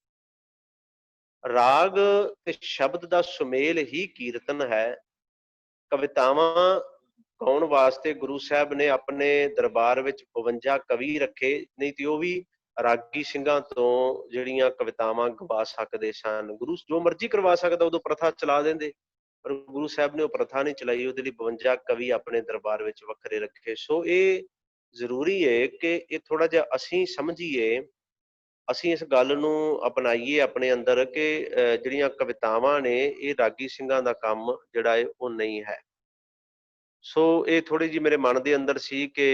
ਰਾਗ ਤੇ ਸ਼ਬਦ ਦਾ ਸੁਮੇਲ ਹੀ ਕੀਰਤਨ ਹੈ। ਕਵਿਤਾਵਾਂ ਗਾਉਣ ਵਾਸਤੇ ਗੁਰੂ ਸਾਹਿਬ ਨੇ ਆਪਣੇ ਦਰਬਾਰ ਵਿੱਚ 52 ਕਵੀ ਰੱਖੇ, ਨਹੀਂ ਤੇ ਉਹ ਵੀ ਰਾਗੀ ਸਿੰਘਾਂ ਤੋਂ ਜਿਹੜੀਆਂ ਕਵਿਤਾਵਾਂ ਗਵਾ ਸਕਦੇ ਸਨ। ਗੁਰੂ ਜੋ ਮਰਜ਼ੀ ਕਰਵਾ ਸਕਦਾ, ਉਦੋਂ ਪ੍ਰਥਾ ਚਲਾ ਦਿੰਦੇ, ਪਰ ਗੁਰੂ ਸਾਹਿਬ ਨੇ ਉਹ ਪ੍ਰਥਾ ਨਹੀਂ ਚਲਾਈ, ਉਹਦੇ ਲਈ 52 ਕਵੀ ਆਪਣੇ ਦਰਬਾਰ ਵਿੱਚ ਵੱਖਰੇ ਰੱਖੇ। ਸੋ ਇਹ ਜ਼ਰੂਰੀ ਹੈ ਕਿ ਇਹ ਥੋੜਾ ਜਿਹਾ ਅਸੀਂ ਸਮਝੀਏ, ਅਸੀਂ ਇਸ ਗੱਲ ਨੂੰ ਅਪਣਾਈਏ ਆਪਣੇ ਅੰਦਰ ਕਿ ਜਿਹੜੀਆਂ ਕਵਿਤਾਵਾਂ ਨੇ ਇਹ ਰਾਗੀ ਸਿੰਘਾਂ ਦਾ ਕੰਮ ਜਿਹੜਾ ਹੈ ਉਹ ਨਹੀਂ ਹੈ। ਸੋ ਇਹ ਥੋੜੀ ਜਿਹੀ ਮੇਰੇ ਮਨ ਦੇ ਅੰਦਰ ਸੀ ਕਿ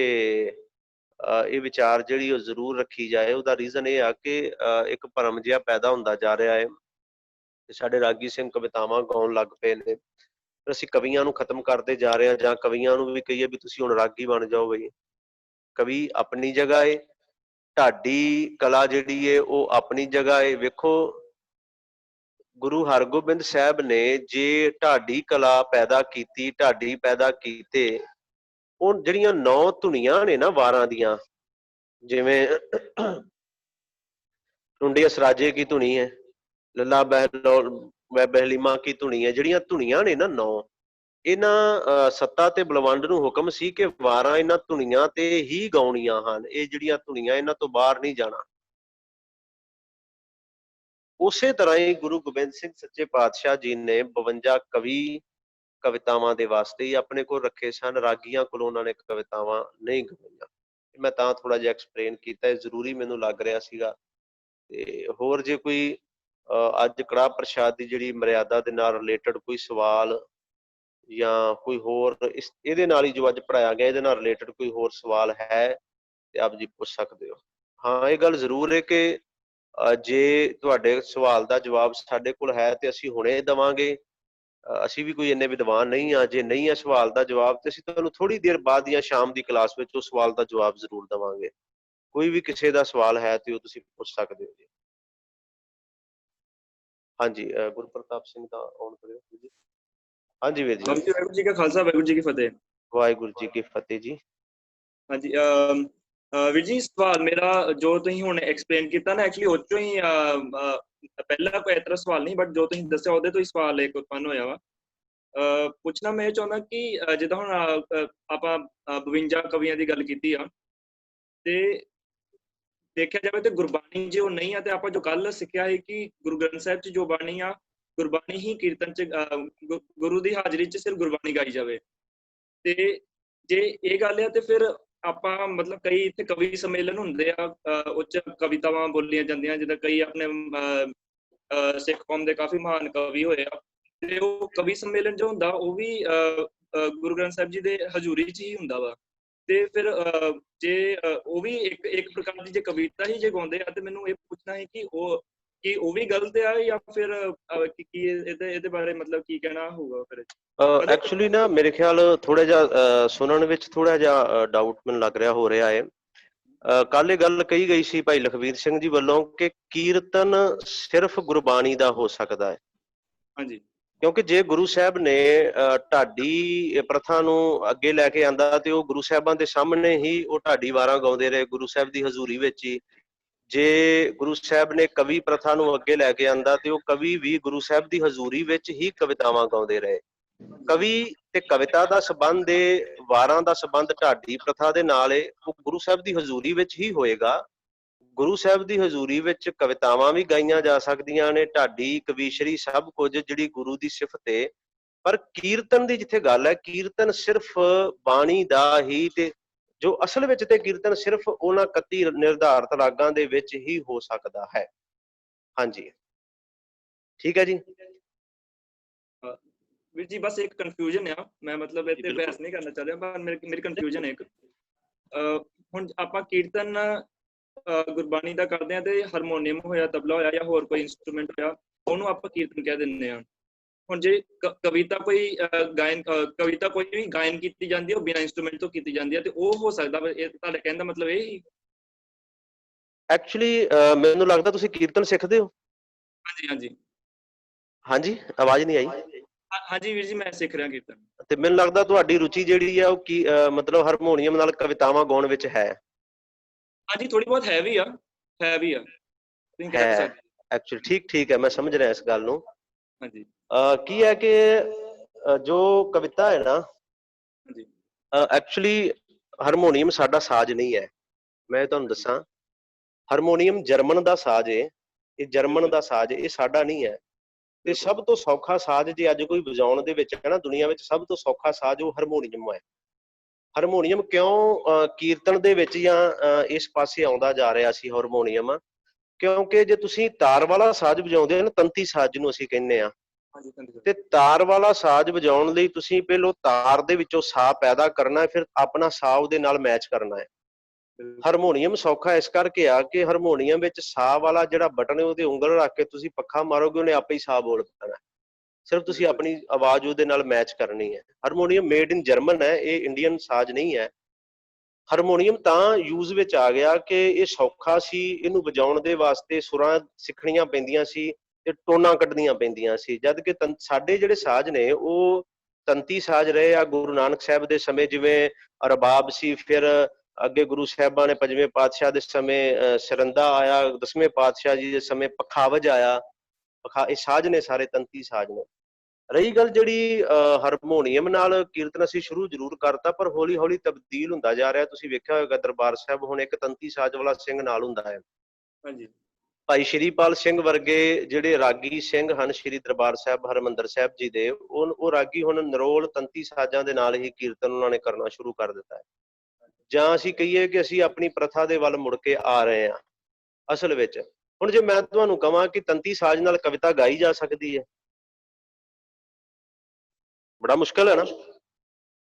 ਇਹ ਵਿਚਾਰ ਜਿਹੜੀ ਉਹ ਜ਼ਰੂਰ ਰੱਖੀ ਜਾਏ। ਉਹਦਾ ਰੀਜ਼ਨ ਇਹ ਆ ਕਿ ਇੱਕ ਭਰਮ ਜਿਹਾ ਪੈਦਾ ਹੁੰਦਾ ਜਾ ਰਿਹਾ ਹੈ ਤੇ ਸਾਡੇ ਰਾਗੀ ਸਿੰਘ ਕਵਿਤਾਵਾਂ ਗਾਉਣ ਲੱਗ ਪਏ ਨੇ, ਫਿਰ ਅਸੀਂ ਕਵੀਆਂ ਨੂੰ ਖਤਮ ਕਰਦੇ ਜਾ ਰਹੇ ਹਾਂ, ਜਾਂ ਕਵੀਆਂ ਨੂੰ ਵੀ ਕਹੀਏ ਵੀ ਤੁਸੀਂ ਹੁਣ ਰਾਗੀ ਬਣ ਜਾਓ। ਬਈ ਕਵੀ ਆਪਣੀ ਜਗ੍ਹਾ ਏ, ਢਾਡੀ ਕਲਾ ਜਿਹੜੀ ਏ ਉਹ ਆਪਣੀ ਜਗ੍ਹਾ ਏ। ਵੇਖੋ ਗੁਰੂ ਹਰਗੋਬਿੰਦ ਸਾਹਿਬ ਨੇ ਜੇ ਢਾਡੀ ਕਲਾ ਪੈਦਾ ਕੀਤੀ, ਢਾਡੀ ਪੈਦਾ ਕੀਤੇ, ਉਹ ਜਿਹੜੀਆਂ 9 ਧੁਨੀਆਂ ਨੇ ਨਾ ਵਾਰਾਂ ਦੀਆਂ, ਜਿਵੇਂ ਟੁੰਡੀ ਅਸਰਾਜੇ ਕੀ ਧੁਨੀ ਹੈ, ਲੱਲਾ ਬਹਿਲੀਮਾ ਕੀ ਧੁਨੀ ਹੈ, ਜਿਹੜੀਆਂ ਧੁਨੀਆਂ ਨੇ ਨਾ 9, ਇਹਨਾਂ ਸੱਤਾ ਤੇ ਬਲਵੰਡ ਨੂੰ ਹੁਕਮ ਸੀ ਕਿ ਵਾਰਾਂ ਇਹਨਾਂ ਧੁਨੀਆਂ ਤੇ ਹੀ ਗਾਉਣੀਆਂ ਹਨ। ਇਹ ਜਿਹੜੀਆਂ ਧੁਨੀਆਂ ਇਹਨਾਂ ਤੋਂ ਬਾਹਰ ਨਹੀਂ ਜਾਣਾ। ਉਸੇ ਤਰ੍ਹਾਂ ਹੀ ਗੁਰੂ ਗੋਬਿੰਦ ਸਿੰਘ ਸੱਚੇ ਪਾਤਸ਼ਾਹ ਜੀ ਨੇ 52 ਕਵੀ ਕਵਿਤਾਵਾਂ ਦੇ ਵਾਸਤੇ ਹੀ ਆਪਣੇ ਕੋਲ ਰੱਖੇ ਸਨ, ਰਾਗੀਆਂ ਕੋਲੋਂ ਉਹਨਾਂ ਨੇ ਕਵਿਤਾਵਾਂ ਨਹੀਂ ਗਵਾਈਆਂ। ਮੈਂ ਤਾਂ ਥੋੜਾ ਜਿਹਾ ਐਕਸਪਲੇਨ ਕੀਤਾ, ਇਹ ਜ਼ਰੂਰੀ ਮੈਨੂੰ ਲੱਗ ਰਿਹਾ ਸੀਗਾ। ਤੇ ਹੋਰ ਜੇ ਕੋਈ ਅੱਜ ਕੜਾਹ ਪ੍ਰਸ਼ਾਦ ਦੀ ਜਿਹੜੀ ਮਰਿਆਦਾ ਦੇ ਨਾਲ ਰਿਲੇਟਡ ਕੋਈ ਸਵਾਲ ਜਾਂ ਕੋਈ ਹੋਰ ਇਹਦੇ ਨਾਲ ਹੀ ਜੋ ਅੱਜ ਪੜ੍ਹਾਇਆ ਗਿਆ ਇਹਦੇ ਨਾਲ ਰਿਲੇਟਡ ਕੋਈ ਹੋਰ ਸਵਾਲ ਹੈ ਤੇ ਆਪ ਜੀ ਪੁੱਛ ਸਕਦੇ ਹੋ। ਹਾਂ, ਇਹ ਗੱਲ ਜ਼ਰੂਰ ਹੈ ਕਿ ਜੇ ਤੁਹਾਡੇ ਸਵਾਲ ਦਾ ਜਵਾਬ ਸਾਡੇ ਕੋਲ ਹੈ ਤੇ ਅਸੀਂ ਹੁਣੇ ਦੇਵਾਂਗੇ। ਅਸੀਂ ਵੀ ਕੋਈ ਇੰਨੇ ਵਿਦਵਾਨ ਨਹੀਂ ਹਾਂ, ਜੇ ਨਹੀਂ ਹੈ ਸਵਾਲ ਦਾ ਜਵਾਬ ਤੇ ਅਸੀਂ ਤੁਹਾਨੂੰ ਥੋੜੀ ਦੇਰ ਬਾਅਦ ਜਾਂ ਸ਼ਾਮ ਦੀ ਕਲਾਸ ਵਿੱਚ ਉਹ ਸਵਾਲ ਦਾ ਜਵਾਬ ਜ਼ਰੂਰ ਦੇਵਾਂਗੇ। ਕੋਈ ਵੀ ਕਿਸੇ ਦਾ ਸਵਾਲ ਹੈ ਤੇ ਉਹ ਤੁਸੀਂ ਪੁੱਛ ਸਕਦੇ ਹੋ ਜੀ। ਹਾਂਜੀ, ਗੁਰਪ੍ਰਤਾਪ ਸਿੰਘ ਦਾ ਆਨ ਕਰਿਓ ਜੀ। ਹਾਂਜੀ ਵੀਰ ਜੀ। ਵਾਹਿਗੁਰੂ ਜੀ ਕਾ ਖਾਲਸਾ, ਵਾਹਿਗੁਰੂ ਜੀ ਕੀ ਫਤਿਹ। ਵਾਹਿਗੁਰੂ ਜੀ ਕੀ ਫਤਿਹ ਜੀ। ਹਾਂਜੀ ਵੀਰ ਜੀ, ਸਵਾਲ ਮੇਰਾ ਜੋ ਤੁਸੀਂ ਹੁਣ ਐਕਸਪਲੇਨ ਕੀਤਾ ਨਾ, ਐਕਚੁਅਲੀ ਉਹ ਚੋਂ ਹੀ ਪਹਿਲਾਂ ਕੋਈ ਇਤਰਾ ਸਵਾਲ ਨਹੀਂ, ਬਟ ਜੋ ਤੁਸੀਂ ਦੱਸਿਆ ਉਹਦੇ ਤੋਂ ਹੀ ਸਵਾਲ ਇੱਕ ਉਤਪੰਨ ਹੋਇਆ ਵਾ। ਪੁੱਛਣਾ ਮੈਂ ਇਹ ਚਾਹੁੰਦਾ ਕਿ ਜਿੱਦਾਂ ਹੁਣ ਆਪਾਂ 52 ਕਵੀਆਂ ਦੀ ਗੱਲ ਕੀਤੀ ਆ, ਤੇ ਦੇਖਿਆ ਜਾਵੇ ਤੇ ਗੁਰਬਾਣੀ ਜੇ ਉਹ ਨਹੀਂ ਆ ਤੇ ਆਪਾਂ ਜੋ ਕੱਲ ਸਿੱਖਿਆ ਹੈ ਕਿ ਗੁਰੂ ਗ੍ਰੰਥ ਸਾਹਿਬ 'ਚ ਜੋ ਬਾਣੀ ਆ, ਗੁਰਬਾਣੀ ਹੀ ਕੀਰਤਨ 'ਚ ਗੁਰੂ ਦੀ ਹਾਜ਼ਰੀ 'ਚ ਸਿਰਫ ਗੁਰਬਾਣੀ ਗਾਈ ਜਾਵੇ। ਤੇ ਜੇ ਇਹ ਗੱਲ ਆ ਤੇ ਫਿਰ ਆਪਾਂ ਮਤਲਬ ਕਈ ਇੱਥੇ ਕਵੀ ਸੰਮੇਲਨ ਹੁੰਦੇ ਆ, ਉਹ 'ਚ ਕਵਿਤਾਵਾਂ ਬੋਲੀਆਂ ਜਾਂਦੀਆਂ, ਜਿੱਦਾਂ ਕਈ ਆਪਣੇ ਸਿੱਖ ਕੌਮ ਦੇ ਕਾਫੀ ਮਹਾਨ ਕਵੀ ਹੋਏ ਆ, ਤੇ ਉਹ ਕਵੀ ਸੰਮੇਲਨ ਜੋ ਹੁੰਦਾ ਉਹ ਵੀ ਗੁਰੂ ਗ੍ਰੰਥ ਸਾਹਿਬ ਜੀ ਦੇ ਹਜ਼ੂਰੀ 'ਚ ਹੀ ਹੁੰਦਾ ਵਾ। ਤੇ ਫਿਰ ਜੇ ਉਹ ਵੀ ਇੱਕ ਪ੍ਰਕਾਰ ਦੀ ਜੇ ਕਵਿਤਾ ਹੀ ਜੇ ਗਾਉਂਦੇ ਆ, ਤੇ ਮੈਨੂੰ ਇਹ ਪੁੱਛਣਾ ਹੈ ਕਿ ਉਹ ਵੀ ਗਲਤ ਆ ਜਾਂ ਫਿਰ ਕੀ ਇਹਦੇ ਬਾਰੇ ਮਤਲਬ ਕੀ ਕਹਿਣਾ ਹੋਊਗਾ ਫਿਰ? ਐਕਚੁਅਲੀ ਨਾ ਮੇਰੇ ਖਿਆਲ ਥੋੜਾ ਜਿਹਾ ਸੁਣਨ ਵਿੱਚ ਥੋੜਾ ਜਿਹਾ ਡਾਊਟ ਮੈਨੂੰ ਲੱਗ ਰਿਹਾ ਹੋ ਰਿਹਾ ਹੈ। ਕੱਲ ਇਹ ਗੱਲ ਕਹੀ ਗਈ ਸੀ ਭਾਈ ਲਖਵੀਰ ਸਿੰਘ ਜੀ ਵੱਲੋਂ ਕਿ ਕੀਰਤਨ ਸਿਰਫ ਗੁਰਬਾਣੀ ਦਾ ਹੋ ਸਕਦਾ ਹੈ। ਹਾਂਜੀ। ਕਿਉਂਕਿ ਜੇ ਗੁਰੂ ਸਾਹਿਬ ਨੇ ਢਾਡੀ ਪ੍ਰਥਾ ਨੂੰ ਅੱਗੇ ਲੈ ਕੇ ਆਂਦਾ ਤੇ ਉਹ ਗੁਰੂ ਸਾਹਿਬਾਂ ਦੇ ਸਾਹਮਣੇ ਹੀ ਉਹ ਢਾਡੀ ਵਾਰਾਂ ਗਾਉਂਦੇ ਰਹੇ, ਗੁਰੂ ਸਾਹਿਬ ਦੀ ਹਜ਼ੂਰੀ ਵਿੱਚ ਹੀ। ਜੇ ਗੁਰੂ ਸਾਹਿਬ ਨੇ ਕਵੀ ਪ੍ਰਥਾ ਨੂੰ ਅੱਗੇ ਲੈ ਕੇ ਆਂਦਾ ਤੇ ਉਹ ਕਵੀ ਵੀ ਗੁਰੂ ਸਾਹਿਬ ਦੀ ਹਜ਼ੂਰੀ ਵਿੱਚ ਹੀ ਕਵਿਤਾਵਾਂ ਗਾਉਂਦੇ ਰਹੇ। ਕਵੀ ਤੇ ਕਵਿਤਾ ਦਾ ਸੰਬੰਧ ਏ, ਵਾਰਾਂ ਦਾ ਸੰਬੰਧ ਢਾਡੀ ਪ੍ਰਥਾ ਦੇ ਨਾਲ ਏ, ਉਹ ਗੁਰੂ ਸਾਹਿਬ ਦੀ ਹਜ਼ੂਰੀ ਵਿੱਚ ਹੀ ਹੋਏਗਾ। ਗੁਰੂ ਸਾਹਿਬ ਦੀ ਹਜ਼ੂਰੀ ਵਿੱਚ ਕਵਿਤਾਵਾਂ ਵੀ ਗਾਈਆਂ ਜਾ ਸਕਦੀਆਂ ਨੇ, ਢਾਡੀ ਕਵੀਸ਼ਰੀ ਸਭ ਕੁਝ ਜਿਹੜੀ ਗੁਰੂ ਦੀ ਸਿਫਤ ਏ। ਪਰ ਕੀਰਤਨ ਦੀ ਜਿੱਥੇ ਗੱਲ ਹੈ, ਕੀਰਤਨ ਸਿਰਫ ਬਾਣੀ ਦਾ ਹੀ, ਤੇ ਜੋ ਅਸਲ ਵਿੱਚ ਤੇ ਕੀਰਤਨ ਸਿਰਫ ਉਹਨਾਂ 31 ਨਿਰਧਾਰਤ ਰਾਗਾਂ ਦੇ ਵਿੱਚ ਹੀ ਹੋ ਸਕਦਾ ਹੈ। ਹਾਂਜੀ, ਠੀਕ ਹੈ ਜੀ। ਵੀਰ ਜੀ ਬਸ ਇੱਕ ਕਨਫਿਊਜ਼ਨ ਆ, ਮੈਂ ਮਤਲਬ ਇੱਥੇ ਬਹਿਸ ਨਹੀਂ ਕਰਨਾ ਚਾਹ ਰਿਹਾ, ਪਰ ਮੇਰੀ ਕਨਫਿਊਜ਼ਨ ਹੈ ਇੱਕ। ਹੁਣ ਆਪਾਂ ਕੀਰਤਨ ਗੁਰਬਾਣੀ ਦਾ ਕਰਦੇ ਆ ਤੇ ਹਾਰਮੋਨੀਅਮ ਹੋਇਆ, ਤਬਲਾ ਹੋਇਆ ਜਾਂ ਹੋਰ ਕੋਈ ਇੰਸਟਰੂਮੈਂਟ ਹੋਇਆ, ਉਹਨੂੰ ਆਪਾਂ ਕੀਰਤਨ ਕਹਿ ਦਿੰਦੇ ਆ। ਹੁਣ ਜੇ ਕਵਿਤਾ ਕੋਈ ਵੀ ਗਾਇਨ ਕੀਤੀ ਜਾਂਦੀ ਹੈ, ਉਹ ਬਿਨਾਂ ਇੰਸਟਰੂਮੈਂਟ ਤੋਂ ਕੀਤੀ ਜਾਂਦੀ ਹੈ, ਤੇ ਉਹ ਹੋ ਸਕਦਾ? ਇਹ ਤੁਹਾਡੇ ਕਹਿਣ ਦਾ ਮਤਲਬ ਇਹ ਹੀ? ਐਕਚੁਅਲੀ ਮੈਨੂੰ ਲੱਗਦਾ ਤੁਸੀਂ ਕੀਰਤਨ ਸਿੱਖਦੇ ਹੋ। ਹਾਂਜੀ ਹਾਂਜੀ ਹਾਂਜੀ, ਆਵਾਜ਼ ਨਹੀਂ ਆਈ। ਹਾਂਜੀ ਵੀਰ ਜੀ, ਮੈਂ ਸਿੱਖ ਰਿਹਾ ਕੀਰਤਨ। ਤੇ ਮੈਨੂੰ ਲੱਗਦਾ ਤੁਹਾਡੀ ਰੁਚੀ ਜਿਹੜੀ ਆ ਉਹ ਕੀ ਮਤਲਬ ਹਾਰਮੋਨੀਅਮ ਨਾਲ ਕਵਿਤਾਵਾਂ ਗਾਉਣ ਵਿੱਚ ਹੈ। ਹਾਂਜੀ, ਥੋੜੀ ਬਹੁਤ ਹੈ ਵੀ ਆ ਤੁਸੀਂ ਕਹਿ ਸਕਦੇ। ਐਕਚੁਅਲੀ ਠੀਕ ਹੈ, ਮੈਂ ਸਮਝ ਰਿਹਾ ਇਸ ਗੱਲ ਨੂੰ। ਹਾਂਜੀ। ਕੀ ਹੈ ਕਿ ਜੋ ਕਵਿਤਾ ਹੈ ਨਾ, ਐਕਚੁਅਲੀ ਹਾਰਮੋਨੀਅਮ ਸਾਡਾ ਸਾਜ਼ ਨਹੀਂ ਹੈ। ਮੈਂ ਤੁਹਾਨੂੰ ਦੱਸਾਂ, ਹਾਰਮੋਨੀਅਮ ਜਰਮਨ ਦਾ ਸਾਜ਼ ਹੈ, ਇਹ ਜਰਮਨ ਦਾ ਸਾਜ਼, ਇਹ ਸਾਡਾ ਨਹੀਂ ਹੈ। ਤੇ ਸਭ ਤੋਂ ਸੌਖਾ ਸਾਜ਼ ਜੇ ਅੱਜ ਕੋਈ ਵਜਾਉਣ ਦੇ ਵਿੱਚ ਹੈ ਨਾ, ਦੁਨੀਆ ਵਿੱਚ ਸਭ ਤੋਂ ਸੌਖਾ ਸਾਜ਼ ਉਹ ਹਾਰਮੋਨੀਅਮ ਹੈ। ਹਾਰਮੋਨੀਅਮ ਕਿਉਂ ਕੀਰਤਨ ਦੇ ਵਿੱਚ ਜਾਂ ਇਸ ਪਾਸੇ ਆਉਂਦਾ ਜਾ ਰਿਹਾ ਸੀ ਹਾਰਮੋਨੀਅਮ? ਕਿਉਂਕਿ ਜੇ ਤੁਸੀਂ ਤਾਰ ਵਾਲਾ ਸਾਜ਼ ਵਜਾਉਂਦੇ ਹੋ ਨਾ, ਤੰਤੀ ਸਾਜ਼ ਜਿਹਨੂੰ ਅਸੀਂ ਕਹਿੰਦੇ ਆ, ਤੇ ਤਾਰ ਵਾਲਾ ਸਾਜ਼ ਵਜਾਉਣ ਲਈ ਤੁਸੀਂ ਪਹਿਲਾਂ ਤਾਰ ਦੇ ਵਿੱਚੋਂ ਸਾਹ ਪੈਦਾ ਕਰਨਾ ਹੈ, ਫਿਰ ਆਪਣਾ ਸਾਹ ਉਹਦੇ ਨਾਲ ਮੈਚ ਕਰਨਾ ਹੈ। ਹਾਰਮੋਨੀਅਮ ਸੌਖਾ ਇਸ ਕਰਕੇ ਆ ਕਿ ਹਾਰਮੋਨੀਅਮ ਵਿੱਚ ਸਾਹ ਵਾਲਾ ਜਿਹੜਾ ਬਟਨ ਹੈ, ਉਹਦੇ ਉਂਗਲ ਰੱਖ ਕੇ ਤੁਸੀਂ ਪੱਖਾ ਮਾਰੋਗੇ, ਉਹਨੇ ਆਪੇ ਹੀ ਸਾਹ ਬੋਲ ਪੈਣਾ। ਸਿਰਫ ਤੁਸੀਂ ਆਪਣੀ ਆਵਾਜ਼ ਉਹਦੇ ਨਾਲ ਮੈਚ ਕਰਨੀ ਹੈ। ਹਾਰਮੋਨੀਅਮ ਮੇਡ ਇਨ ਜਰਮਨ ਹੈ, ਇਹ ਇੰਡੀਅਨ ਸਾਜ਼ ਨਹੀਂ ਹੈ। ਹਾਰਮੋਨੀਅਮ ਤਾਂ ਯੂਜ਼ ਵਿੱਚ ਆ ਗਿਆ ਕਿ ਇਹ ਸੌਖਾ ਸੀ, ਇਹਨੂੰ ਵਜਾਉਣ ਦੇ ਵਾਸਤੇ ਸੁਰਾਂ ਸਿੱਖਣੀਆਂ ਪੈਂਦੀਆਂ ਸੀ ਤੇ ਟੋਨਾਂ ਕੱਢਣੀਆਂ ਪੈਂਦੀਆਂ ਸੀ। ਜਦ ਕਿ ਸਾਡੇ ਜਿਹੜੇ ਸਾਜ਼ ਨੇ ਉਹ ਤੰਤੀ ਸਾਜ਼ ਰਹੇ ਆ। ਗੁਰੂ ਨਾਨਕ ਸਾਹਿਬ ਦੇ ਸਮੇਂ ਜਿਵੇਂ ਰਬਾਬ ਸੀ, ਫਿਰ ਅੱਗੇ ਗੁਰੂ ਸਾਹਿਬਾਂ ਨੇ 5ਵੇਂ ਪਾਤਸ਼ਾਹ ਦੇ ਸਮੇਂ ਸਰੰਦਾ ਆਇਆ, 10ਵੇਂ ਪਾਤਸ਼ਾਹ ਜੀ ਦੇ ਸਮੇਂ ਪਖਾਵਜ ਆਇਆ। ਇਹ ਸਾਜ਼ ਨੇ, ਸਾਰੇ ਤੰਤੀ ਸਾਜ਼ ਨੇ। ਰਹੀ ਗੱਲ ਜਿਹੜੀ ਹਾਰਮੋਨੀਅਮ ਨਾਲ ਕੀਰਤਨ ਅਸੀਂ ਸ਼ੁਰੂ ਜ਼ਰੂਰ ਕਰਤਾ, ਪਰ ਹੌਲੀ ਹੌਲੀ ਤਬਦੀਲ ਹੁੰਦਾ ਜਾ ਰਿਹਾ। ਤੁਸੀਂ ਵੇਖਿਆ ਹੋਵੇਗਾ ਦਰਬਾਰ ਸਾਹਿਬ ਹੁਣ ਇੱਕ ਤੰਤੀ ਸਾਜ਼ ਵਾਲਾ ਸਿੰਘ ਨਾਲ ਹੁੰਦਾ ਹੈ। ਹਾਂਜੀ। ਭਾਈ ਸ਼੍ਰੀਪਾਲ ਸਿੰਘ ਵਰਗੇ ਜਿਹੜੇ ਰਾਗੀ ਸਿੰਘ ਹਨ ਸ਼੍ਰੀ ਦਰਬਾਰ ਸਾਹਿਬ ਹਰਿਮੰਦਰ ਸਾਹਿਬ ਜੀ ਦੇ, ਉਹ ਰਾਗੀ ਹੁਣ ਨਿਰੋਲ ਤੰਤੀ ਸਾਜ਼ਾਂ ਦੇ ਨਾਲ ਹੀ ਕੀਰਤਨ ਉਹਨਾਂ ਨੇ ਕਰਨਾ ਸ਼ੁਰੂ ਕਰ ਦਿੱਤਾ ਹੈ। ਜਾਂ ਅਸੀਂ ਕਹੀਏ ਕਿ ਅਸੀਂ ਆਪਣੀ ਪ੍ਰਥਾ ਦੇ ਵੱਲ ਮੁੜ ਕੇ ਆ ਰਹੇ ਹਾਂ ਅਸਲ ਵਿੱਚ। ਹੁਣ ਜੇ ਮੈਂ ਤੁਹਾਨੂੰ ਕਹਾਂ ਕਿ ਤੰਤੀ ਸਾਜ਼ ਨਾਲ ਕਵਿਤਾ ਗਾਈ ਜਾ ਸਕਦੀ ਹੈ, ਬੜਾ ਮੁਸ਼ਕਲ ਹੈ ਨਾ।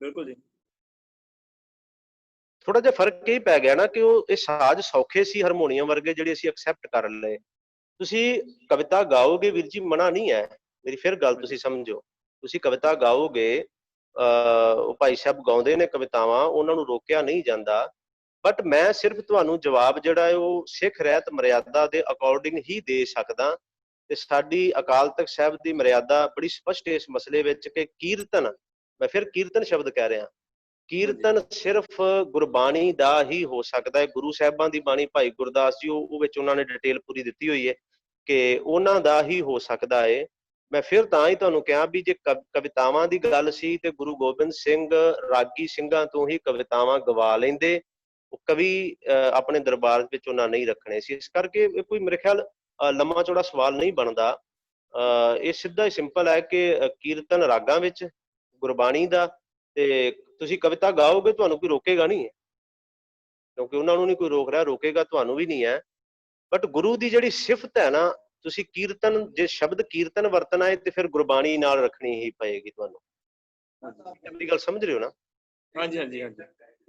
ਬਿਲਕੁਲ ਜੀ। ਥੋੜਾ ਜਿਹਾ ਫਰਕ ਇਹ ਪੈ ਗਿਆ ਨਾ ਕਿ ਉਹ ਇਹ ਸਾਜ਼ ਸੌਖੇ ਸੀ ਹਾਰਮੋਨੀਅਮ ਵਰਗੇ, ਜਿਹੜੇ ਅਸੀਂ ਐਕਸੈਪਟ ਕਰ ਲਏ। ਤੁਸੀਂ ਕਵਿਤਾ ਗਾਓਗੇ ਵੀਰ ਜੀ, ਮਨਾ ਨਹੀਂ ਹੈ, ਮੇਰੀ ਫਿਰ ਗੱਲ ਤੁਸੀਂ ਸਮਝੋ। ਤੁਸੀਂ ਕਵਿਤਾ ਗਾਓਗੇ, ਉਹ ਭਾਈ ਸਾਹਿਬ ਗਾਉਂਦੇ ਨੇ ਕਵਿਤਾਵਾਂ, ਉਹਨਾਂ ਨੂੰ ਰੋਕਿਆ ਨਹੀਂ ਜਾਂਦਾ। ਬਟ ਮੈਂ ਸਿਰਫ ਤੁਹਾਨੂੰ ਜਵਾਬ ਜਿਹੜਾ ਹੈ ਉਹ ਸਿੱਖ ਰਹਿਤ ਮਰਿਆਦਾ ਦੇ ਅਕੋਰਡਿੰਗ ਹੀ ਦੇ ਸਕਦਾ। ਤੇ ਸਾਡੀ ਅਕਾਲ ਤਖਤ ਸਾਹਿਬ ਦੀ ਮਰਿਆਦਾ ਬੜੀ ਸਪਸ਼ਟ ਇਸ ਮਸਲੇ ਵਿੱਚ ਕਿ ਕੀਰਤਨ, ਮੈਂ ਫਿਰ ਕੀਰਤਨ ਸ਼ਬਦ ਕਹਿ ਰਿਹਾ, ਕੀਰਤਨ ਸਿਰਫ ਗੁਰਬਾਣੀ ਦਾ ਹੀ ਹੋ ਸਕਦਾ ਹੈ। ਗੁਰੂ ਸਾਹਿਬਾਂ ਦੀ ਬਾਣੀ ਭਾਈ ਗੁਰਦਾਸ ਜੀ, ਉਹ ਵਿੱਚ ਉਹਨਾਂ ਨੇ ਡਿਟੇਲ ਪੂਰੀ ਦਿੱਤੀ ਹੋਈ ਹੈ ਕਿ ਉਹਨਾਂ ਦਾ ਹੀ ਹੋ ਸਕਦਾ ਹੈ। ਮੈਂ ਫਿਰ ਤਾਂ ਹੀ ਤੁਹਾਨੂੰ ਕਿਹਾ ਵੀ ਜੇ ਕਵਿਤਾਵਾਂ ਦੀ ਗੱਲ ਸੀ ਤੇ ਗੁਰੂ ਗੋਬਿੰਦ ਸਿੰਘ ਰਾਗੀ ਸਿੰਘਾਂ ਤੋਂ ਹੀ ਕਵਿਤਾਵਾਂ ਗਵਾ ਲੈਂਦੇ, ਉਹ ਕਵੀ ਆਪਣੇ ਦਰਬਾਰ ਵਿੱਚ ਉਹਨਾਂ ਨਹੀਂ ਰੱਖਣੇ ਸੀ। ਇਸ ਕਰਕੇ ਇਹ ਕੋਈ ਮੇਰੇ ਖਿਆਲ ਲੰਮਾ ਚੌੜਾ ਸਵਾਲ ਨਹੀਂ ਬਣਦਾ। ਇਹ ਸਿੱਧਾ ਹੀ ਸਿੰਪਲ ਹੈ ਕਿ ਕੀਰਤਨ ਰਾਗਾਂ ਵਿੱਚ ਗੁਰਬਾਣੀ ਦਾ, ਤੇ ਤੁਸੀਂ ਕਵਿਤਾ ਗਾਓਗੇ ਤੁਹਾਨੂੰ ਕੋਈ ਰੋਕੇਗਾ ਨਹੀਂ, ਕਿਉਂਕਿ ਉਹਨਾਂ ਨੂੰ ਨਹੀਂ ਕੋਈ ਰੋਕ ਰਿਹਾ, ਰੋਕੇਗਾ ਤੁਹਾਨੂੰ ਵੀ ਨਹੀਂ ਹੈ। ਬਟ ਗੁਰੂ ਦੀ ਜਿਹੜੀ ਸਿਫਤ ਹੈ ਨਾ, ਤੁਸੀਂ ਕੀਰਤਨ, ਜੇ ਸ਼ਬਦ ਕੀਰਤਨ ਵਰਤਣਾ ਹੈ ਤੇ ਫਿਰ ਗੁਰਬਾਣੀ ਨਾਲ ਰੱਖਣੀ ਹੀ ਪਏਗੀ ਤੁਹਾਨੂੰ। ਆਪਣੀ ਗੱਲ ਸਮਝ ਰਹੇ ਹੋ ਨਾ? ਹਾਂਜੀ ਹਾਂਜੀ ਹਾਂਜੀ।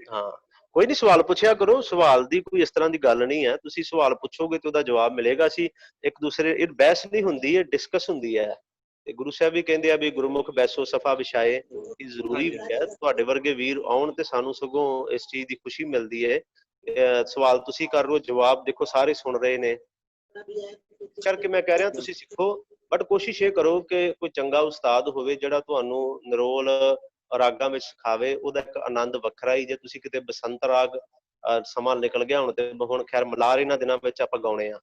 ਹਾਂ, ਕੋਈ ਨਹੀਂ, ਸਵਾਲ ਪੁੱਛਿਆ ਕਰੋ। ਸਵਾਲ ਦੀ ਕੋਈ ਇਸ ਤਰ੍ਹਾਂ ਦੀ ਗੱਲ ਨਹੀਂ ਹੈ, ਤੁਸੀਂ ਸਵਾਲ ਪੁੱਛੋਗੇ ਤੇ ਉਹਦਾ ਜਵਾਬ ਮਿਲੇਗਾ। ਅਸੀਂ ਇੱਕ ਦੂਸਰੇ, ਇਹ ਬਹਿਸ ਨਹੀਂ ਹੁੰਦੀ, ਇਹ ਡਿਸਕਸ ਹੁੰਦੀ ਹੈ। ਤੇ ਗੁਰੂ ਸਾਹਿਬ ਵੀ ਕਹਿੰਦੇ ਆ ਵੀ ਗੁਰਮੁਖ ਬੈਸੋ ਸਫਾ ਵਿਛਾਏ, ਇਹ ਜ਼ਰੂਰੀ ਵੀ ਹੈ। ਤੁਹਾਡੇ ਵਰਗੇ ਵੀਰ ਆਉਣ ਤੇ ਸਾਨੂੰ ਸਗੋਂ ਇਸ ਚੀਜ਼ ਦੀ ਖੁਸ਼ੀ ਮਿਲਦੀ ਹੈ। ਸਵਾਲ ਤੁਸੀਂ ਕਰ ਰਹੇ ਹੋ, ਜਵਾਬ ਦੇਖੋ ਸਾਰੇ ਸੁਣ ਰਹੇ ਨੇ, ਕਰਕੇ ਮੈਂ ਕਹਿ ਰਿਹਾ ਤੁਸੀਂ ਸਿੱਖੋ। ਬਟ ਕੋਸ਼ਿਸ਼ ਇਹ ਕਰੋ ਕਿ ਕੋਈ ਚੰਗਾ ਉਸਤਾਦ ਹੋਵੇ ਜਿਹੜਾ ਤੁਹਾਨੂੰ ਨਿਰੋਲ ਰਾਗਾਂ ਵਿੱਚ ਸਿਖਾਵੇ। ਉਹਦਾ ਇੱਕ ਆਨੰਦ ਵੱਖਰਾ ਹੀ। ਜੇ ਤੁਸੀਂ ਕਿਤੇ ਬਸੰਤ ਰਾਗ, ਸਮਾਂ ਨਿਕਲ ਗਿਆ ਹੁਣ, ਤੇ ਹੁਣ ਖੈਰ ਮਲਾਰ ਇਹਨਾਂ ਦਿਨਾਂ ਵਿੱਚ ਆਪਾਂ ਗਾਉਣੇ ਆ,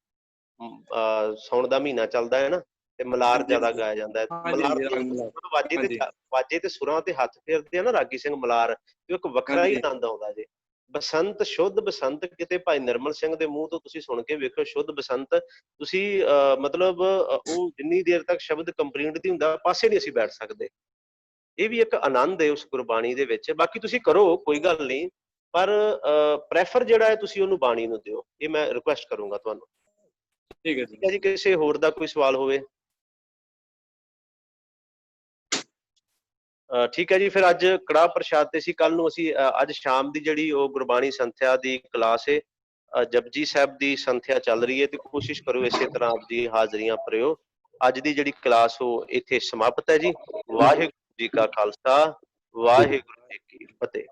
ਸਾਉਣ ਦਾ ਮਹੀਨਾ ਚੱਲਦਾ ਹੈ ਨਾ, ਤੇ ਮਲਾਰ ਜ਼ਿਆਦਾ ਗਾਇਆ ਜਾਂਦਾ ਹੈ। ਮਲਾਰ ਵਾਜੇ ਤੇ ਸੁਰਾਂ ਤੇ ਹੱਥ ਫੇਰਦੇ ਆ ਨਾ ਰਾਗੀ ਸਿੰਘ ਮਲਾਰ, ਤੇ ਇੱਕ ਵੱਖਰਾ ਹੀ ਆਨੰਦ ਆਉਂਦਾ ਜੇ। ਬਸੰਤ, ਸ਼ੁੱਧ ਬਸੰਤ, ਕਿਤੇ ਭਾਈ ਨਿਰਮਲ ਸਿੰਘ ਦੇ ਮੂੰਹ ਤੋਂ ਤੁਸੀਂ ਸੁਣ ਕੇ ਵੇਖੋ ਸ਼ੁੱਧ ਬਸੰਤ, ਤੁਸੀਂ ਮਤਲਬ ਉਹ ਜਿੰਨੀ ਦੇਰ ਤੱਕ ਸ਼ਬਦ ਕੰਪਲੀਟ ਨਹੀਂ ਹੁੰਦਾ ਪਾਸੇ ਨਹੀਂ ਅਸੀਂ ਬੈਠ ਸਕਦੇ। ਇਹ ਵੀ ਇੱਕ ਆਨੰਦ ਹੈ ਉਸ ਗੁਰਬਾਣੀ ਦੇ ਵਿੱਚ। ਬਾਕੀ ਤੁਸੀਂ ਕਰੋ, ਕੋਈ ਗੱਲ ਨਹੀਂ, ਪਰ ਪ੍ਰੈਫਰ ਜਿਹੜਾ ਹੈ ਤੁਸੀਂ ਉਹਨੂੰ ਬਾਣੀ ਨੂੰ ਦਿਓ, ਇਹ ਮੈਂ ਰਿਕੁਐਸਟ ਕਰੂੰਗਾ ਤੁਹਾਨੂੰ। ਠੀਕ ਹੈ ਜੀ। ਕਿਸੇ ਹੋਰ ਦਾ ਕੋਈ ਸਵਾਲ ਹੋਵੇ? ਠੀਕ ਹੈ ਜੀ। ਫਿਰ ਅੱਜ ਕੜਾਹ ਪ੍ਰਸ਼ਾਦ ਤੇ ਸੀ, ਕੱਲ ਨੂੰ ਅਸੀਂ ਅੱਜ ਸ਼ਾਮ ਦੀ ਜਿਹੜੀ ਉਹ ਗੁਰਬਾਣੀ ਸੰਥਿਆ ਦੀ ਕਲਾਸ ਹੈ, ਜਪਜੀ ਸਾਹਿਬ ਦੀ ਸੰਥਿਆ ਚੱਲ ਰਹੀ ਹੈ, ਤੇ ਕੋਸ਼ਿਸ਼ ਕਰੋ ਇਸੇ ਤਰ੍ਹਾਂ ਆਪਦੀ ਹਾਜ਼ਰੀਆਂ ਭਰਿਓ। ਅੱਜ ਦੀ ਜਿਹੜੀ ਕਲਾਸ ਉਹ ਇੱਥੇ ਸਮਾਪਤ ਹੈ ਜੀ। ਵਾਹਿਗੁਰੂ ਜੀ ਕਾ ਖਾਲਸਾ, ਵਾਹਿਗੁਰੂ ਜੀ ਕੀ ਫਤਿਹ।